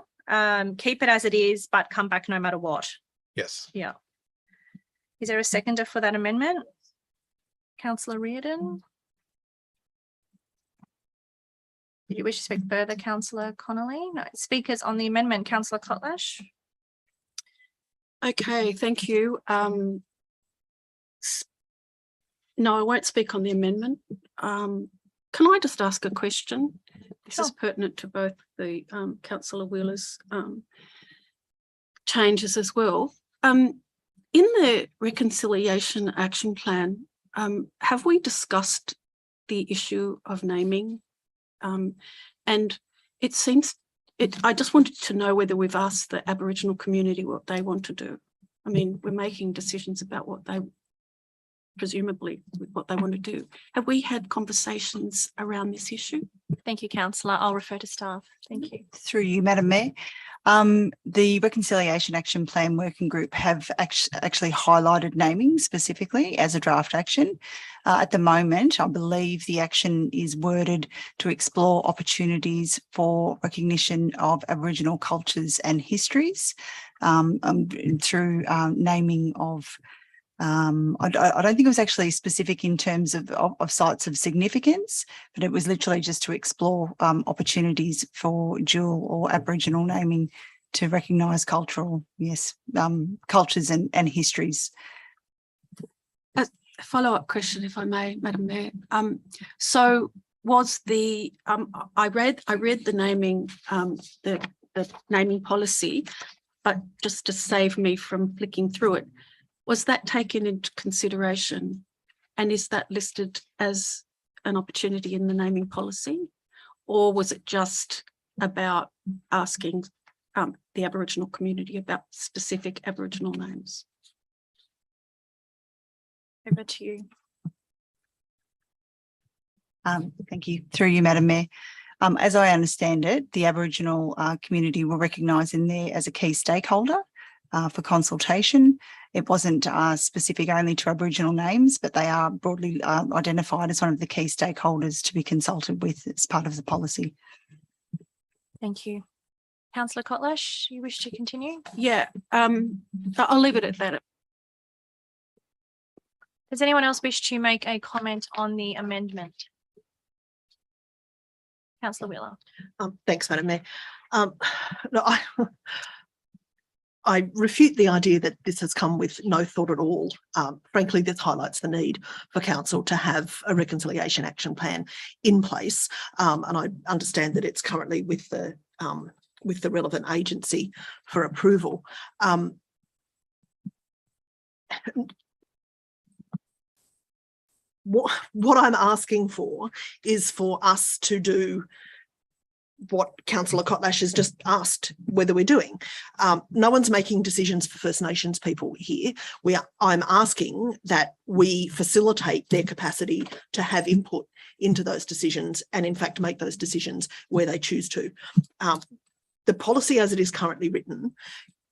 keep it as it is, but come back no matter what. Yes. Yeah. Is there a seconder for that amendment? Councillor Reardon. Do you wish to speak further, Councillor Connolly? No. Speakers on the amendment, Councillor Kotlash. Okay, thank you. No, I won't speak on the amendment. Can I just ask a question? This is pertinent to both the Councillor Wheeler's changes as well. In the Reconciliation Action Plan, have we discussed the issue of naming? And it seems, I just wanted to know whether we've asked the Aboriginal community what they want to do. I mean, we're making decisions about what they, presumably, what they want to do. Have we had conversations around this issue? Thank you, councillor. I'll refer to staff. Thank you. Through you, Madam Mayor. The Reconciliation Action Plan Working Group have actually highlighted naming specifically as a draft action. At the moment, I believe the action is worded to explore opportunities for recognition of Aboriginal cultures and histories through naming of I don't think it was actually specific in terms of sites of significance, but it was literally just to explore opportunities for dual or Aboriginal naming to recognise cultural, cultures and histories. A follow-up question, if I may, Madam Mayor. So was the I read the naming the naming policy, but just to save me from flicking through it, was that taken into consideration, and is that listed as an opportunity in the naming policy, or was it just about asking the Aboriginal community about specific Aboriginal names? Over to you. Thank you. Through you, Madam Mayor. As I understand it, the Aboriginal community were recognised in there as a key stakeholder for consultation. It wasn't specific only to Aboriginal names, but they are broadly identified as one of the key stakeholders to be consulted with as part of the policy. Thank you. Councillor Kotlash, you wish to continue? Yeah, I'll leave it at that. Does anyone else wish to make a comment on the amendment? Councillor Wheeler. Thanks, Madam Mayor. No, I refute the idea that this has come with no thought at all. Frankly, this highlights the need for council to have a reconciliation action plan in place. And I understand that it's currently with the relevant agency for approval. what I'm asking for is for us to do what Councillor Kotlash has just asked whether we're doing. No one's making decisions for First Nations people here. I'm asking that we facilitate their capacity to have input into those decisions and in fact make those decisions where they choose to. The policy as it is currently written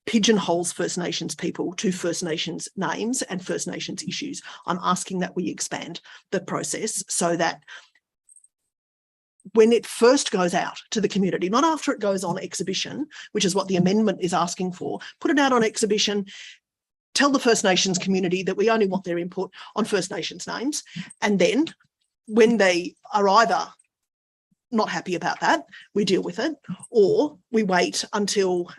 pigeonholes First Nations people to First Nations names and First Nations issues. I'm asking that we expand the process so that when it first goes out to the community, not after it goes on exhibition, which is what the amendment is asking for, put it out on exhibition, tell the First Nations community that we only want their input on First Nations names. And then when they are either not happy about that, we deal with it, or we wait until,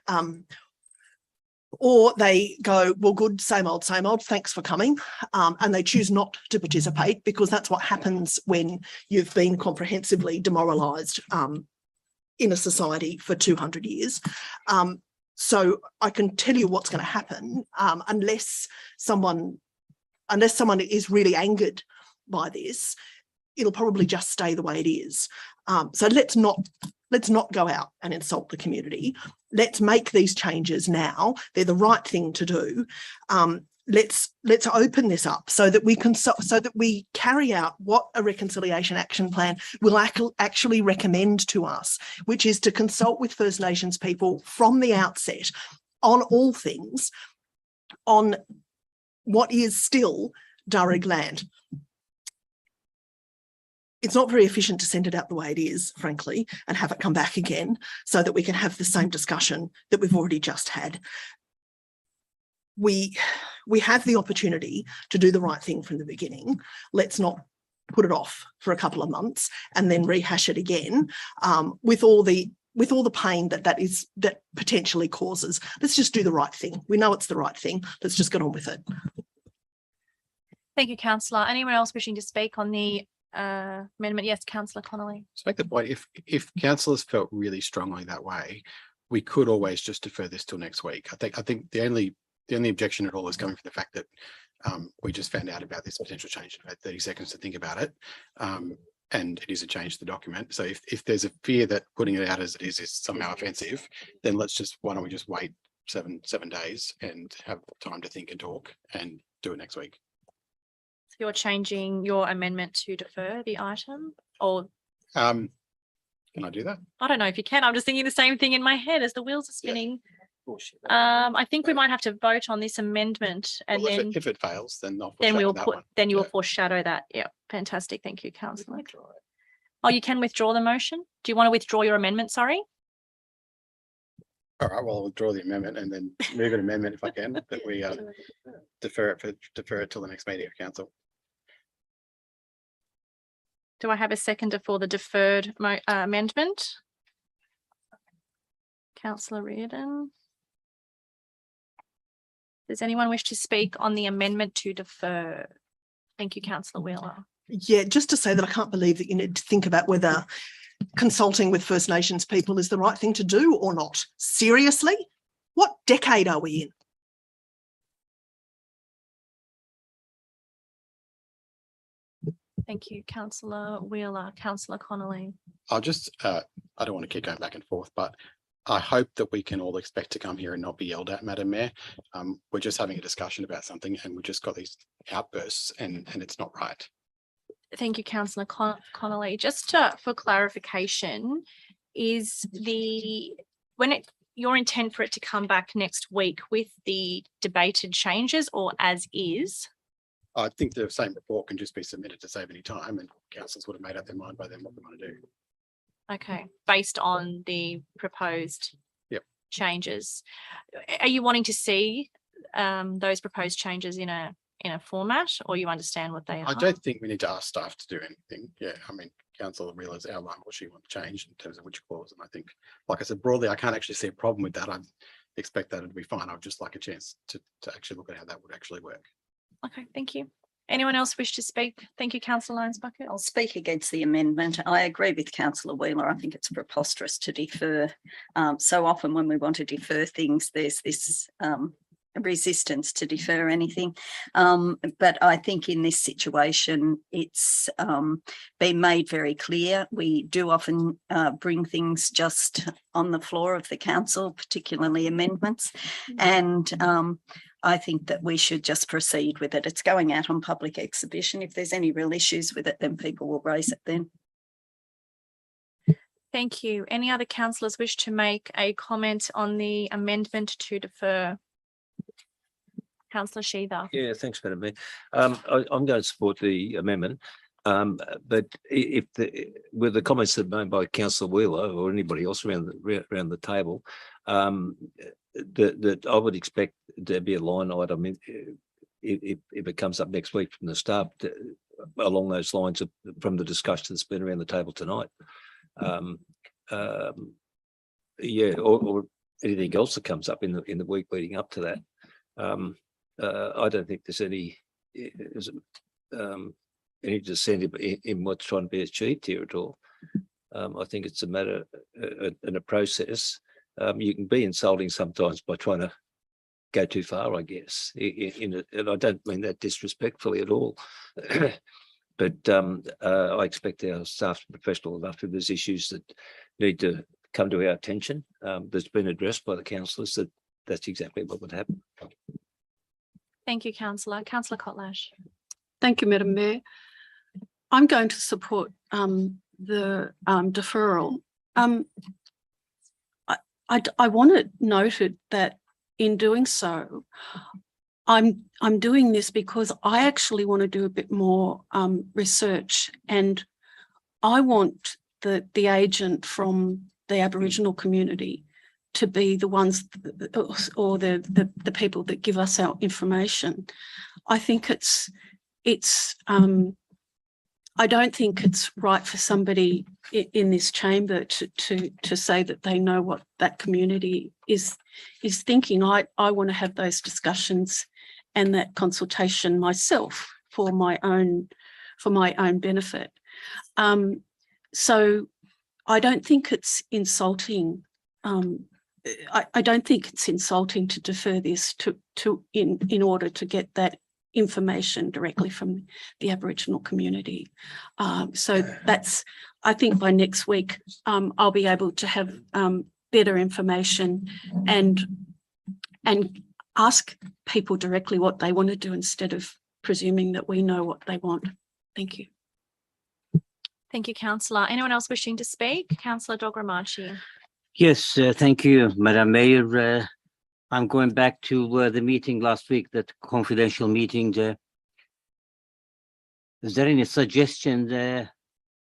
or they go, well, good, same old, thanks for coming. And they choose not to participate, because that's what happens when you've been comprehensively demoralised in a society for 200 years. So I can tell you what's going to happen unless someone is really angered by this, it'll probably just stay the way it is. So let's not go out and insult the community. Let's make these changes now. They're the right thing to do. Let's open this up so that we carry out what a reconciliation action plan will actually recommend to us, which is to consult with First Nations people from the outset on all things, on what is still Darug land. It's not very efficient to send it out the way it is, frankly, and have it come back again so that we can have the same discussion that we've already just had. We have the opportunity to do the right thing from the beginning. Let's not put it off for a couple of months and then rehash it again with all the pain that potentially causes. Let's just do the right thing. We know it's the right thing. Let's just get on with it. Thank you, Councillor. Anyone else wishing to speak on the amendment? Yes, Councillor Connolly. To make the point, if councillors felt really strongly that way, we could always just defer this till next week. I think the only objection at all is coming from the fact that we just found out about this potential change in about 30 seconds to think about it. And it is a change to the document. So if there's a fear that putting it out as it is somehow offensive, then why don't we just wait seven days and have time to think and talk and do it next week. So you're changing your amendment to defer the item, or can I do that? I don't know if you can. I'm just thinking the same thing in my head as the wheels are spinning. I think we might have to vote on this amendment, and Well, then if it fails, then you will foreshadow that. Yeah, fantastic. Thank you, Councillor. Oh, you can withdraw the motion. Do you want to withdraw your amendment? Sorry. All right, well, I'll withdraw the amendment and then move an amendment if I can, that we defer it till the next meeting of council. Do I have a seconder for the deferred amendment? Councillor Reardon. Does anyone wish to speak on the amendment to defer? Thank you, Councillor Wheeler. Yeah, just to say that I can't believe that you need to think about whether consulting with First Nations people is the right thing to do or not. Seriously? What decade are we in? Thank you, Councillor Wheeler. Councillor Connolly. I'll just, I don't want to keep going back and forth, but I hope that we can all expect to come here and not be yelled at, Madam Mayor. We're just having a discussion about something and we just got these outbursts and it's not right. Thank you, Councillor Connolly. Just for clarification, is your intent for it to come back next week with the debated changes or as is? I think the same report can just be submitted to save any time, and councillors would have made up their mind by then what they want to do. Okay, based on the proposed changes. Are you wanting to see those proposed changes in a format, or you understand what they are? I don't think we need to ask staff to do anything. Yeah, I mean, Councillor Wheeler's outlined what she wants to change in terms of which clause, and I think, like I said, broadly, I can't actually see a problem with that. I expect that it'll be fine. I'd just like a chance to actually look at how that would actually work. Okay, thank you. Anyone else wish to speak? Thank you, Councillor Lyons-Bucket. I'll speak against the amendment. I agree with Councillor Wheeler. I think it's preposterous to defer. So often when we want to defer things, there's this resistance to defer anything. But I think in this situation, it's been made very clear. We do often bring things just on the floor of the council, particularly amendments. And I think that we should just proceed with it. It's going out on public exhibition. If there's any real issues with it, then people will raise it then. Thank you. Any other councillors wish to make a comment on the amendment to defer? Councillor Sheether. Yeah, thanks, Madam Mayor. I'm going to support the amendment. But if with the comments that made by Councillor Wheeler or anybody else around the table, that I would expect there be a line item if it comes up next week from the staff along those lines from the discussion that's been around the table tonight. Yeah, or anything else that comes up in the week leading up to that. I don't think there's any dissent in what's trying to be achieved here at all. I think it's a matter and a process. You can be insulting sometimes by trying to go too far, I guess. And I don't mean that disrespectfully at all. But I expect our staff to be professional enough if there's issues that need to come to our attention that's been addressed by the councillors, that's exactly what would happen. Thank you, Councillor. Councillor Kotlash. Thank you, Madam Mayor. I'm going to support the deferral. I want it noted that in doing so, I'm doing this because I actually want to do a bit more research, and I want the agent from the Aboriginal community to be the ones or the people that give us our information. I think I don't think it's right for somebody in this chamber to say that they know what that community is thinking. I want to have those discussions and that consultation myself for my own benefit. So I don't think it's insulting. I don't think it's insulting to defer this in order to get that information directly from the Aboriginal community. So I think by next week, I'll be able to have better information and ask people directly what they want to do instead of presuming that we know what they want. Thank you. Thank you, Councillor. Anyone else wishing to speak? Councillor Dogramachi. Yes, thank you, Madam Mayor. I'm going back to the meeting last week, that confidential meeting. Is there any suggestion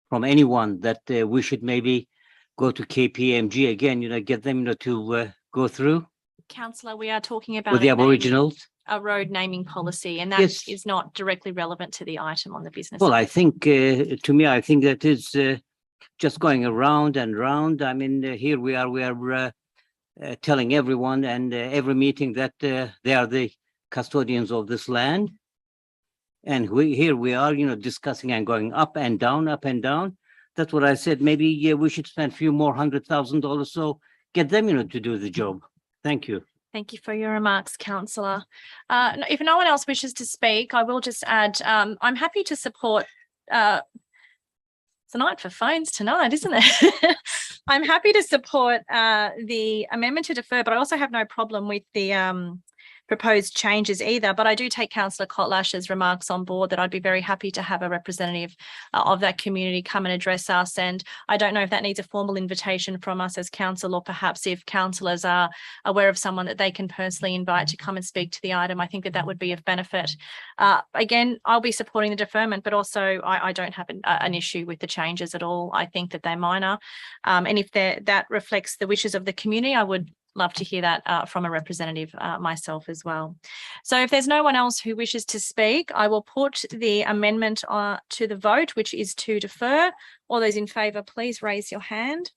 from anyone that we should maybe go to KPMG again, get them to go through? Councillor, we are talking about With the Aboriginals? A road naming policy, and that Yes. is not directly relevant to the item on the business. Well, I think, to me, I think that is just going around and round. I mean, here we are telling everyone and every meeting that they are the custodians of this land. And here we are, discussing and going up and down, up and down. That's what I said. Maybe we should spend a few more $100,000, so get them, to do the job. Thank you. Thank you for your remarks, Councillor. If no one else wishes to speak, I will just add, I'm happy to support, it's a night for phones tonight, isn't it? I'm happy to support the amendment to defer, but I also have no problem with the proposed changes either. But I do take Councillor Kotlash's remarks on board that I'd be very happy to have a representative of that community come and address us. And I don't know if that needs a formal invitation from us as council, or perhaps if councillors are aware of someone that they can personally invite to come and speak to the item. I think that would be of benefit. Again, I'll be supporting the deferment, but also I don't have an issue with the changes at all. I think that they're minor. And if that reflects the wishes of the community, I would love to hear that from a representative myself as well. So if there's no one else who wishes to speak, I will put the amendment to the vote, which is to defer. All those in favour, please raise your hand.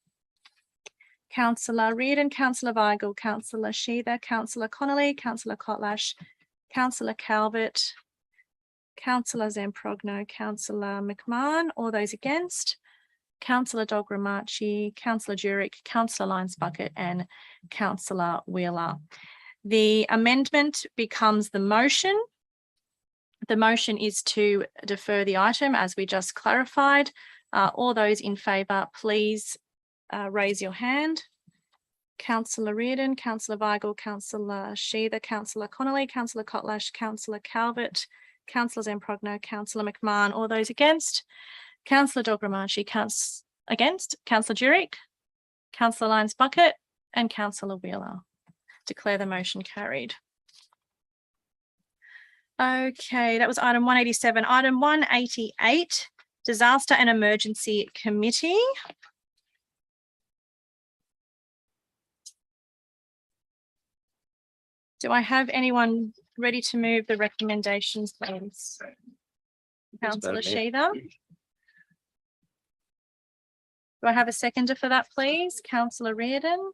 Councillor Reardon, Councillor Weigel, Councillor Sheether, Councillor Connolly, Councillor Kotlash, Councillor Calvert, Councillor Zamprogno, Councillor McMahon. All those against? Councillor Dogramachi, Councillor Jurek, Councillor Lyons Bucket and Councillor Wheeler. The amendment becomes the motion. The motion is to defer the item, as we just clarified. All those in favour, please raise your hand. Councillor Reardon, Councillor Weigel, Councillor Sheether, Councillor Connolly, Councillor Kotlash, Councillor Calvert, Councillor Zamprogno, Councillor McMahon. All those against? Councillor Dogramanchi, against? Councillor Jurek, Councillor Lyons Bucket, and Councillor Wheeler. Declare the motion carried. Okay, that was item 187. Item 188, Disaster and Emergency Committee. Do I have anyone ready to move the recommendations, please? Councillor Sheether. Do I have a seconder for that, please? Councillor Reardon.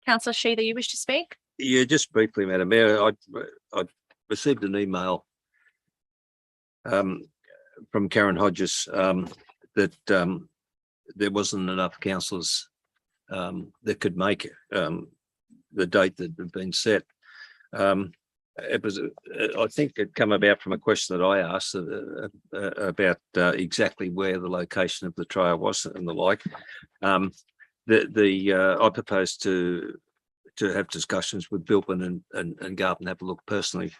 Councillor Sheether, you wish to speak? Yeah, just briefly, Madam Mayor, I received an email from Karen Hodges that there wasn't enough councillors that could make the date that had been set. It was, I think it come about from a question that I asked about exactly where the location of the trail was and the like. I proposed to have discussions with Bilpin and Garden, have a look personally,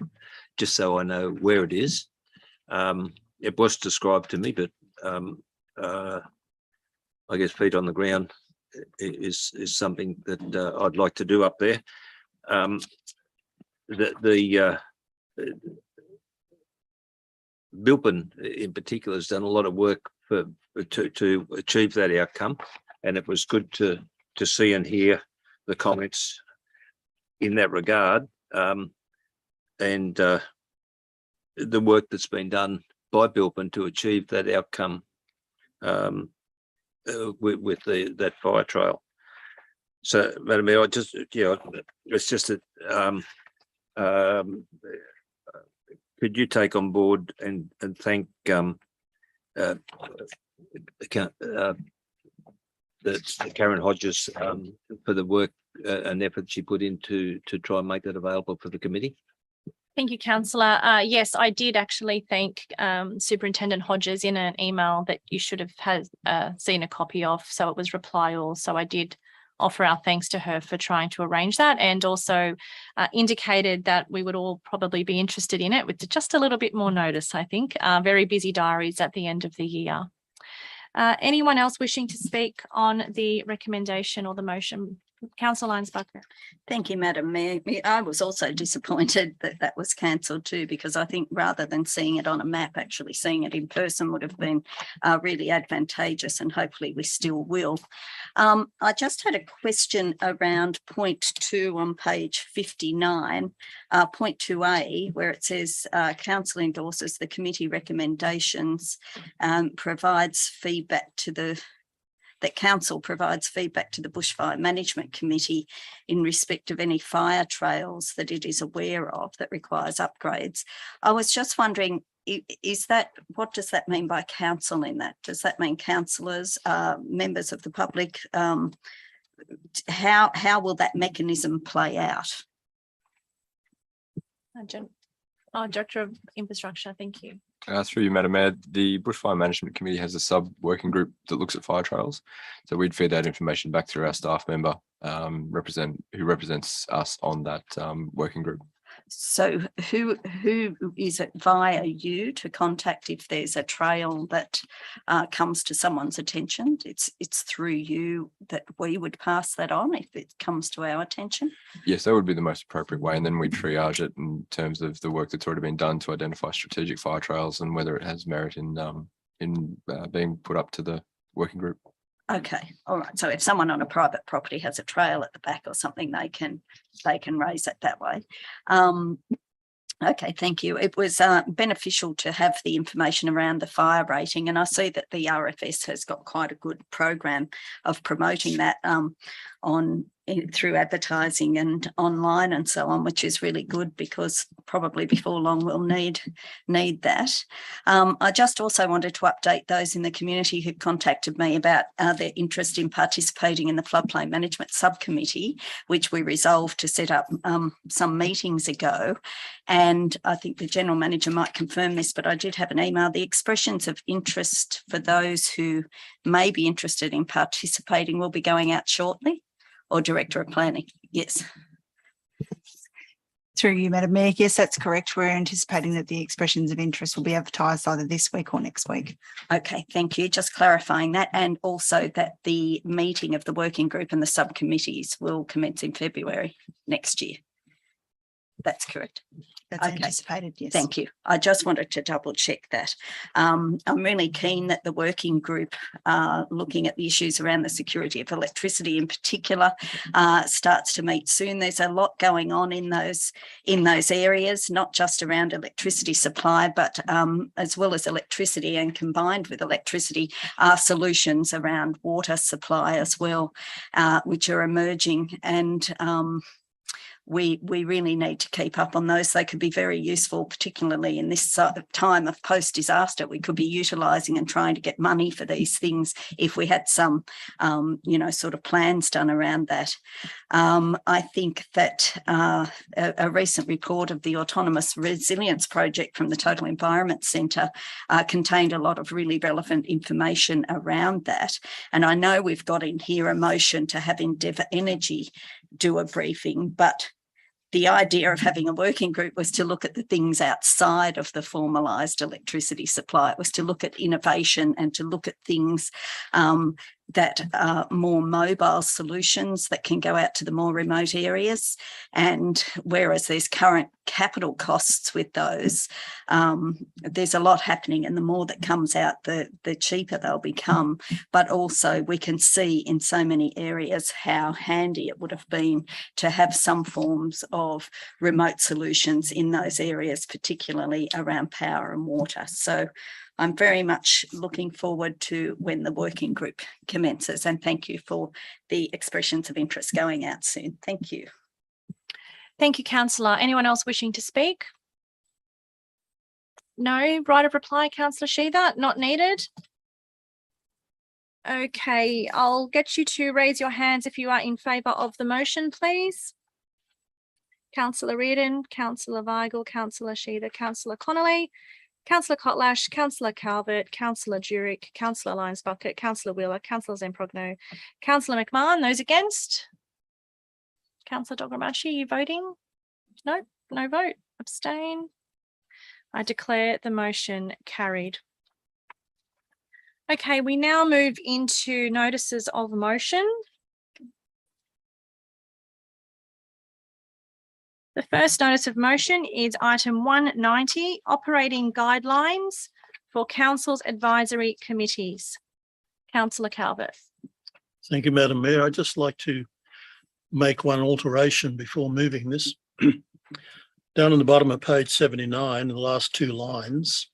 just so I know where it is. It was described to me, but I guess feet on the ground is something that I'd like to do up there. Bilpin in particular has done a lot of work to achieve that outcome, and it was good to see and hear the comments in that regard, and the work that's been done by Bilpin to achieve that outcome with that fire trail. So, Madam Mayor, I just, it's just that could you take on board and thank Karen Hodges for the work and effort she put into to try and make that available for the committee? Thank you, Councillor. Yes, I did actually thank Superintendent Hodges in an email that you should have seen a copy of. So it was reply all. So I did offer our thanks to her for trying to arrange that, and also indicated that we would all probably be interested in it with just a little bit more notice, I think. Very busy diaries at the end of the year. Anyone else wishing to speak on the recommendation or the motion? Councillor Lyons Bucket. Thank you, Madam Mayor. I was also disappointed that that was cancelled too, because I think rather than seeing it on a map, actually seeing it in person would have been really advantageous, and hopefully we still will. I just had a question around point 2 on page 59, point 2A, where it says council endorses the committee recommendations, provides feedback to the council provides feedback to the Bushfire Management Committee in respect of any fire trails that it is aware of that requires upgrades. I was just wondering, what does that mean by council in that? Does that mean councillors, members of the public? How will that mechanism play out? Director of Infrastructure, thank you. Through you, Madam Mayor, the Bushfire Management Committee has a sub-working group that looks at fire trails. So we'd feed that information back through our staff member who represents us on that working group. So who is it via you to contact if there's a trail that comes to someone's attention? It's through you that we would pass that on if it comes to our attention? Yes, that would be the most appropriate way. And then we triage it in terms of the work that's already been done to identify strategic fire trails and whether it has merit in being put up to the working group. Okay, all right. So if someone on a private property has a trail at the back or something, they can raise it that way. Okay, thank you. It was beneficial to have the information around the fire rating, and I see that the RFS has got quite a good program of promoting that on through advertising and online and so on, which is really good because probably before long we'll need that. I just also wanted to update those in the community who contacted me about their interest in participating in the floodplain management subcommittee, which we resolved to set up some meetings ago. And I think the general manager might confirm this, but I did have an email. The expressions of interest for those who may be interested in participating will be going out shortly. Or Director of Planning. Yes. Through you, Madam Mayor. Yes, that's correct. We're anticipating that the expressions of interest will be advertised either this week or next week. Okay, thank you. Just clarifying that, and also that the meeting of the working group and the subcommittees will commence in February next year. That's correct. That's anticipated, yes. Thank you. I just wanted to double check that. I'm really keen that the working group looking at the issues around the security of electricity in particular starts to meet soon. There's a lot going on in those areas, not just around electricity supply, but as well as electricity, and combined with electricity are solutions around water supply as well, which are emerging, and we really need to keep up on those. They could be very useful, particularly in this time of post-disaster. We could be utilising and trying to get money for these things if we had some, sort of plans done around that. I think that a recent report of the Autonomous Resilience Project from the Total Environment Centre contained a lot of really relevant information around that. And I know we've got in here a motion to have Endeavour Energy do a briefing, but the idea of having a working group was to look at the things outside of the formalised electricity supply. It was to look at innovation and to look at things that are more mobile solutions that can go out to the more remote areas. And whereas there's current capital costs with those, there's a lot happening, and the more that comes out, the cheaper they'll become. But also we can see in so many areas how handy it would have been to have some forms of remote solutions in those areas, particularly around power and water. So I'm very much looking forward to when the working group commences, and thank you for the expressions of interest going out soon. Thank you. Thank you, Councillor. Anyone else wishing to speak? No? Right of reply, Councillor Sheether? Not needed? Okay, I'll get you to raise your hands if you are in favour of the motion, please. Councillor Reardon, Councillor Weigel, Councillor Sheether, Councillor Connolly, Councillor Kotlash, Councillor Calvert, Councillor Durick, Councillor Lyons-Bucket, Councillor Wheeler, Councillor Zemprogno, Councillor McMahon. Those against? Councillor Dogramachi, you voting? No, no vote. Abstain. I declare the motion carried. Okay, we now move into notices of motion. The first notice of motion is item 190, operating guidelines for council's advisory committees. Councillor Calvert. Thank you, Madam Mayor. I'd just like to make one alteration before moving this. Down on the bottom of page 79, the last two lines,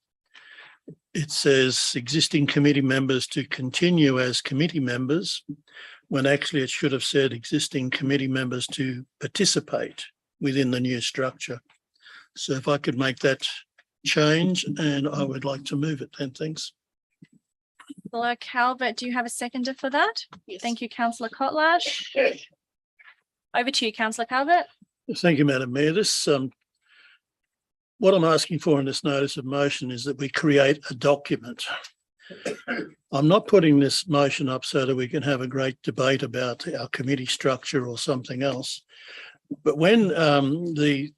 it says existing committee members to continue as committee members, when actually it should have said existing committee members to participate within the new structure. So if I could make that change, and I would like to move it then, thanks. Councillor Calvert, do you have a seconder for that? Yes. Thank you, Councillor Kotlash. Over to you, Councillor Calvert. Thank you, Madam Mayor. This, what I'm asking for in this notice of motion is that we create a document. I'm not putting this motion up so that we can have a great debate about our committee structure or something else. But when the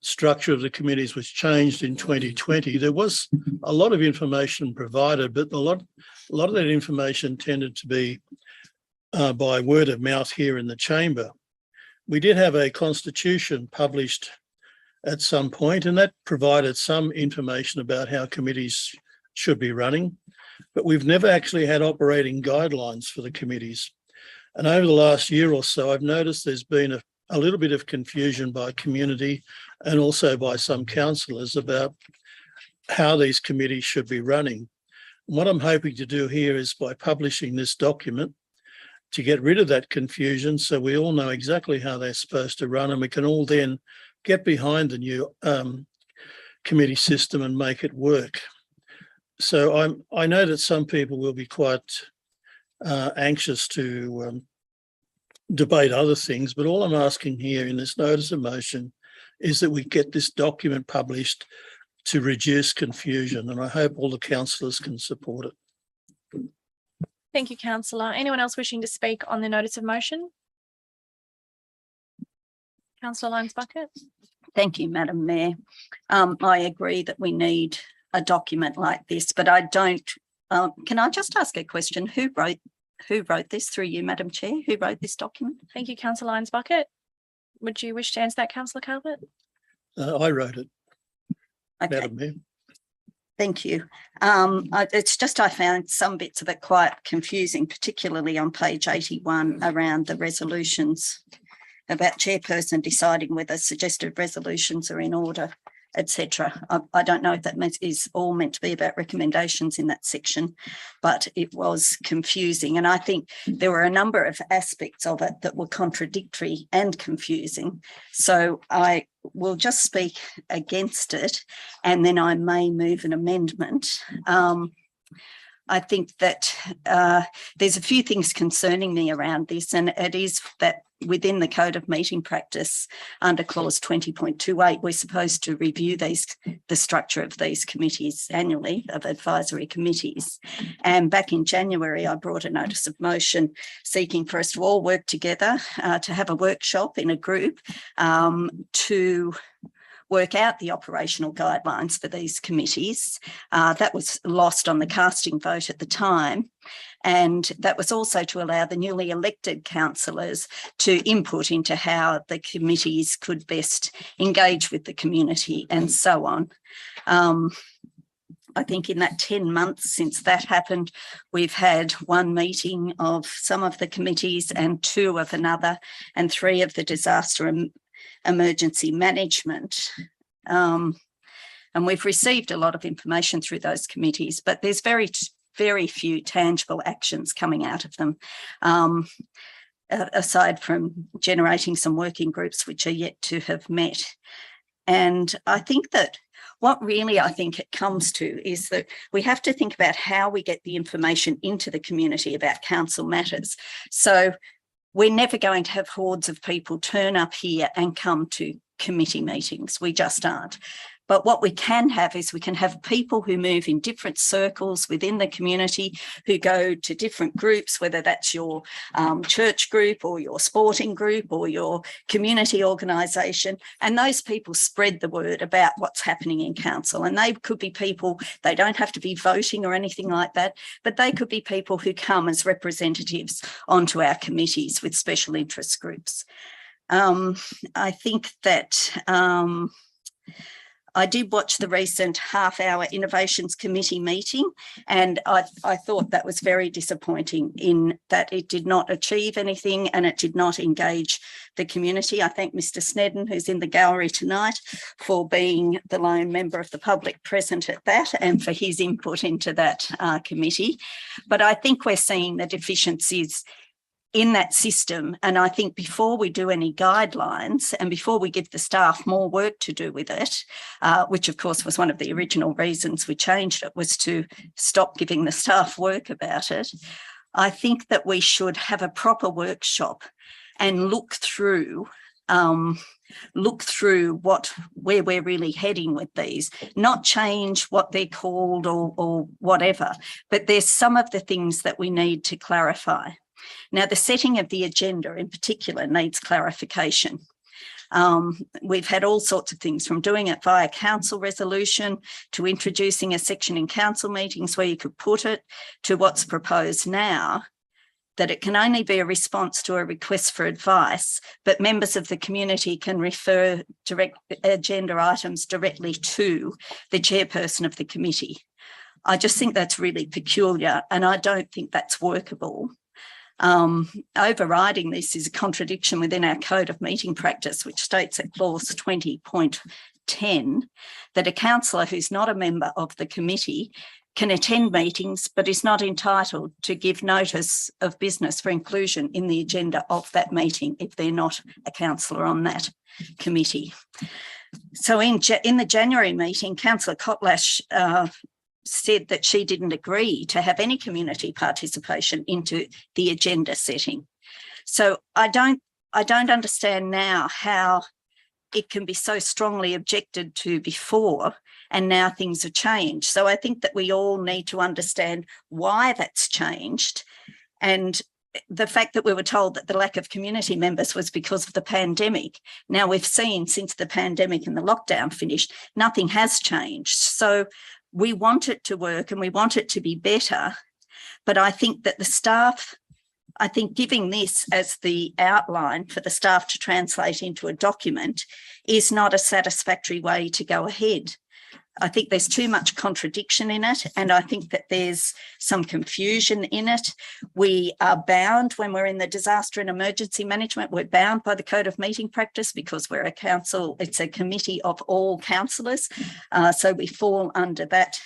structure of the committees was changed in 2020, there was a lot of information provided, but a lot of that information tended to be by word of mouth here in the chamber. We did have a constitution published at some point, and that provided some information about how committees should be running, but we've never actually had operating guidelines for the committees. And over the last year or so, I've noticed there's been a little bit of confusion by community and also by some councillors about how these committees should be running. And what I'm hoping to do here is by publishing this document, to get rid of that confusion so we all know exactly how they're supposed to run, and we can all then get behind the new committee system and make it work. So I know that some people will be quite anxious to debate other things, but all I'm asking here in this notice of motion is that we get this document published to reduce confusion, and I hope all the councillors can support it. Thank you, councillor. Anyone else wishing to speak on the notice of motion? Councillor Lyons Bucket. Thank you, Madam Mayor. I agree that we need a document like this, but I don't. Can I just ask a question? Who wrote this through you, Madam Chair? Who wrote this document? Thank you, councillor Lyons Bucket. Would you wish to answer that, councillor Calvert? I wrote it, Okay. Madam Mayor. Thank you. It's just I found some bits of it quite confusing, particularly on page 81 around the resolutions about chairperson deciding whether suggested resolutions are in order, etc. I don't know if that is all meant to be about recommendations in that section, but it was confusing. And I think there were a number of aspects of it that were contradictory and confusing. So I will just speak against it, and then I may move an amendment. I think that there's a few things concerning me around this, and it is that within the Code of Meeting Practice under clause 20.28, we're supposed to review the structure of these committees annually, of advisory committees. And back in January, I brought a notice of motion seeking for us to all work together to have a workshop in a group to work out the operational guidelines for these committees. That was lost on the casting vote at the time. And that was also to allow the newly elected councillors to input into how the committees could best engage with the community and so on. I think in that 10 months since that happened, we've had one meeting of some of the committees and 2 of another, and 3 of the disaster and emergency management. And we've received a lot of information through those committees, but there's very few tangible actions coming out of them, aside from generating some working groups which are yet to have met. And I think that what really I think it comes to is that we have to think about how we get the information into the community about council matters. So we're never going to have hordes of people turn up here and come to committee meetings. We just aren't. But what we can have is we can have people who move in different circles within the community, who go to different groups, whether that's your church group or your sporting group or your community organisation. And those people spread the word about what's happening in council. And they could be people, they don't have to be voting or anything like that, but they could be people who come as representatives onto our committees with special interest groups. I think that I did watch the recent half-hour Innovations Committee meeting, and I thought that was very disappointing in that it did not achieve anything and it did not engage the community. I thank Mr. Snedden, who's in the gallery tonight, for being the lone member of the public present at that and for his input into that committee. But I think we're seeing the deficiencies in that system. And I think before we do any guidelines and before we give the staff more work to do with it, which of course was one of the original reasons we changed it, was to stop giving the staff work about it, I think that we should have a proper workshop and look through where we're really heading with these, not change what they're called or whatever, but there's some of the things that we need to clarify. Now, the setting of the agenda in particular needs clarification. We've had all sorts of things, from doing it via council resolution to introducing a section in council meetings where you could put it, to what's proposed now, that it can only be a response to a request for advice, but members of the community can refer direct agenda items directly to the chairperson of the committee. I just think that's really peculiar, and I don't think that's workable. Overriding this is a contradiction within our Code of Meeting Practice, which states at clause 20.10 that a councillor who's not a member of the committee can attend meetings but is not entitled to give notice of business for inclusion in the agenda of that meeting if they're not a councillor on that committee. So in the January meeting, Councillor Kotlash said that she didn't agree to have any community participation into the agenda setting. So I don't understand now how it can be so strongly objected to before and now things have changed. So I think that we all need to understand why that's changed, and the fact that we were told that the lack of community members was because of the pandemic. Now we've seen since the pandemic and the lockdown finished, nothing has changed. So we want it to work and we want it to be better. But I think that the staff, I think giving this as the outline for the staff to translate into a document is not a satisfactory way to go ahead. I think there's too much contradiction in it, and I think that there's some confusion in it. We are bound when we're in the disaster and emergency management, we're bound by the Code of Meeting Practice because we're a council, it's a committee of all councillors. So we fall under that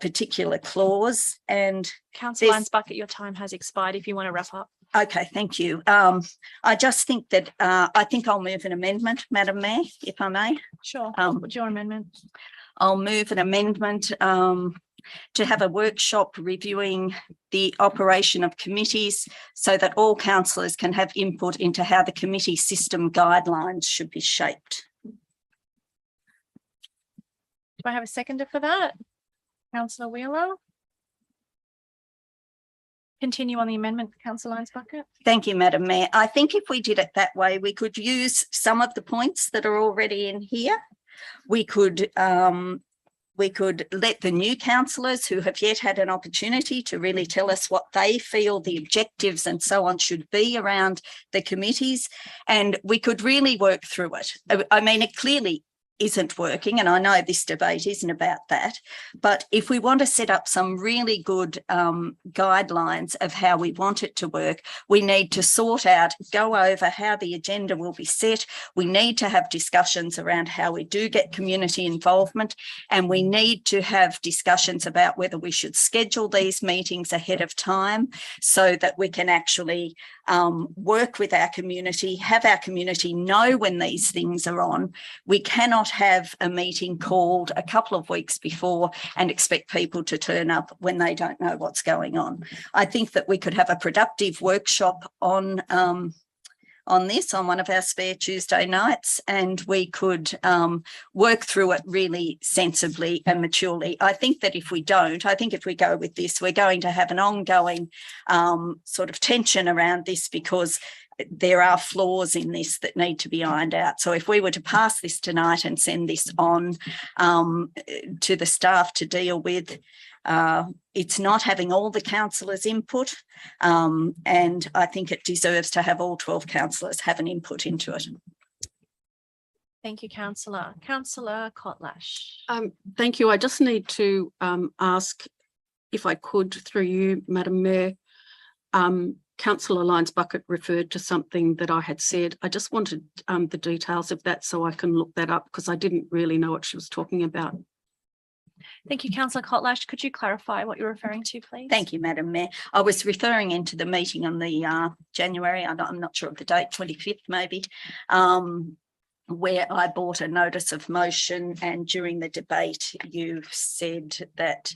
particular clause. And Councillor Bucket, your time has expired if you want to wrap up. Okay, thank you. I just think that I think I'll move an amendment, Madam Mayor, if I may. Sure. What's your amendment? I'll move an amendment to have a workshop reviewing the operation of committees so that all councillors can have input into how the committee system guidelines should be shaped. Do I have a seconder for that? Councillor Wheeler. Continue on the amendment, Councillor Bucket. Thank you, Madam Mayor. I think if we did it that way, we could use some of the points that are already in here. We could let the new councillors who have yet had an opportunity to really tell us what they feel the objectives and so on should be around the committees, and we could really work through it. I mean, it clearly isn't working, and I know this debate isn't about that, but if we want to set up some really good guidelines of how we want it to work, we need to sort out, go over how the agenda will be set. We need to have discussions around how we do get community involvement, and we need to have discussions about whether we should schedule these meetings ahead of time so that we can actually work with our community, have our community know when these things are on. We cannot have a meeting called a couple of weeks before and expect people to turn up when they don't know what's going on. I think that we could have a productive workshop on this on one of our spare Tuesday nights, and we could work through it really sensibly and maturely. I think that if we don't, I think if we go with this, we're going to have an ongoing sort of tension around this because there are flaws in this that need to be ironed out. So if we were to pass this tonight and send this on to the staff to deal with, it's not having all the councillors' input, and I think it deserves to have all 12 councillors have an input into it. Thank you, Councillor. Councillor Kotlash. Thank you. I just need to ask if I could, through you, Madam Mayor, Councillor Lyons Bucket referred to something that I had said. I just wanted the details of that so I can look that up because I didn't really know what she was talking about. Thank you, Councillor Kotlash. Could you clarify what you're referring to, please? Thank you, Madam Mayor. I was referring into the meeting on the January, I'm not sure of the date, 25th maybe, where I brought a notice of motion, and during the debate you said that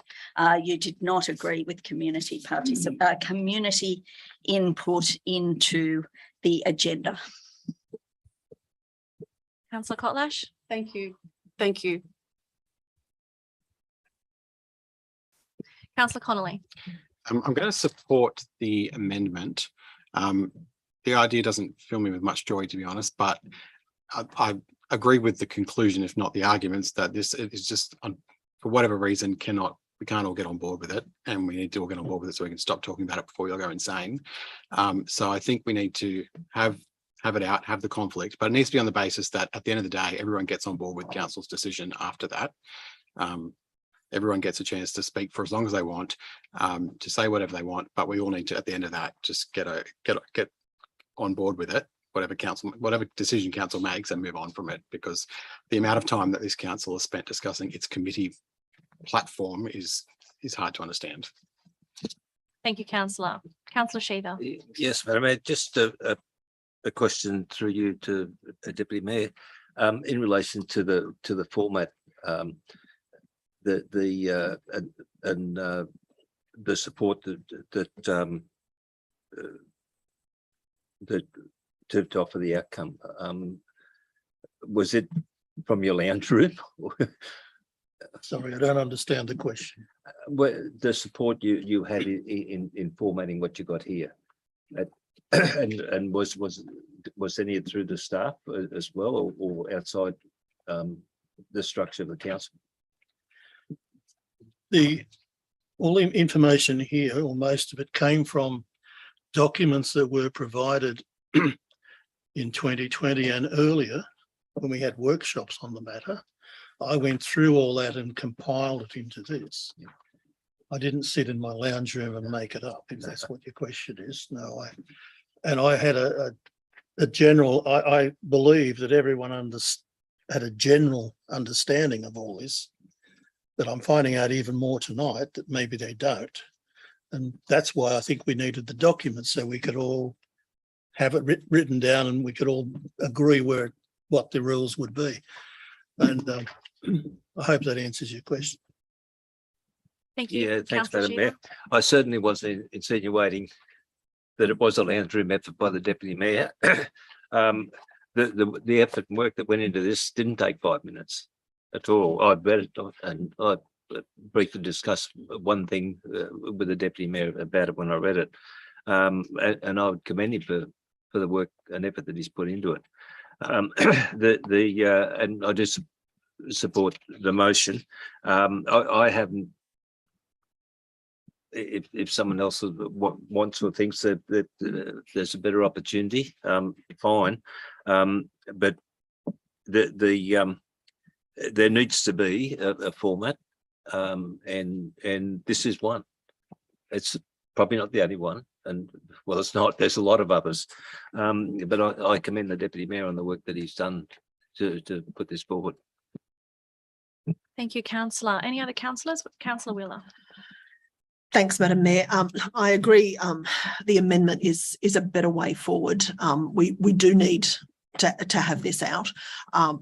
you did not agree with community community input into the agenda. Councillor Kotlash. Thank you. Thank you. Councillor Connolly. I'm going to support the amendment. The idea doesn't fill me with much joy, to be honest, but I agree with the conclusion, if not the arguments, that this is just, for whatever reason, we can't all get on board with it, and we need to all get on board with it so we can stop talking about it before we all go insane. So I think we need to have it out, have the conflict, but it needs to be on the basis that at the end of the day, everyone gets on board with council's decision after that. Everyone gets a chance to speak for as long as they want, to say whatever they want, but we all need to, at the end of that, just get on board with it, whatever decision council makes, and move on from it, because the amount of time that this council has spent discussing its committee platform is is hard to understand. Thank you, councillor. Councillor Shiva. Yes, Madam Mayor, just a question through you to Deputy Mayor, in relation to the format, the support to offer the outcome. Was it from your lounge room? Sorry, I don't understand the question. The support you had in formatting what you got here, and was any through the staff as well, or outside the structure of the council? All the information here, or most of it, came from documents that were provided in 2020 and earlier when we had workshops on the matter. I went through all that and compiled it into this. I didn't sit in my lounge room and make it up, if that's what your question is. No, I had a general, I believe that everyone had a general understanding of all this, but I'm finding out even more tonight that maybe they don't. And that's why I think we needed the document, so we could all have it written down and we could all agree what the rules would be. And I hope that answers your question. Thank you. Yeah, thanks, Councillor Madam Mayor. Shiva. I certainly wasn't insinuating that it was a lounge room effort by the Deputy Mayor. The effort and work that went into this didn't take 5 minutes at all. I read it and I briefly discussed one thing with the Deputy Mayor about it when I read it. And I would commend him for the work and effort that he's put into it. And I just support the motion. I haven't. If someone else wants or thinks that there's a better opportunity, fine. But there needs to be a format, and this is one. It's probably not the only one, and well, it's not. There's a lot of others, but I commend the Deputy Mayor on the work that he's done to put this forward. Thank you, councillor. Any other councillors? Councillor Wheeler. Thanks, Madam Mayor. I agree. The amendment is a better way forward. We do need to have this out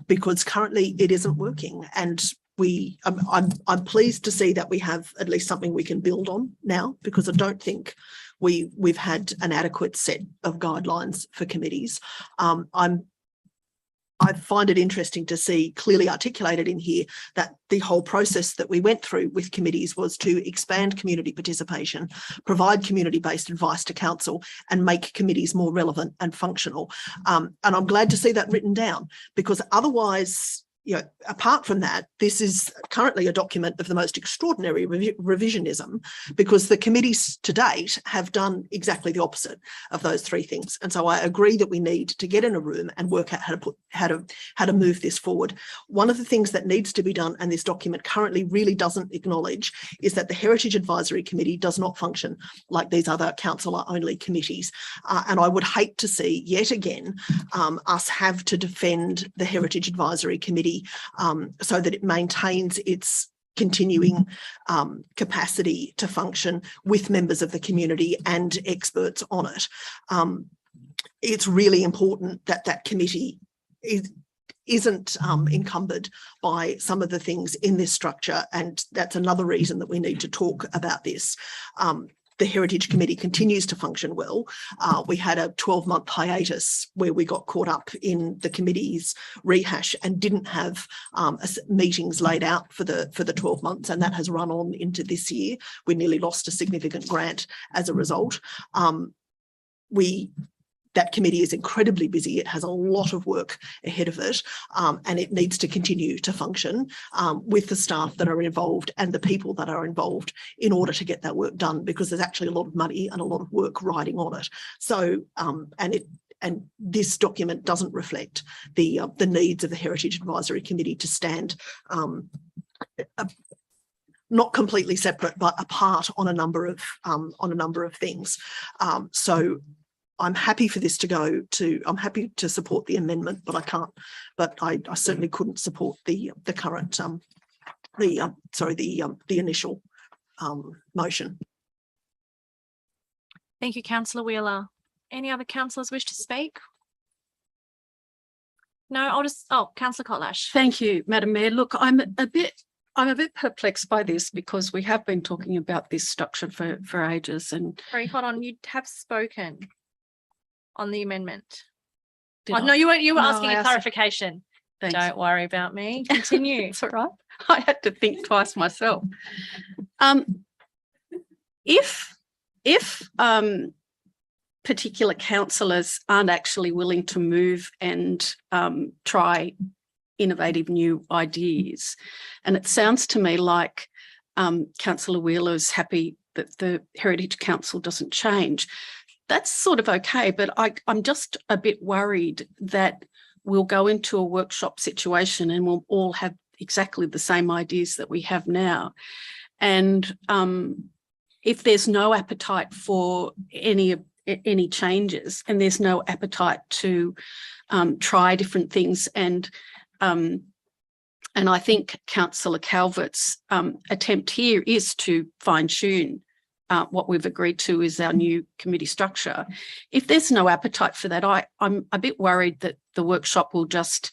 because currently it isn't working, and I'm pleased to see that we have at least something we can build on now, because I don't think we've had an adequate set of guidelines for committees. I find it interesting to see clearly articulated in here that the whole process that we went through with committees was to expand community participation, provide community-based advice to council, and make committees more relevant and functional. And I'm glad to see that written down, because otherwise, apart from that, this is currently a document of the most extraordinary revisionism, because the committees to date have done exactly the opposite of those three things. And so I agree that we need to get in a room and work out how to move this forward. One of the things that needs to be done, and this document currently really doesn't acknowledge, is that the Heritage Advisory Committee does not function like these other councillor-only committees. And I would hate to see yet again us have to defend the Heritage Advisory Committee so that it maintains its continuing capacity to function with members of the community and experts on it. It's really important that that committee isn't encumbered by some of the things in this structure, and that's another reason that we need to talk about this. The Heritage Committee continues to function well. We had a 12-month hiatus where we got caught up in the committee's rehash and didn't have meetings laid out for the 12 months, and that has run on into this year. We nearly lost a significant grant as a result. That committee is incredibly busy. It has a lot of work ahead of it, and it needs to continue to function with the staff that are involved and the people that are involved in order to get that work done, because there's actually a lot of money and a lot of work riding on it. So, and this document doesn't reflect the needs of the Heritage Advisory Committee to stand not completely separate, but apart on a number of things. So I'm happy for this to go to, I'm happy to support the amendment, but I certainly couldn't support the current, the initial motion. Thank you, councillor Wheeler. Any other councillors wish to speak? No, I'll just, councillor Kotlash. Thank you, Madam Mayor. Look, I'm a bit perplexed by this because we have been talking about this structure for ages. And Sorry, hold on. You have spoken on the amendment. Did I? No, you were No, asking I a asked- clarification. Thanks. Don't worry about me. Continue. It's all right. I had to think twice myself. If particular councillors aren't actually willing to move and try innovative new ideas, and it sounds to me like Councillor Wheeler's happy that the Heritage Council doesn't change, that's sort of okay, but I'm just a bit worried that we'll go into a workshop situation and we'll all have exactly the same ideas that we have now. And if there's no appetite for any changes, and there's no appetite to try different things, and I think Councillor Calvert's attempt here is to fine-tune what we've agreed to is our new committee structure. If there's no appetite for that, I'm a bit worried that the workshop will just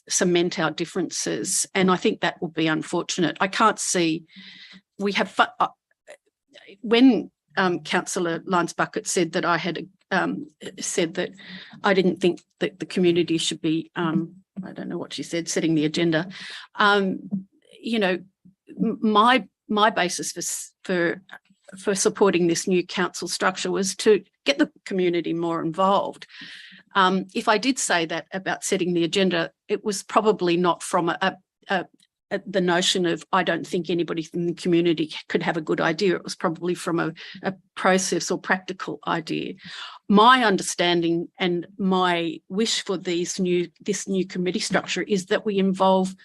cement our differences, and I think that will be unfortunate. I can't see we have when Councillor Lyons-Bucket said that I had said that I didn't think that the community should be I don't know what she said, setting the agenda. You know, my basis for supporting this new council structure was to get the community more involved. If I did say that about setting the agenda, it was probably not from the notion of I don't think anybody in the community could have a good idea. It was probably from a process or practical idea. My understanding and my wish for this new committee structure is that we involve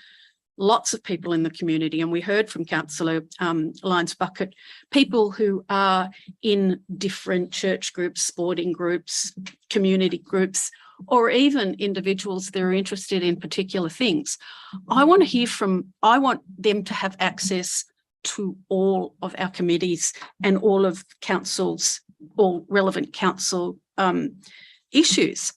lots of people in the community. And we heard from Councillor Lyons-Bucket, people who are in different church groups, sporting groups, community groups, or even individuals that are interested in particular things. I want them to have access to all of our committees and all of council's, all relevant council issues.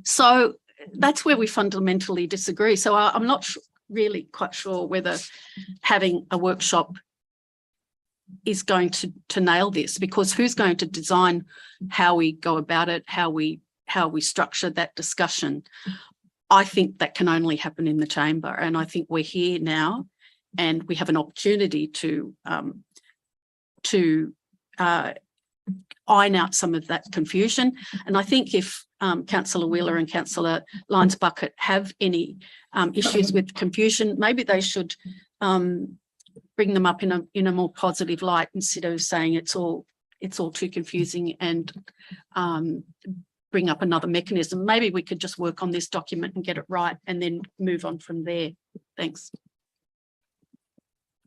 So that's where we fundamentally disagree. So I'm not really quite sure whether having a workshop is going to nail this, because who's going to design how we go about it, how we structure that discussion? I think that can only happen in the chamber, and I think we're here now and we have an opportunity to iron out some of that confusion. And I think if Councillor Wheeler and Councillor Lyons-Bucket have any issues with confusion, maybe they should bring them up in a more positive light instead of saying it's all too confusing and bring up another mechanism. Maybe we could just work on this document and get it right and then move on from there. Thanks.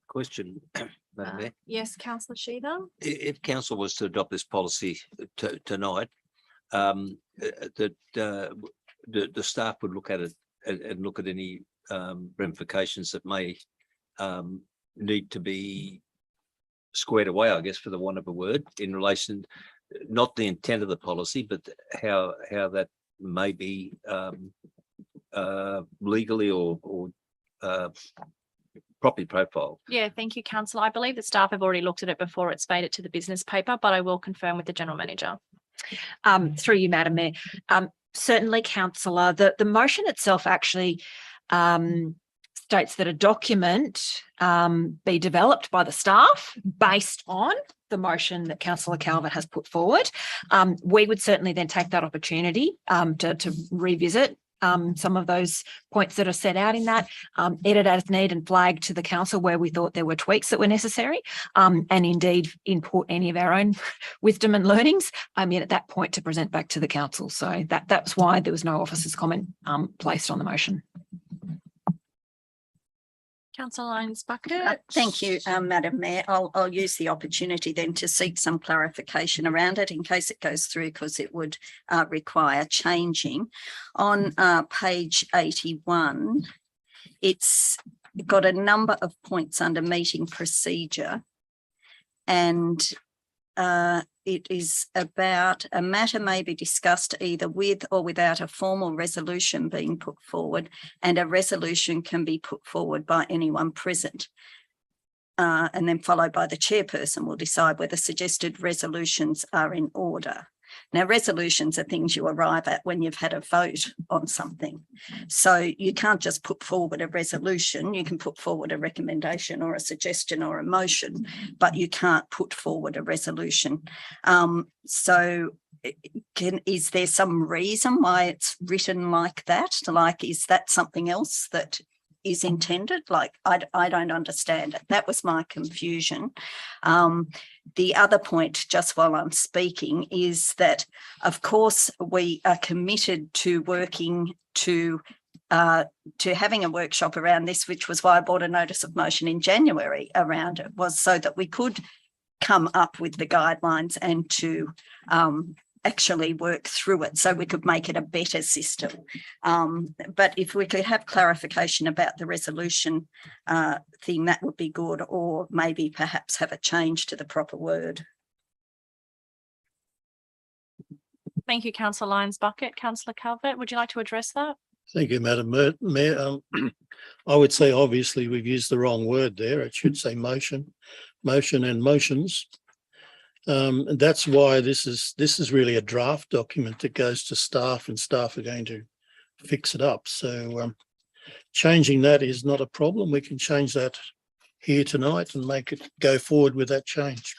Question, Madam Mayor. Yes, councillor Sheether. If council was to adopt this policy tonight, that the staff would look at it and look at any ramifications that may need to be squared away, I guess, for the want of a word, in relation, not the intent of the policy, but how that may be legally or properly profiled. Yeah, thank you, councillor. I believe the staff have already looked at it before it's made it to the business paper, but I will confirm with the general manager. Through you, Madam Mayor. Certainly, councillor, the motion itself actually states that a document be developed by the staff based on the motion that Councillor Calvert has put forward. We would certainly then take that opportunity to revisit some of those points that are set out in that, edit as need and flag to the council where we thought there were tweaks that were necessary, and indeed input any of our own wisdom and learnings at that point to present back to the council. So that's why there was no officer's comment placed on the motion. Councillor Lyons-Bucket. Thank you, Madam Mayor. I'll use the opportunity then to seek some clarification around it in case it goes through, because it would require changing. On page 81, it's got a number of points under meeting procedure, and it is about a matter may be discussed either with or without a formal resolution being put forward, and a resolution can be put forward by anyone present. And then followed by the chairperson will decide whether suggested resolutions are in order. Now, resolutions are things you arrive at when you've had a vote on something. So you can't just put forward a resolution. You can put forward a recommendation or a suggestion or a motion, but you can't put forward a resolution. Is there some reason why it's written like that? Like, is that something else that is intended? Like, I don't understand it. That was my confusion. The other point, just while I'm speaking, is that, of course, we are committed to working to having a workshop around this, which was why I brought a notice of motion in January around it, was so that we could come up with the guidelines and to actually work through it so we could make it a better system. But if we could have clarification about the resolution thing, that would be good, or maybe perhaps have a change to the proper word. Thank you, Councillor Lyons-Bucket. Councillor Calvert, would you like to address that? Thank you, Madam Mayor. I would say obviously we've used the wrong word there. It should say motion and motions. And that's why this is really a draft document that goes to staff, and staff are going to fix it up. So changing that is not a problem. We can change that here tonight and make it go forward with that change.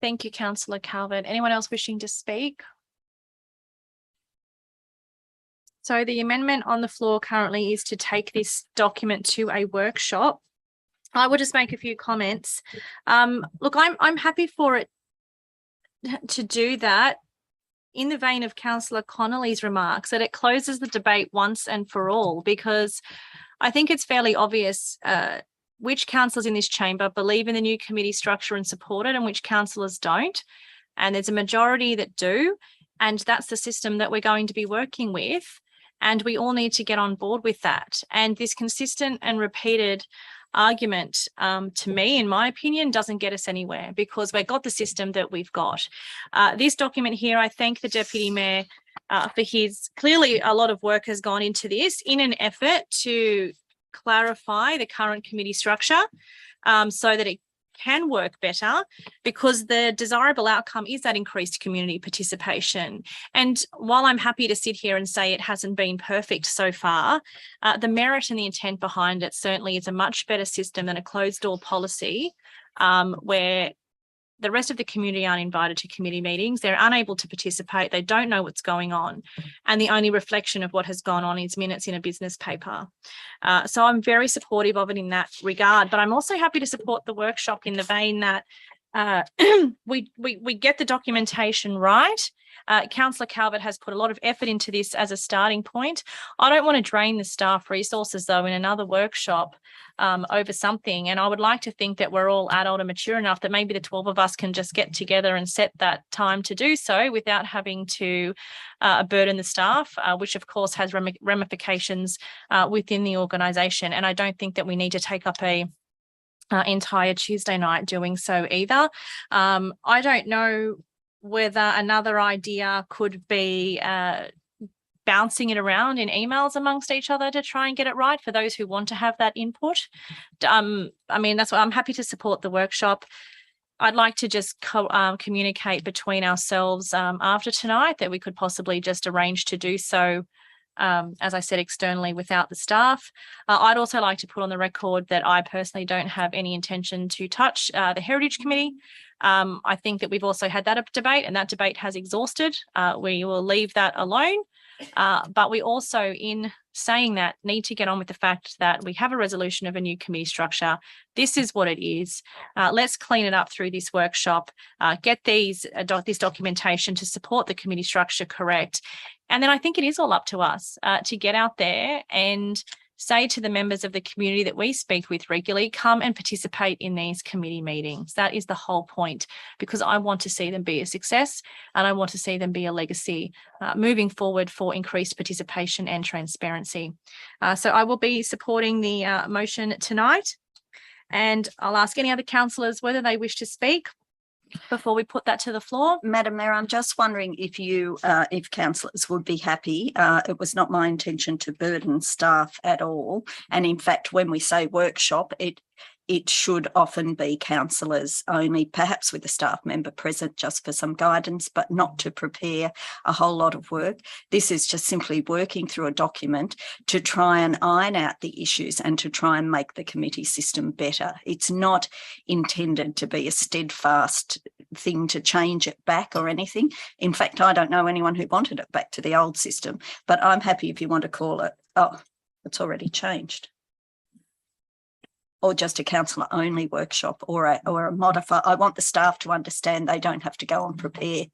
Thank you, Councillor Calvert. Anyone else wishing to speak? So the amendment on the floor currently is to take this document to a workshop. I will just make a few comments. Look, I'm happy for it to do that in the vein of Councillor Connolly's remarks, that it closes the debate once and for all, because I think it's fairly obvious which councillors in this chamber believe in the new committee structure and support it, and which councillors don't. And there's a majority that do, and that's the system that we're going to be working with. And we all need to get on board with that. And this consistent and repeated argument, to me, in my opinion, doesn't get us anywhere, because we've got the system that we've got. This document here, I thank the Deputy Mayor for his, clearly a lot of work has gone into this in an effort to clarify the current committee structure so that it can work better, because the desirable outcome is that increased community participation. And while I'm happy to sit here and say it hasn't been perfect so far, the merit and the intent behind it certainly is a much better system than a closed door policy where the rest of the community aren't invited to committee meetings. They're unable to participate. They don't know what's going on. And the only reflection of what has gone on is minutes in a business paper. So I'm very supportive of it in that regard, but I'm also happy to support the workshop in the vein that we get the documentation right. Councillor Calvert has put a lot of effort into this as a starting point. I don't want to drain the staff resources, though, in another workshop over something. And I would like to think that we're all adult and mature enough that maybe the 12 of us can just get together and set that time to do so without having to burden the staff, which of course has ramifications within the organisation. And I don't think that we need to take up a entire Tuesday night doing so either. I don't know whether another idea could be bouncing it around in emails amongst each other to try and get it right for those who want to have that input. I mean, that's why I'm happy to support the workshop. I'd like to just communicate between ourselves after tonight that we could possibly just arrange to do so, as I said, externally without the staff. I'd also like to put on the record that I personally don't have any intention to touch the Heritage Committee. I think that we've also had that debate, and that debate has exhausted. We will leave that alone. But we also, in saying that, need to get on with the fact that we have a resolution of a new committee structure. This is what it is. Let's clean it up through this workshop, get this documentation to support the committee structure correct. And then I think it is all up to us to get out there and say to the members of the community that we speak with regularly, come and participate in these committee meetings. That is the whole point, because I want to see them be a success and I want to see them be a legacy moving forward for increased participation and transparency. So I will be supporting the motion tonight, and I'll ask any other councillors whether they wish to speak before we put that to the floor. Madam Mayor, I'm just wondering if if councillors would be happy. It was not my intention to burden staff at all. And in fact, when we say workshop, it should often be councillors only, perhaps with a staff member present just for some guidance, but not to prepare a whole lot of work. This is just simply working through a document to try and iron out the issues and to try and make the committee system better. It's not intended to be a steadfast thing to change it back or anything. In fact, I don't know anyone who wanted it back to the old system, but I'm happy if you want to call it, oh, it's already changed, or just a councillor only workshop, or a modifier. I want the staff to understand they don't have to go and prepare.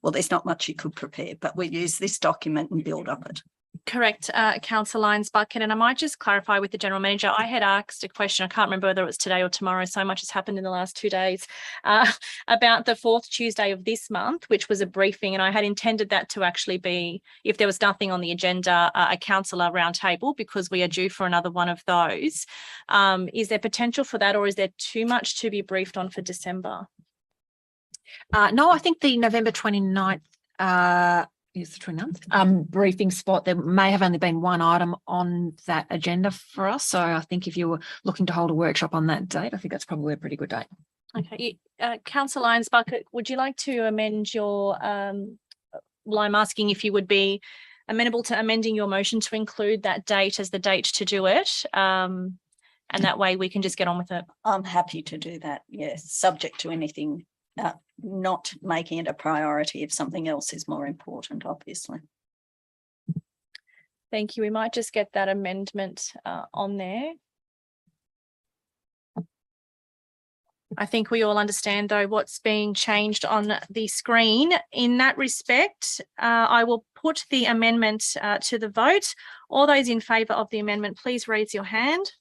Well, there's not much you could prepare, but we use this document and build up it. Correct, Councillor Lyons Bucket. And I might just clarify with the General Manager, I had asked a question, I can't remember whether it was today or tomorrow, so much has happened in the last 2 days, about the 4th Tuesday of this month, which was a briefing, and I had intended that to actually be, if there was nothing on the agenda, a councillor roundtable, because we are due for another one of those. Is there potential for that, or is there too much to be briefed on for December? No, I think the November 29th is the 29th briefing spot, there may have only been one item on that agenda for us. So I think if you were looking to hold a workshop on that date, I think that's probably a pretty good date. Okay. Councillor Lyons Bucket, would you like to amend your, well, I'm asking if you would be amenable to amending your motion to include that date as the date to do it. And that way we can just get on with it. I'm happy to do that, yes, subject to anything, not making it a priority if something else is more important, obviously. Thank you. We might just get that amendment on there. I think we all understand, though, what's being changed on the screen. In that respect, I will put the amendment to the vote. All those in favour of the amendment, please raise your hand.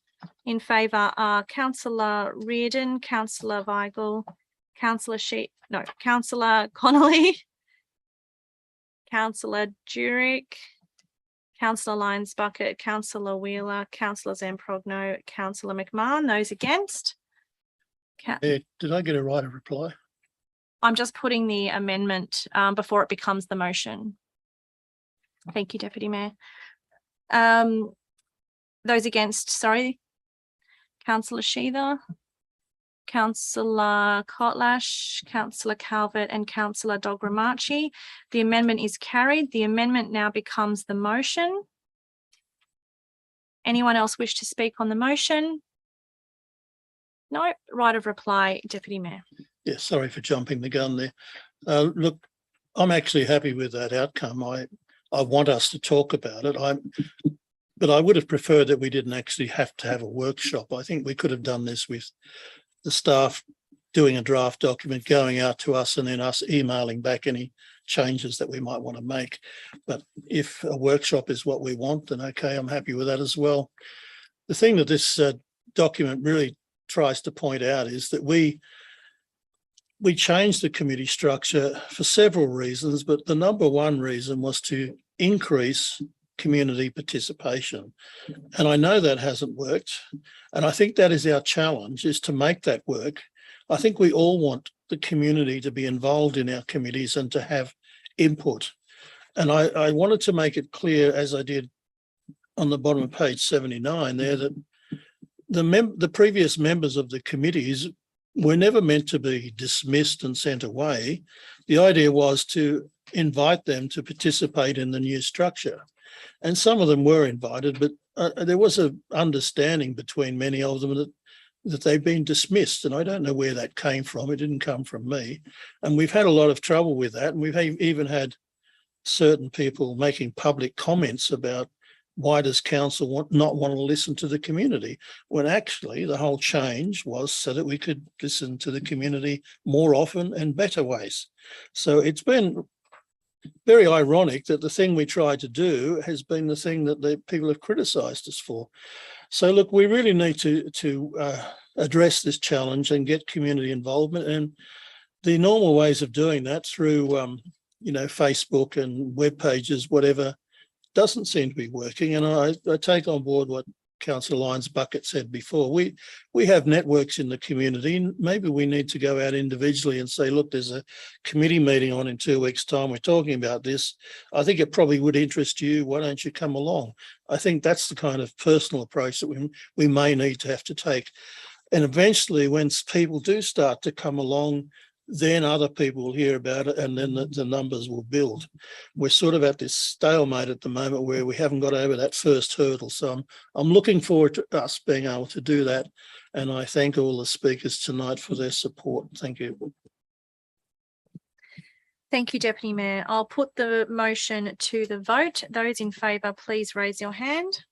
In favour are Councillor Reardon, Councillor Weigel, Councillor Connolly, Councillor Jurek, Councillor Lyons Bucket, Councillor Wheeler, Councillor Zamprogno, Councillor McMahon. Those against? Did I get a right of reply? I'm just putting the amendment before it becomes the motion. Thank you, Deputy Mayor. Those against, sorry. Councillor Sheether, Councillor Kotlash, Councillor Calvert and Councillor Dogramachi. The amendment is carried. The amendment now becomes the motion. Anyone else wish to speak on the motion? No. Right of reply, Deputy Mayor. Yes, sorry for jumping the gun there. Look, I'm actually happy with that outcome. I want us to talk about it. But I would have preferred that we didn't actually have to have a workshop. I think we could have done this with the staff doing a draft document, going out to us, and then us emailing back any changes that we might want to make. But if a workshop is what we want, then okay, I'm happy with that as well. The thing that this document really tries to point out is that we changed the committee structure for several reasons, but the number one reason was to increase community participation. And I know that hasn't worked. And I think that is our challenge, is to make that work. I think we all want the community to be involved in our committees and to have input. And I wanted to make it clear, as I did on the bottom of page 79 there, that the previous members of the committees were never meant to be dismissed and sent away. The idea was to invite them to participate in the new structure. And some of them were invited, but there was an understanding between many of them that they've been dismissed. And I don't know where that came from. It didn't come from me. And we've had a lot of trouble with that. And we've even had certain people making public comments about, why does council not want to listen to the community? When actually the whole change was so that we could listen to the community more often and better ways. So it's been very ironic that the thing we tried to do has been the thing that the people have criticised us for. So look, we really need to address this challenge and get community involvement, and the normal ways of doing that through Facebook and web pages, whatever, doesn't seem to be working. And I take on board what Councillor Lyons Bucket said before. We have networks in the community, and maybe we need to go out individually and say, look, there's a committee meeting on in 2 weeks' time. We're talking about this. I think it probably would interest you. Why don't you come along? I think that's the kind of personal approach that we may need to have to take. And eventually, when people do start to come along, then other people will hear about it, and then the numbers will build. We're sort of at this stalemate at the moment where we haven't got over that first hurdle. So I'm looking forward to us being able to do that. And I thank all the speakers tonight for their support. Thank you. Thank you, Deputy Mayor. I'll put the motion to the vote. Those in favour, please raise your hand.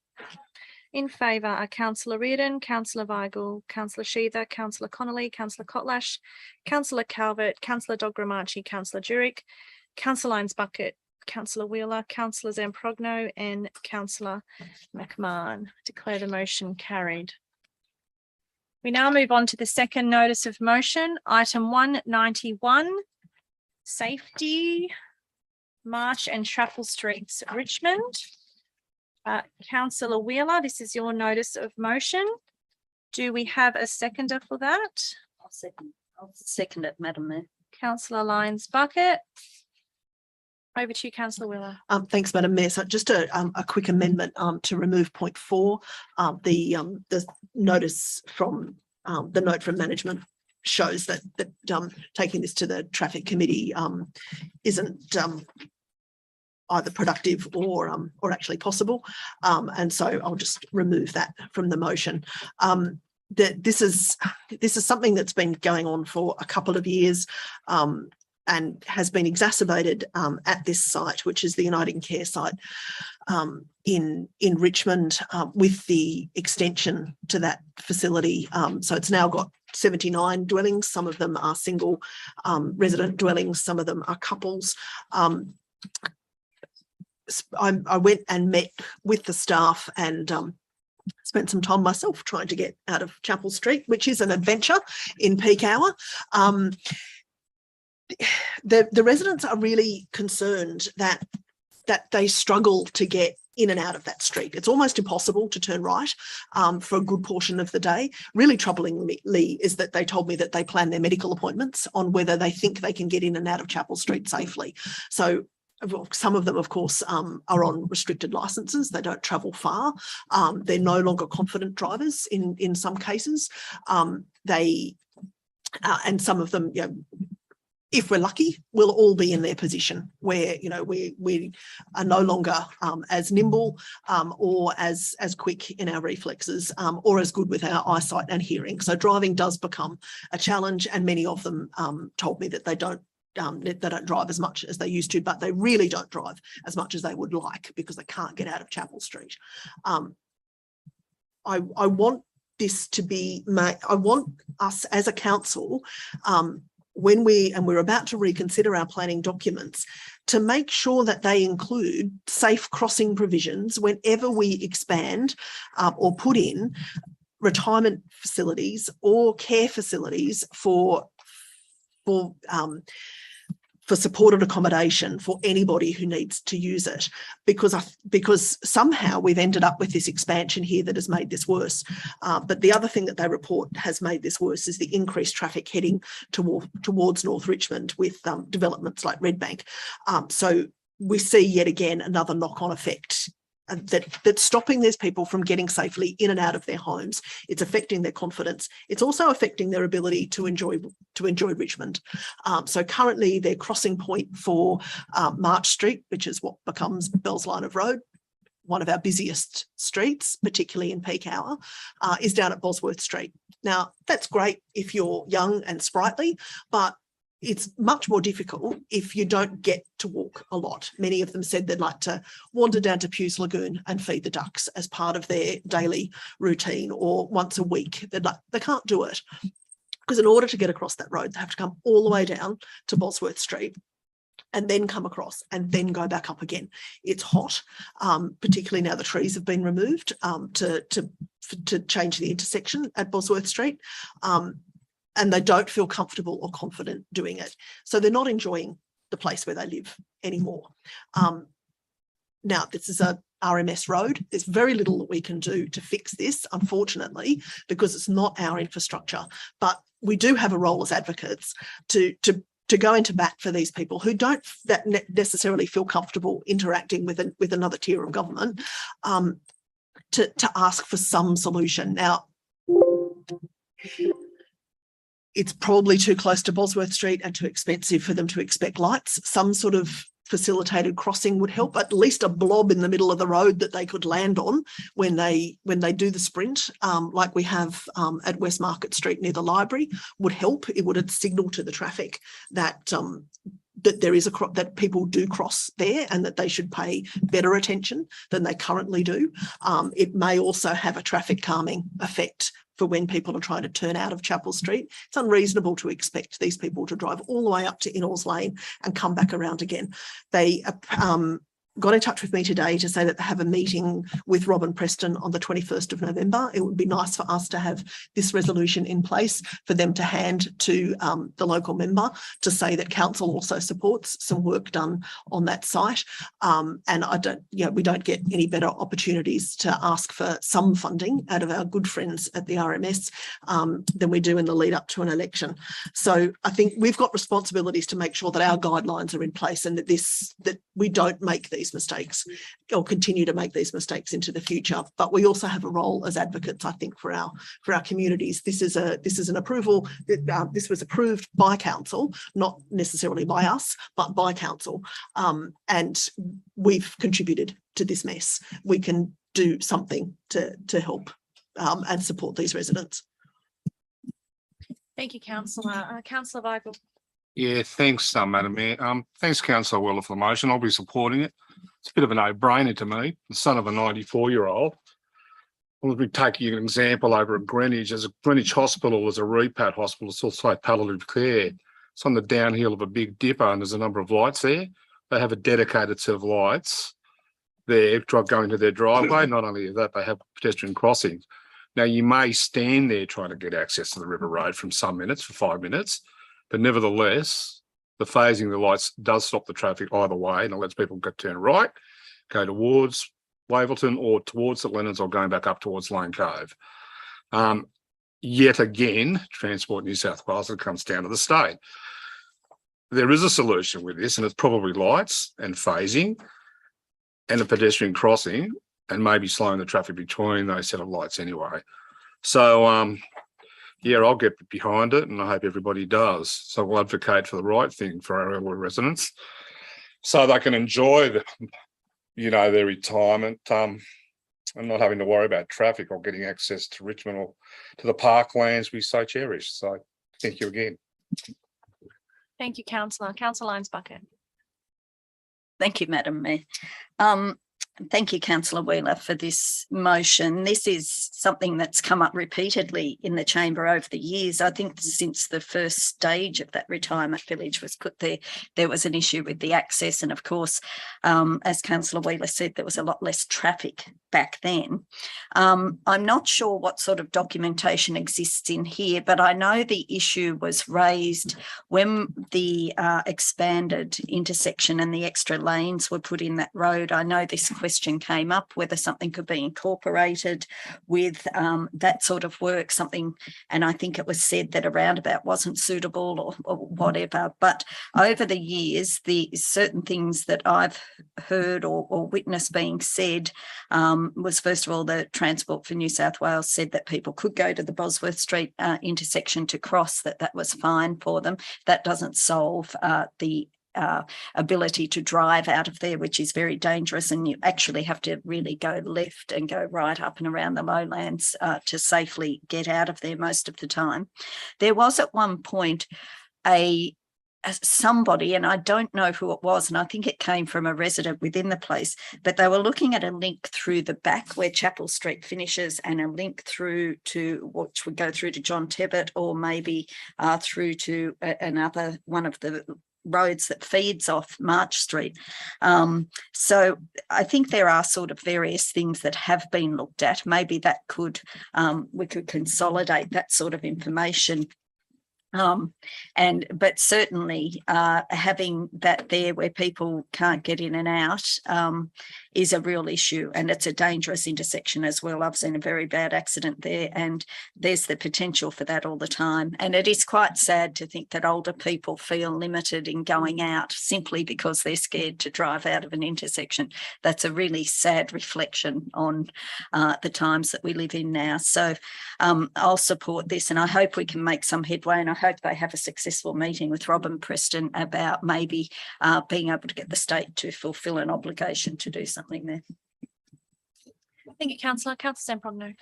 In favour are Councillor Reardon, Councillor Weigel, Councillor Sheether, Councillor Connolly, Councillor Kotlash, Councillor Calvert, Councillor Dogramachi, Councillor Jurek, Councillor Lyons Bucket, Councillor Wheeler, Councillor Zamprogno and Councillor McMahon. Declare the motion carried. We now move on to the second notice of motion, item 191, safety, March and Chapel Streets, Richmond. Councillor Wheeler, this is your notice of motion. Do we have a seconder for that? I'll second it, Madam Mayor. Councillor Lyons Bucket. Over to you, Councillor Wheeler. Thanks, Madam Mayor. So just a quick amendment to remove point 4. The notice from the note from management shows that taking this to the traffic committee isn't either productive or actually possible, and so I'll just remove that from the motion. This is something that's been going on for a couple of years and has been exacerbated at this site, which is the Uniting Care site in Richmond, with the extension to that facility. So it's now got 79 dwellings. Some of them are single resident dwellings, some of them are couples. I went and met with the staff and spent some time myself trying to get out of Chapel Street, which is an adventure in peak hour. The residents are really concerned that they struggle to get in and out of that street. It's almost impossible to turn right for a good portion of the day. Really troublingly is that they told me that they plan their medical appointments on whether they think they can get in and out of Chapel Street safely. So some of them, of course, are on restricted licenses. They don't travel far. They're no longer confident drivers in some cases. And some of them, if we're lucky, we'll all be in their position where, we are no longer as nimble or as quick in our reflexes or as good with our eyesight and hearing. So driving does become a challenge, and many of them told me that they don't drive as much as they used to, but they really don't drive as much as they would like because they can't get out of Chapel Street. I want this to be I want us as a council, when we're about to reconsider our planning documents, to make sure that they include safe crossing provisions whenever we expand or put in retirement facilities or care facilities for supported accommodation for anybody who needs to use it, because somehow we've ended up with this expansion here that has made this worse. But the other thing that they report has made this worse is the increased traffic heading towards North Richmond with developments like Redbank. So we see yet again another knock-on effect that's stopping these people from getting safely in and out of their homes. It's affecting their confidence. It's also affecting their ability to enjoy Richmond. So currently their crossing point for March Street, which is what becomes Bell's Line of Road, one of our busiest streets, particularly in peak hour, is down at Bosworth Street. Now, that's great if you're young and sprightly, but it's much more difficult if you don't get to walk a lot. Many of them said they'd like to wander down to Pew's Lagoon and feed the ducks as part of their daily routine, or once a week. They can't do it because in order to get across that road, they have to come all the way down to Bosworth Street, and then come across and then go back up again. It's hot, particularly now the trees have been removed to change the intersection at Bosworth Street. And they don't feel comfortable or confident doing it. So they're not enjoying the place where they live anymore. Now, this is a RMS road. There's very little that we can do to fix this, unfortunately, because it's not our infrastructure. But we do have a role as advocates to go into bat for these people who don't necessarily feel comfortable interacting with another tier of government, to ask for some solution. Now, it's probably too close to Bosworth Street and too expensive for them to expect lights. Some sort of facilitated crossing would help, at least a blob in the middle of the road that they could land on when they do the sprint, like we have at West Market Street near the library, would help. It would signal to the traffic that that there is that people do cross there and that they should pay better attention than they currently do. It may also have a traffic calming effect for when people are trying to turn out of Chapel Street. It's unreasonable to expect these people to drive all the way up to Inalls Lane and come back around again. They got in touch with me today to say that they have a meeting with Robin Preston on the 21st of November. It would be nice for us to have this resolution in place for them to hand to the local member to say that council also supports some work done on that site. And we don't get any better opportunities to ask for some funding out of our good friends at the RMS than we do in the lead up to an election. So I think we've got responsibilities to make sure that our guidelines are in place and that we don't make these mistakes or continue to make these mistakes into the future. But we also have a role as advocates, I think, for our communities. This is an approval. This was approved by council, not necessarily by us, but by council. And we've contributed to this mess. We can do something to help and support these residents. Thank you, Councillor. Councillor Weigel. Yeah, thanks, Madam Mayor. Thanks, Councillor Weller, for the motion. I'll be supporting it. It's a bit of a no-brainer to me. The son of a 94-year-old. I'll be taking an example over at Greenwich. There's a Greenwich Hospital, there's a repat hospital, it's also palliative care. It's on the downhill of a big dipper and there's a number of lights there. They have a dedicated set of lights there going to their driveway. Not only that, they have pedestrian crossings. Now, you may stand there trying to get access to the River Road from some minutes, for 5 minutes, but nevertheless, the phasing of the lights does stop the traffic either way and it lets people turn right, go towards Waverton or towards St Leonard's or going back up towards Lane Cove. Yet again, Transport New South Wales, it comes down to the state. There is a solution with this and it's probably lights and phasing and a pedestrian crossing and maybe slowing the traffic between those set of lights anyway. So, yeah, I'll get behind it and I hope everybody does. So we'll advocate for the right thing for our elderly residents so they can enjoy their retirement and not having to worry about traffic or getting access to Richmond or to the parklands we so cherish. So thank you again. Thank you, Councillor. Councillor Lyons-Bucket. Thank you, Madam Mayor. Thank you, Councillor Wheeler, for this motion. This is something that's come up repeatedly in the chamber over the years. I think since the first stage of that retirement village was put there, there was an issue with the access. And of course, as Councillor Wheeler said, there was a lot less traffic back then. I'm not sure what sort of documentation exists in here, but I know the issue was raised when the expanded intersection and the extra lanes were put in that road. I know this question came up, whether something could be incorporated with that sort of work, and I think it was said that a roundabout wasn't suitable or whatever. But over the years, the certain things that I've heard or witnessed being said was, first of all, the Transport for New South Wales said that people could go to the Bosworth Street intersection to cross, that was fine for them. That doesn't solve the ability to drive out of there, which is very dangerous, and you actually have to really go left and go right up and around the lowlands to safely get out of there most of the time. There was at one point somebody, and I don't know who it was, and I think it came from a resident within the place, but they were looking at a link through the back where Chapel Street finishes and a link through to, which would go through to John Tebbit or maybe through to another one of the roads that feeds off March Street. So I think there are sort of various things that have been looked at. Maybe that could, we could consolidate that sort of information. But certainly having that there where people can't get in and out is a real issue, and it's a dangerous intersection as well. I've seen a very bad accident there, and there's the potential for that all the time. And it is quite sad to think that older people feel limited in going out simply because they're scared to drive out of an intersection. That's a really sad reflection on the times that we live in now. So I'll support this, and I hope we can make some headway, and I hope they have a successful meeting with Rob and Preston about maybe being able to get the state to fulfil an obligation to do something there. Thank you, Councillor. Councillor Zamprogno.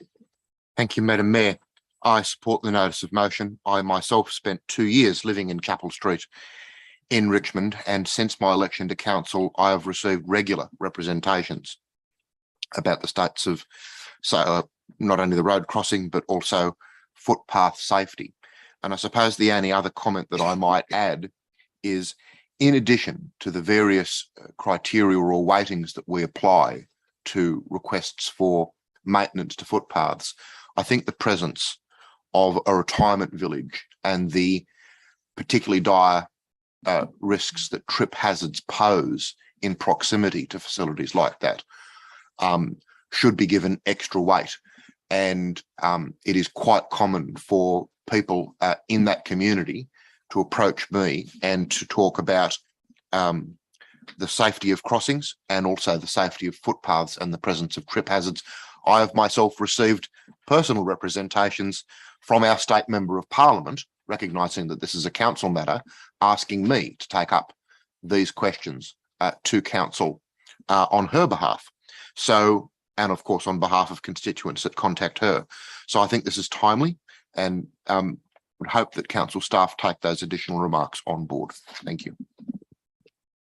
Thank you, Madam Mayor. I support the notice of motion. I myself spent 2 years living in Chapel Street in Richmond, and since my election to council, I have received regular representations about the states of not only the road crossing, but also footpath safety. And I suppose the only other comment that I might add is, in addition to the various criteria or weightings that we apply to requests for maintenance to footpaths, I think the presence of a retirement village and the particularly dire risks that trip hazards pose in proximity to facilities like that should be given extra weight. And it is quite common for people in that community to approach me and to talk about the safety of crossings and also the safety of footpaths and the presence of trip hazards. I have myself received personal representations from our state member of parliament, recognising that this is a council matter, asking me to take up these questions to council on her behalf. So, and of course, on behalf of constituents that contact her. So I think this is timely, and would hope that council staff take those additional remarks on board. Thank you.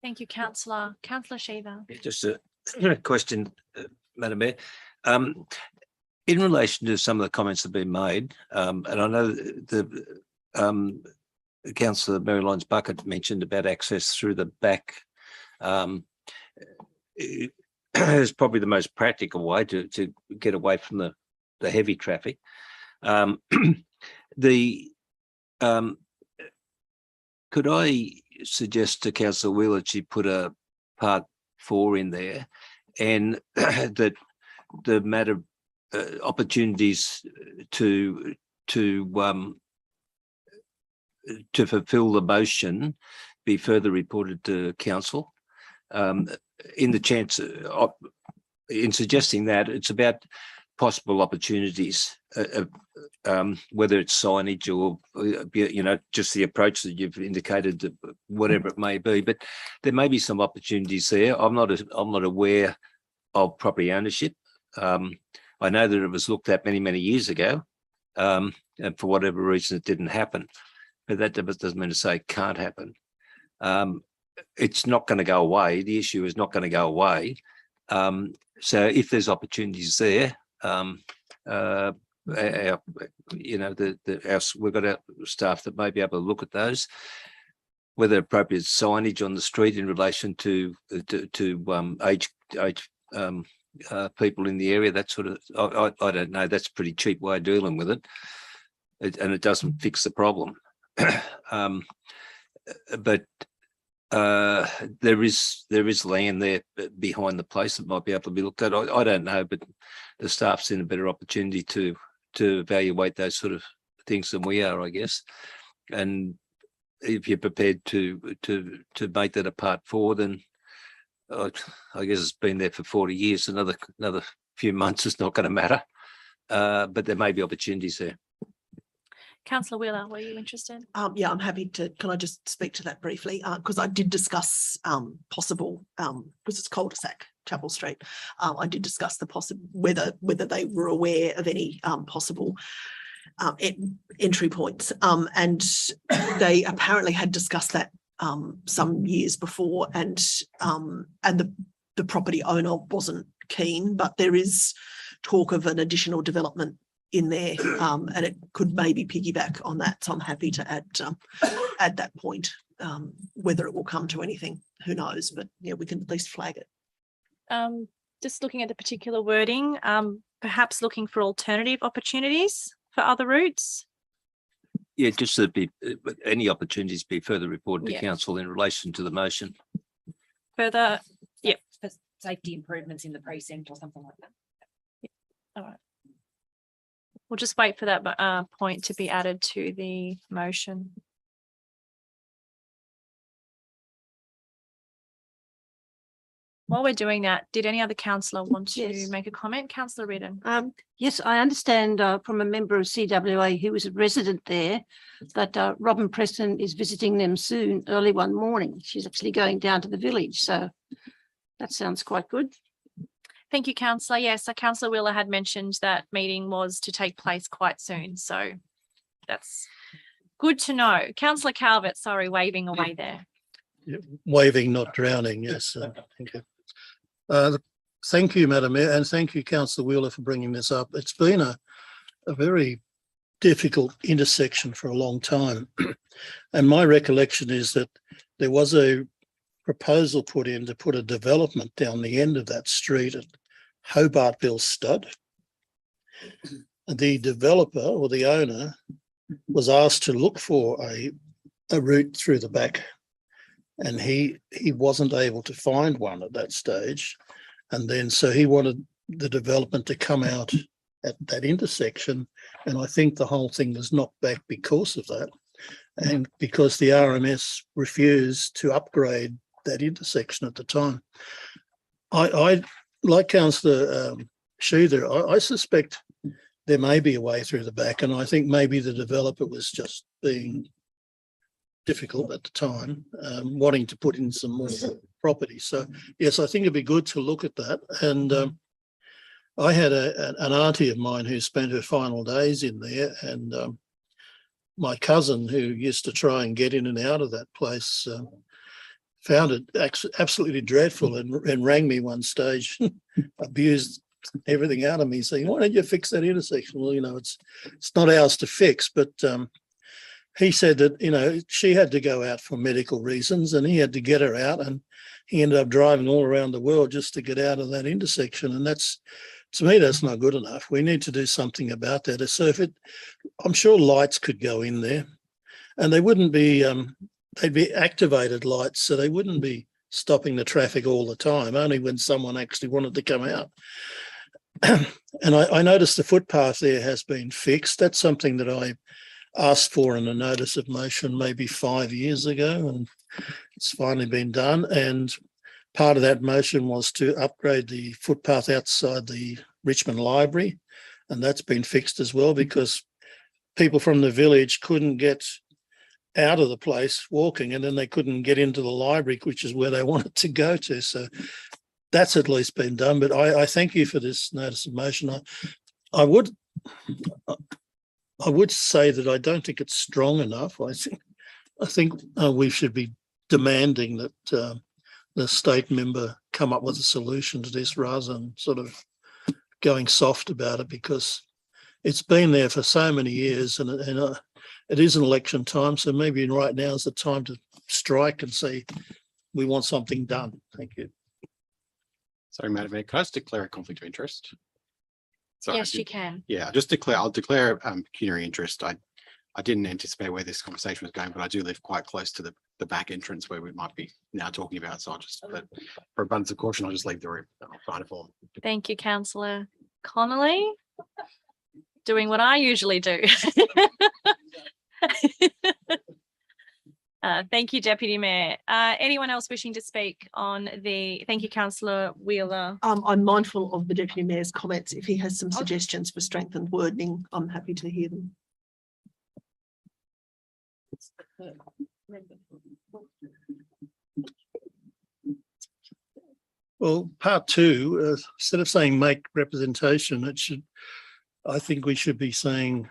Thank you, Councillor. Councillor Shiva. Just a question, Madam Mayor. In relation to some of the comments that have been made, and I know the Councillor Mary Lyons Bucket mentioned about access through the back. Is probably the most practical way to get away from the heavy traffic. Could I suggest to Councillor Wheeler that she put a part 4 in there, and that the matter opportunities to fulfil the motion be further reported to council? In the chance of, in suggesting that, it's about possible opportunities, whether it's signage or just the approach that you've indicated, whatever it may be. But there may be some opportunities there. I'm not aware of property ownership. I know that it was looked at many years ago, and for whatever reason it didn't happen. But that doesn't mean to say it can't happen. It's not going to go away. The issue is not going to go away. So if there's opportunities there, we've got our staff that may be able to look at those, whether appropriate signage on the street in relation to age people in the area, that sort of. I don't know. That's a pretty cheap way of dealing with it, and it doesn't fix the problem. But there is land there behind the place that might be able to be looked at. I don't know, but the staff's in a better opportunity to evaluate those sort of things than we are, I guess. And if you're prepared to make that a part 4, then I guess it's been there for 40 years. Another few months is not going to matter, but there may be opportunities there. Councillor Wheeler, were you interested? Yeah, I'm happy to. Can I just speak to that briefly? Because I did discuss possible, because it's cul-de-sac, Chapel Street. I did discuss the possible whether they were aware of any possible entry points, and they apparently had discussed that some years before, and the property owner wasn't keen, but there is talk of an additional development in there, and it could maybe piggyback on that. So I'm happy to add that point Whether it will come to anything, who knows? But yeah, we can at least flag it. Just looking at the particular wording, perhaps looking for alternative opportunities for other routes. Yeah, just to be any opportunities be further reported to Yeah. council in relation to the motion. Further, yep. For safety improvements in the precinct or something like that. All right. We'll just wait for that point to be added to the motion. While we're doing that, did any other councillor want to Yes. make a comment? Councillor Redden. Yes, I understand from a member of CWA who was a resident there that Robin Preston is visiting them soon, early one morning. She's actually going down to the village. So that sounds quite good. Thank you, councillor. Yes, so councillor Wheeler had mentioned that meeting was to take place quite soon. So that's good to know. Councillor Calvert, sorry, waving away there. Waving, not drowning. Yes. Thank you. Thank you, Madam Mayor, and thank you, Councillor Wheeler, for bringing this up. It's been a very difficult intersection for a long time. And my recollection is that there was a proposal put in to put a development down the end of that street at Hobartville Stud. The developer or the owner was asked to look for a route through the back, and he wasn't able to find one at that stage. And then so he wanted the development to come out at that intersection, and I think the whole thing was knocked back because of that, and because the RMS refused to upgrade that intersection at the time. I like Councillor Sheether, I suspect there may be a way through the back, and I think maybe the developer was just being difficult at the time, wanting to put in some more property. So yes, I think it'd be good to look at that. And I had an auntie of mine who spent her final days in there, and my cousin, who used to try and get in and out of that place, found it absolutely dreadful, and rang me one stage, abused everything out of me, saying, "Why don't you fix that intersection?" Well, you know, it's not ours to fix, but he said that, you know, she had to go out for medical reasons, and he had to get her out, and he ended up driving all around the world just to get out of that intersection. And that's, to me, that's not good enough. We need to do something about that. So I'm sure lights could go in there, and they wouldn't be, they'd be activated lights, so they wouldn't be stopping the traffic all the time, only when someone actually wanted to come out. And I noticed the footpath there has been fixed. That's something that I asked for in a notice of motion maybe 5 years ago, and it's finally been done. And part of that motion was to upgrade the footpath outside the Richmond Library, and that's been fixed as well, because people from the village couldn't get out of the place walking, and then they couldn't get into the library, which is where they wanted to go to. So that's at least been done. But I thank you for this notice of motion. I would say that I don't think it's strong enough. I think we should be demanding that the state member come up with a solution to this, rather than sort of going soft about it, because it's been there for so many years, and it is an election time. So maybe right now is the time to strike and say we want something done. Thank you. Sorry, Madam Mayor, can I just declare a conflict of interest? Sorry, Yes, you can. Yeah, I'll declare pecuniary interest. I didn't anticipate where this conversation was going, but I do live quite close to the back entrance where we might be now talking about. So but for abundance of caution, I'll just leave the room. I'll find a form. Thank you, Councillor Connolly. Doing what I usually do. Thank you, Deputy Mayor. Anyone else wishing to speak on the, thank you, Councillor Wheeler. I'm mindful of the Deputy Mayor's comments. If he has some suggestions for strengthened wording, I'm happy to hear them. Well, part two, instead of saying make representation, I think we should be saying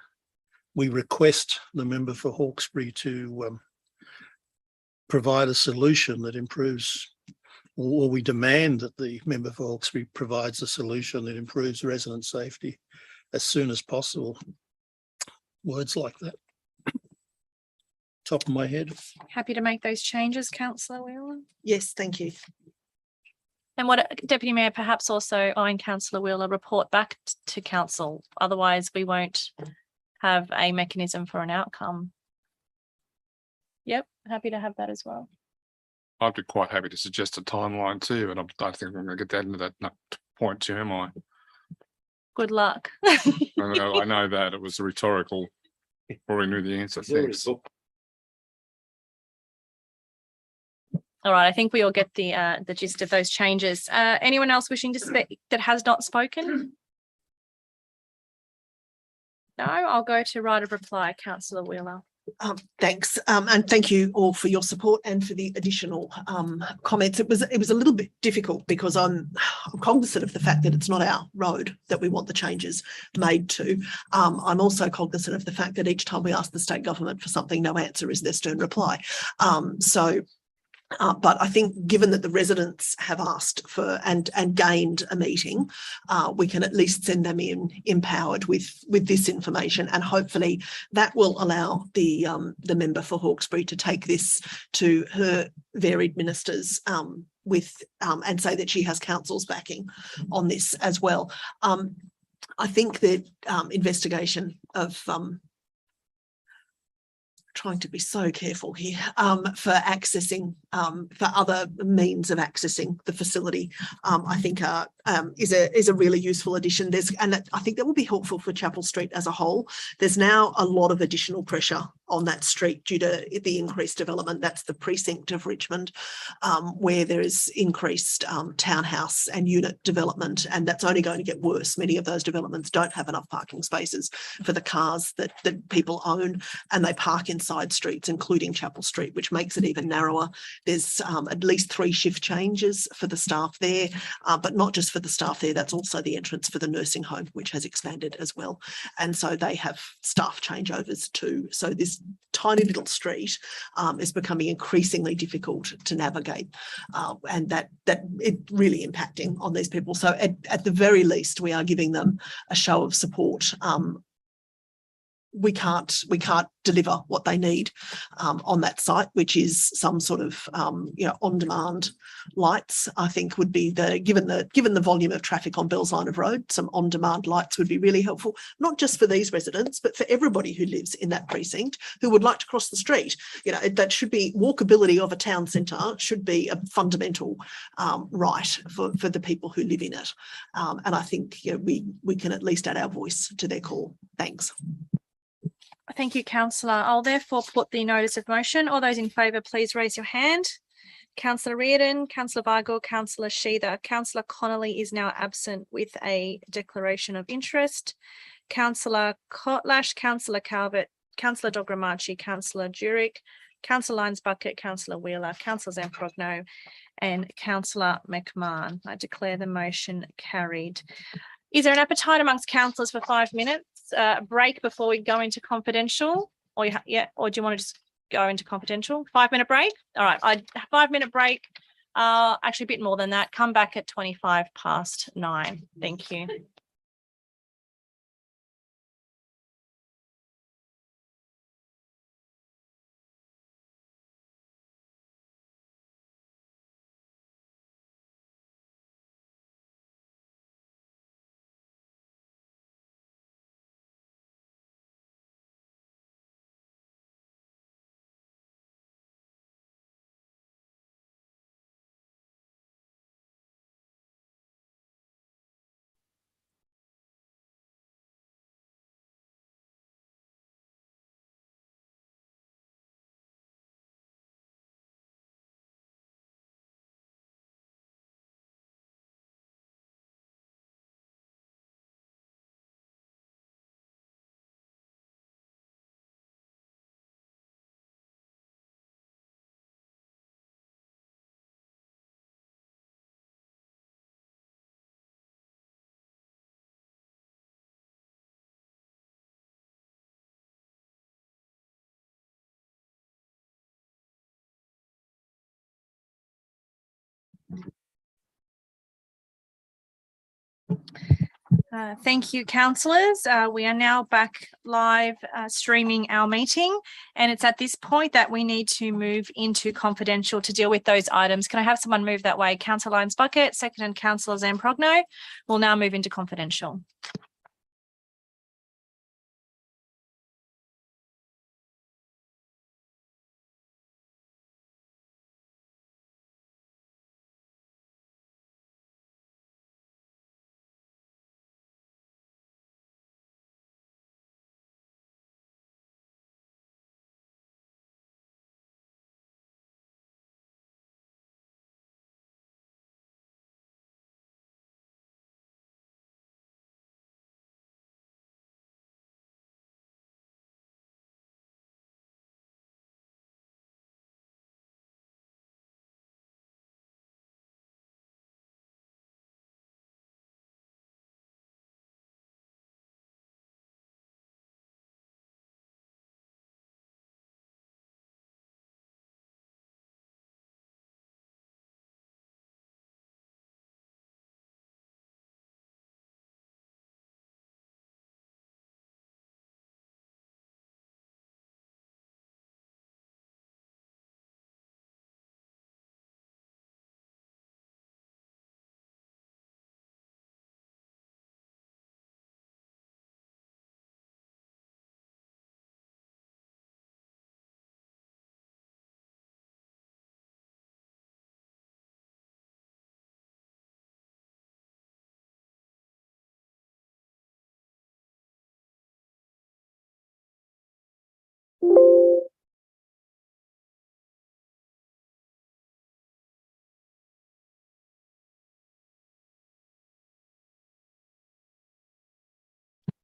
we request the member for Hawkesbury to provide a solution that improves, or we demand that the member for Hawkesbury provides a solution that improves resident safety as soon as possible. Words like that. top of my head. Happy to make those changes, councillor Wheeler. Yes, thank you. And what Deputy Mayor, perhaps also and councillor Wheeler report back to council. Otherwise, we won't have a mechanism for an outcome. Yep, happy to have that as well. I'd be quite happy to suggest a timeline too, and I don't think I'm going to get that into that point too, am I? Good luck. I know that it was rhetorical. Already knew the answer. Thanks. All right, I think we all get the gist of those changes. Anyone else wishing to speak that has not spoken? No, I'll go to right of reply, councillor Wheeler. Thanks. And thank you all for your support and for the additional comments. It was a little bit difficult because I'm cognizant of the fact that it's not our road that we want the changes made to. I'm also cognizant of the fact that each time we ask the state government for something, no answer is their stern reply. But I think given that the residents have asked for and gained a meeting, we can at least send them in empowered with this information, and hopefully that will allow the member for Hawkesbury to take this to her varied ministers and say that she has council's backing on this as well. I think that investigation of trying to be so careful here for accessing for other means of accessing the facility, I think is a really useful addition. I think that will be helpful for Chapel Street as a whole. There's now a lot of additional pressure on that street due to the increased development. That's the precinct of Richmond, where there is increased townhouse and unit development, and that's only going to get worse. Many of those developments don't have enough parking spaces for the cars that people own, and they park in side streets, including Chapel Street, which makes it even narrower. There's at least 3 shift changes for the staff there, but not just for the staff there, that's also the entrance for the nursing home, which has expanded as well. And so they have staff changeovers too. So this tiny little street is becoming increasingly difficult to navigate, and that it really impacting on these people. So at the very least, we are giving them a show of support. We can't deliver what they need on that site, which is some sort of on-demand lights. I think would be given the volume of traffic on Bell's Line of Road, some on-demand lights would be really helpful, not just for these residents, but for everybody who lives in that precinct who would like to cross the street. That should be walkability of a town centre should be a fundamental right for the people who live in it. And I think we can at least add our voice to their call. Thanks. Thank you, councillor. I'll therefore put the notice of motion. All those in favour, please raise your hand. Councillor Reardon, councillor Vigel, councillor Sheether. Councillor Connolly is now absent with a declaration of interest. Councillor Kotlash, councillor Calvert, councillor Dogramachi, councillor Jurek, councillor Lyons Bucket, councillor Wheeler, councillor Zamprogno, and councillor McMahon. I declare the motion carried. Is there an appetite amongst councillors for 5 minutes? Break before we go into confidential, or do you want to just go into confidential? 5-minute break. All right, 5-minute break. Actually, a bit more than that. Come back at 9:25. Thank you. Thank you, councillors. We are now back live streaming our meeting, and it's at this point that we need to move into confidential to deal with those items. Can I have someone move that way? Councillor Lyons Bucket, second, and Councillor Zamprogno. We'll now move into confidential.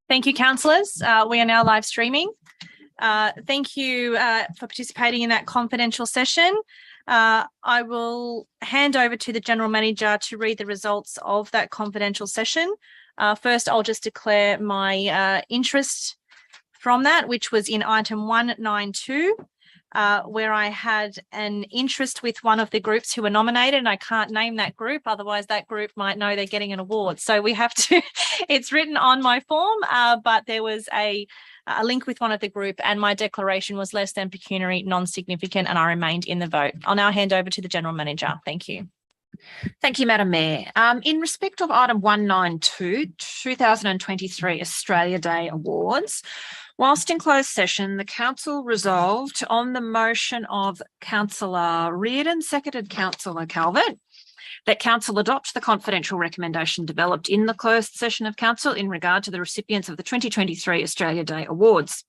Thank you, councillors. We are now live streaming. Thank you for participating in that confidential session. I will hand over to the General Manager to read the results of that confidential session. First, I'll just declare my interest from that, which was in item 192, where I had an interest with one of the groups who were nominated, and I can't name that group, otherwise that group might know they're getting an award. So we have to, it's written on my form, but there was a link with one of the group, and my declaration was less than pecuniary, non-significant, and I remained in the vote. I'll now hand over to the General Manager. Thank you. Thank you, Madam Mayor. In respect of item 192, 2023 Australia Day Awards, whilst in closed session, the Council resolved on the motion of Councillor Reardon, seconded Councillor Calvert, that Council adopt the confidential recommendation developed in the closed session of Council in regard to the recipients of the 2023 Australia Day Awards.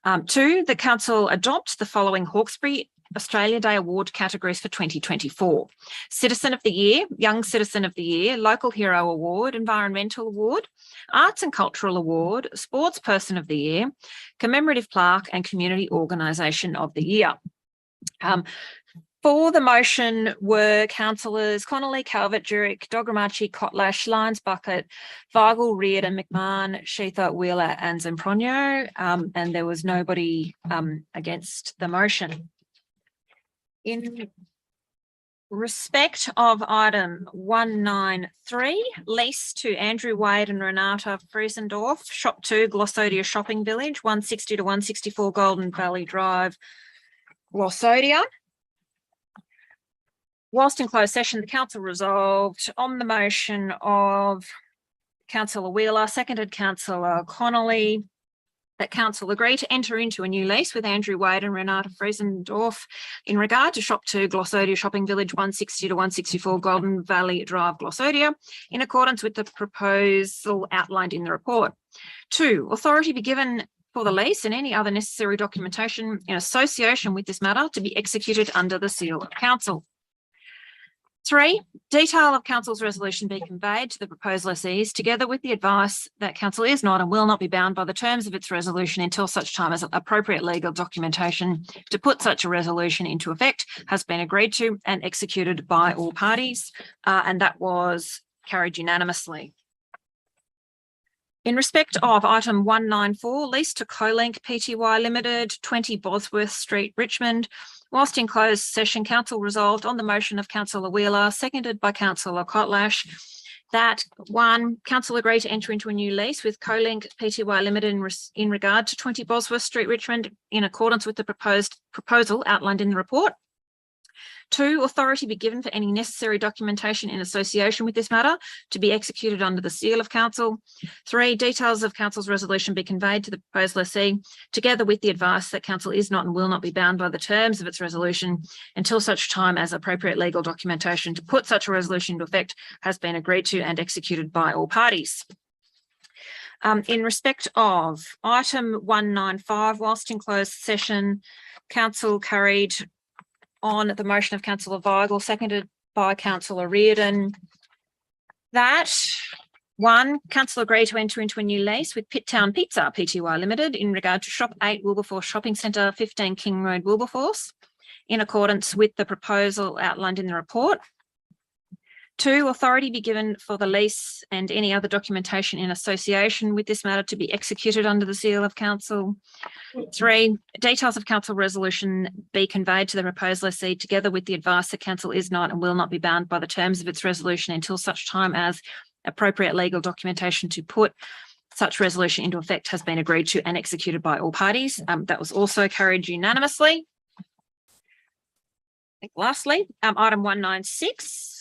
2, the Council adopt the following Hawkesbury Australia Day Award categories for 2024. Citizen of the Year, Young Citizen of the Year, Local Hero Award, Environmental Award, Arts and Cultural Award, Sports Person of the Year, Commemorative Plaque, and Community Organisation of the Year. For the motion were councillors Connolly, Calvert, Jurek, Dogramachi, Kotlash, Lyons Bucket, Weigel, Reardon, McMahon, Sheetha, Wheeler, and Zempronio, and there was nobody against the motion. In respect of item 193, lease to Andrew Wade and Renata Friesendorf, Shop 2, Glossodia Shopping Village, 160 to 164 Golden Valley Drive, Glossodia. Whilst in closed session, the Council resolved on the motion of Councillor Wheeler, seconded Councillor Connolly, that Council agree to enter into a new lease with Andrew Wade and Renata Friesendorf in regard to Shop 2, Glossodia Shopping Village, 160 to 164 Golden Valley Drive, Glossodia, in accordance with the proposal outlined in the report. 2, authority be given for the lease and any other necessary documentation in association with this matter to be executed under the seal of Council. 3, detail of Council's resolution be conveyed to the proposed lessees, together with the advice that Council is not and will not be bound by the terms of its resolution until such time as appropriate legal documentation to put such a resolution into effect has been agreed to and executed by all parties, and that was carried unanimously. In respect of item 194, lease to Colink Pty Limited, 20 Bosworth Street, Richmond. Whilst in closed session, Council resolved on the motion of Councillor Wheeler, seconded by Councillor Kotlash, That one, council agree to enter into a new lease with CoLink Pty Limited in regard to 20 Bosworth Street, Richmond, in accordance with the proposal outlined in the report. 2, authority be given for any necessary documentation in association with this matter to be executed under the seal of council. 3, details of council's resolution be conveyed to the proposed lessee, together with the advice that council is not and will not be bound by the terms of its resolution until such time as appropriate legal documentation to put such a resolution into effect has been agreed to and executed by all parties. In respect of item 195, whilst in closed session, council carried on the motion of Councillor Weigel, seconded by Councillor Reardon, that 1, council agree to enter into a new lease with Pittown Pizza Pty Limited in regard to Shop 8 Wilberforce Shopping Centre, 15 King Road, Wilberforce, in accordance with the proposal outlined in the report. 2, authority be given for the lease and any other documentation in association with this matter to be executed under the seal of council. 3, details of council resolution be conveyed to the proposed lessee together with the advice that council is not and will not be bound by the terms of its resolution until such time as appropriate legal documentation to put such resolution into effect has been agreed to and executed by all parties. That was also carried unanimously. Lastly, item 196.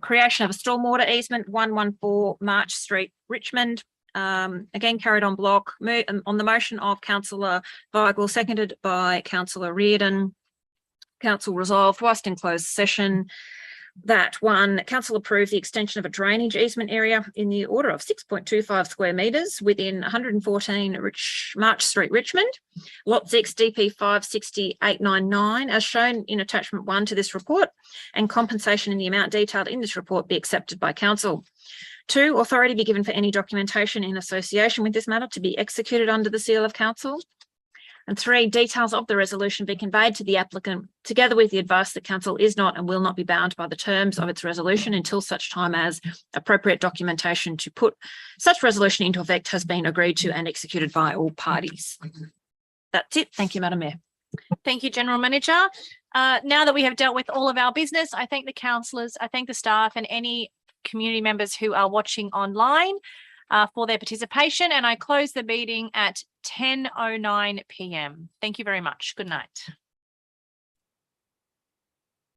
Creation of a stormwater easement, 114 March Street, Richmond. Again, carried on block on the motion of Councillor Weigel, seconded by Councillor Reardon. Council resolved whilst in closed session that 1, council approve the extension of a drainage easement area in the order of 6.25 square metres within 114 March Street, Richmond, lot 6 DP 560899, as shown in attachment 1 to this report, and compensation in the amount detailed in this report be accepted by council. 2, authority be given for any documentation in association with this matter to be executed under the seal of council. And 3, details of the resolution be conveyed to the applicant together with the advice that council is not and will not be bound by the terms of its resolution until such time as appropriate documentation to put such resolution into effect has been agreed to and executed by all parties. That's it. Thank you, Madam Mayor. Thank you, General Manager. Now that we have dealt with all of our business, I thank the councillors, I thank the staff and any community members who are watching online for their participation, and I close the meeting at 10:09 p.m. Thank you very much. Good night.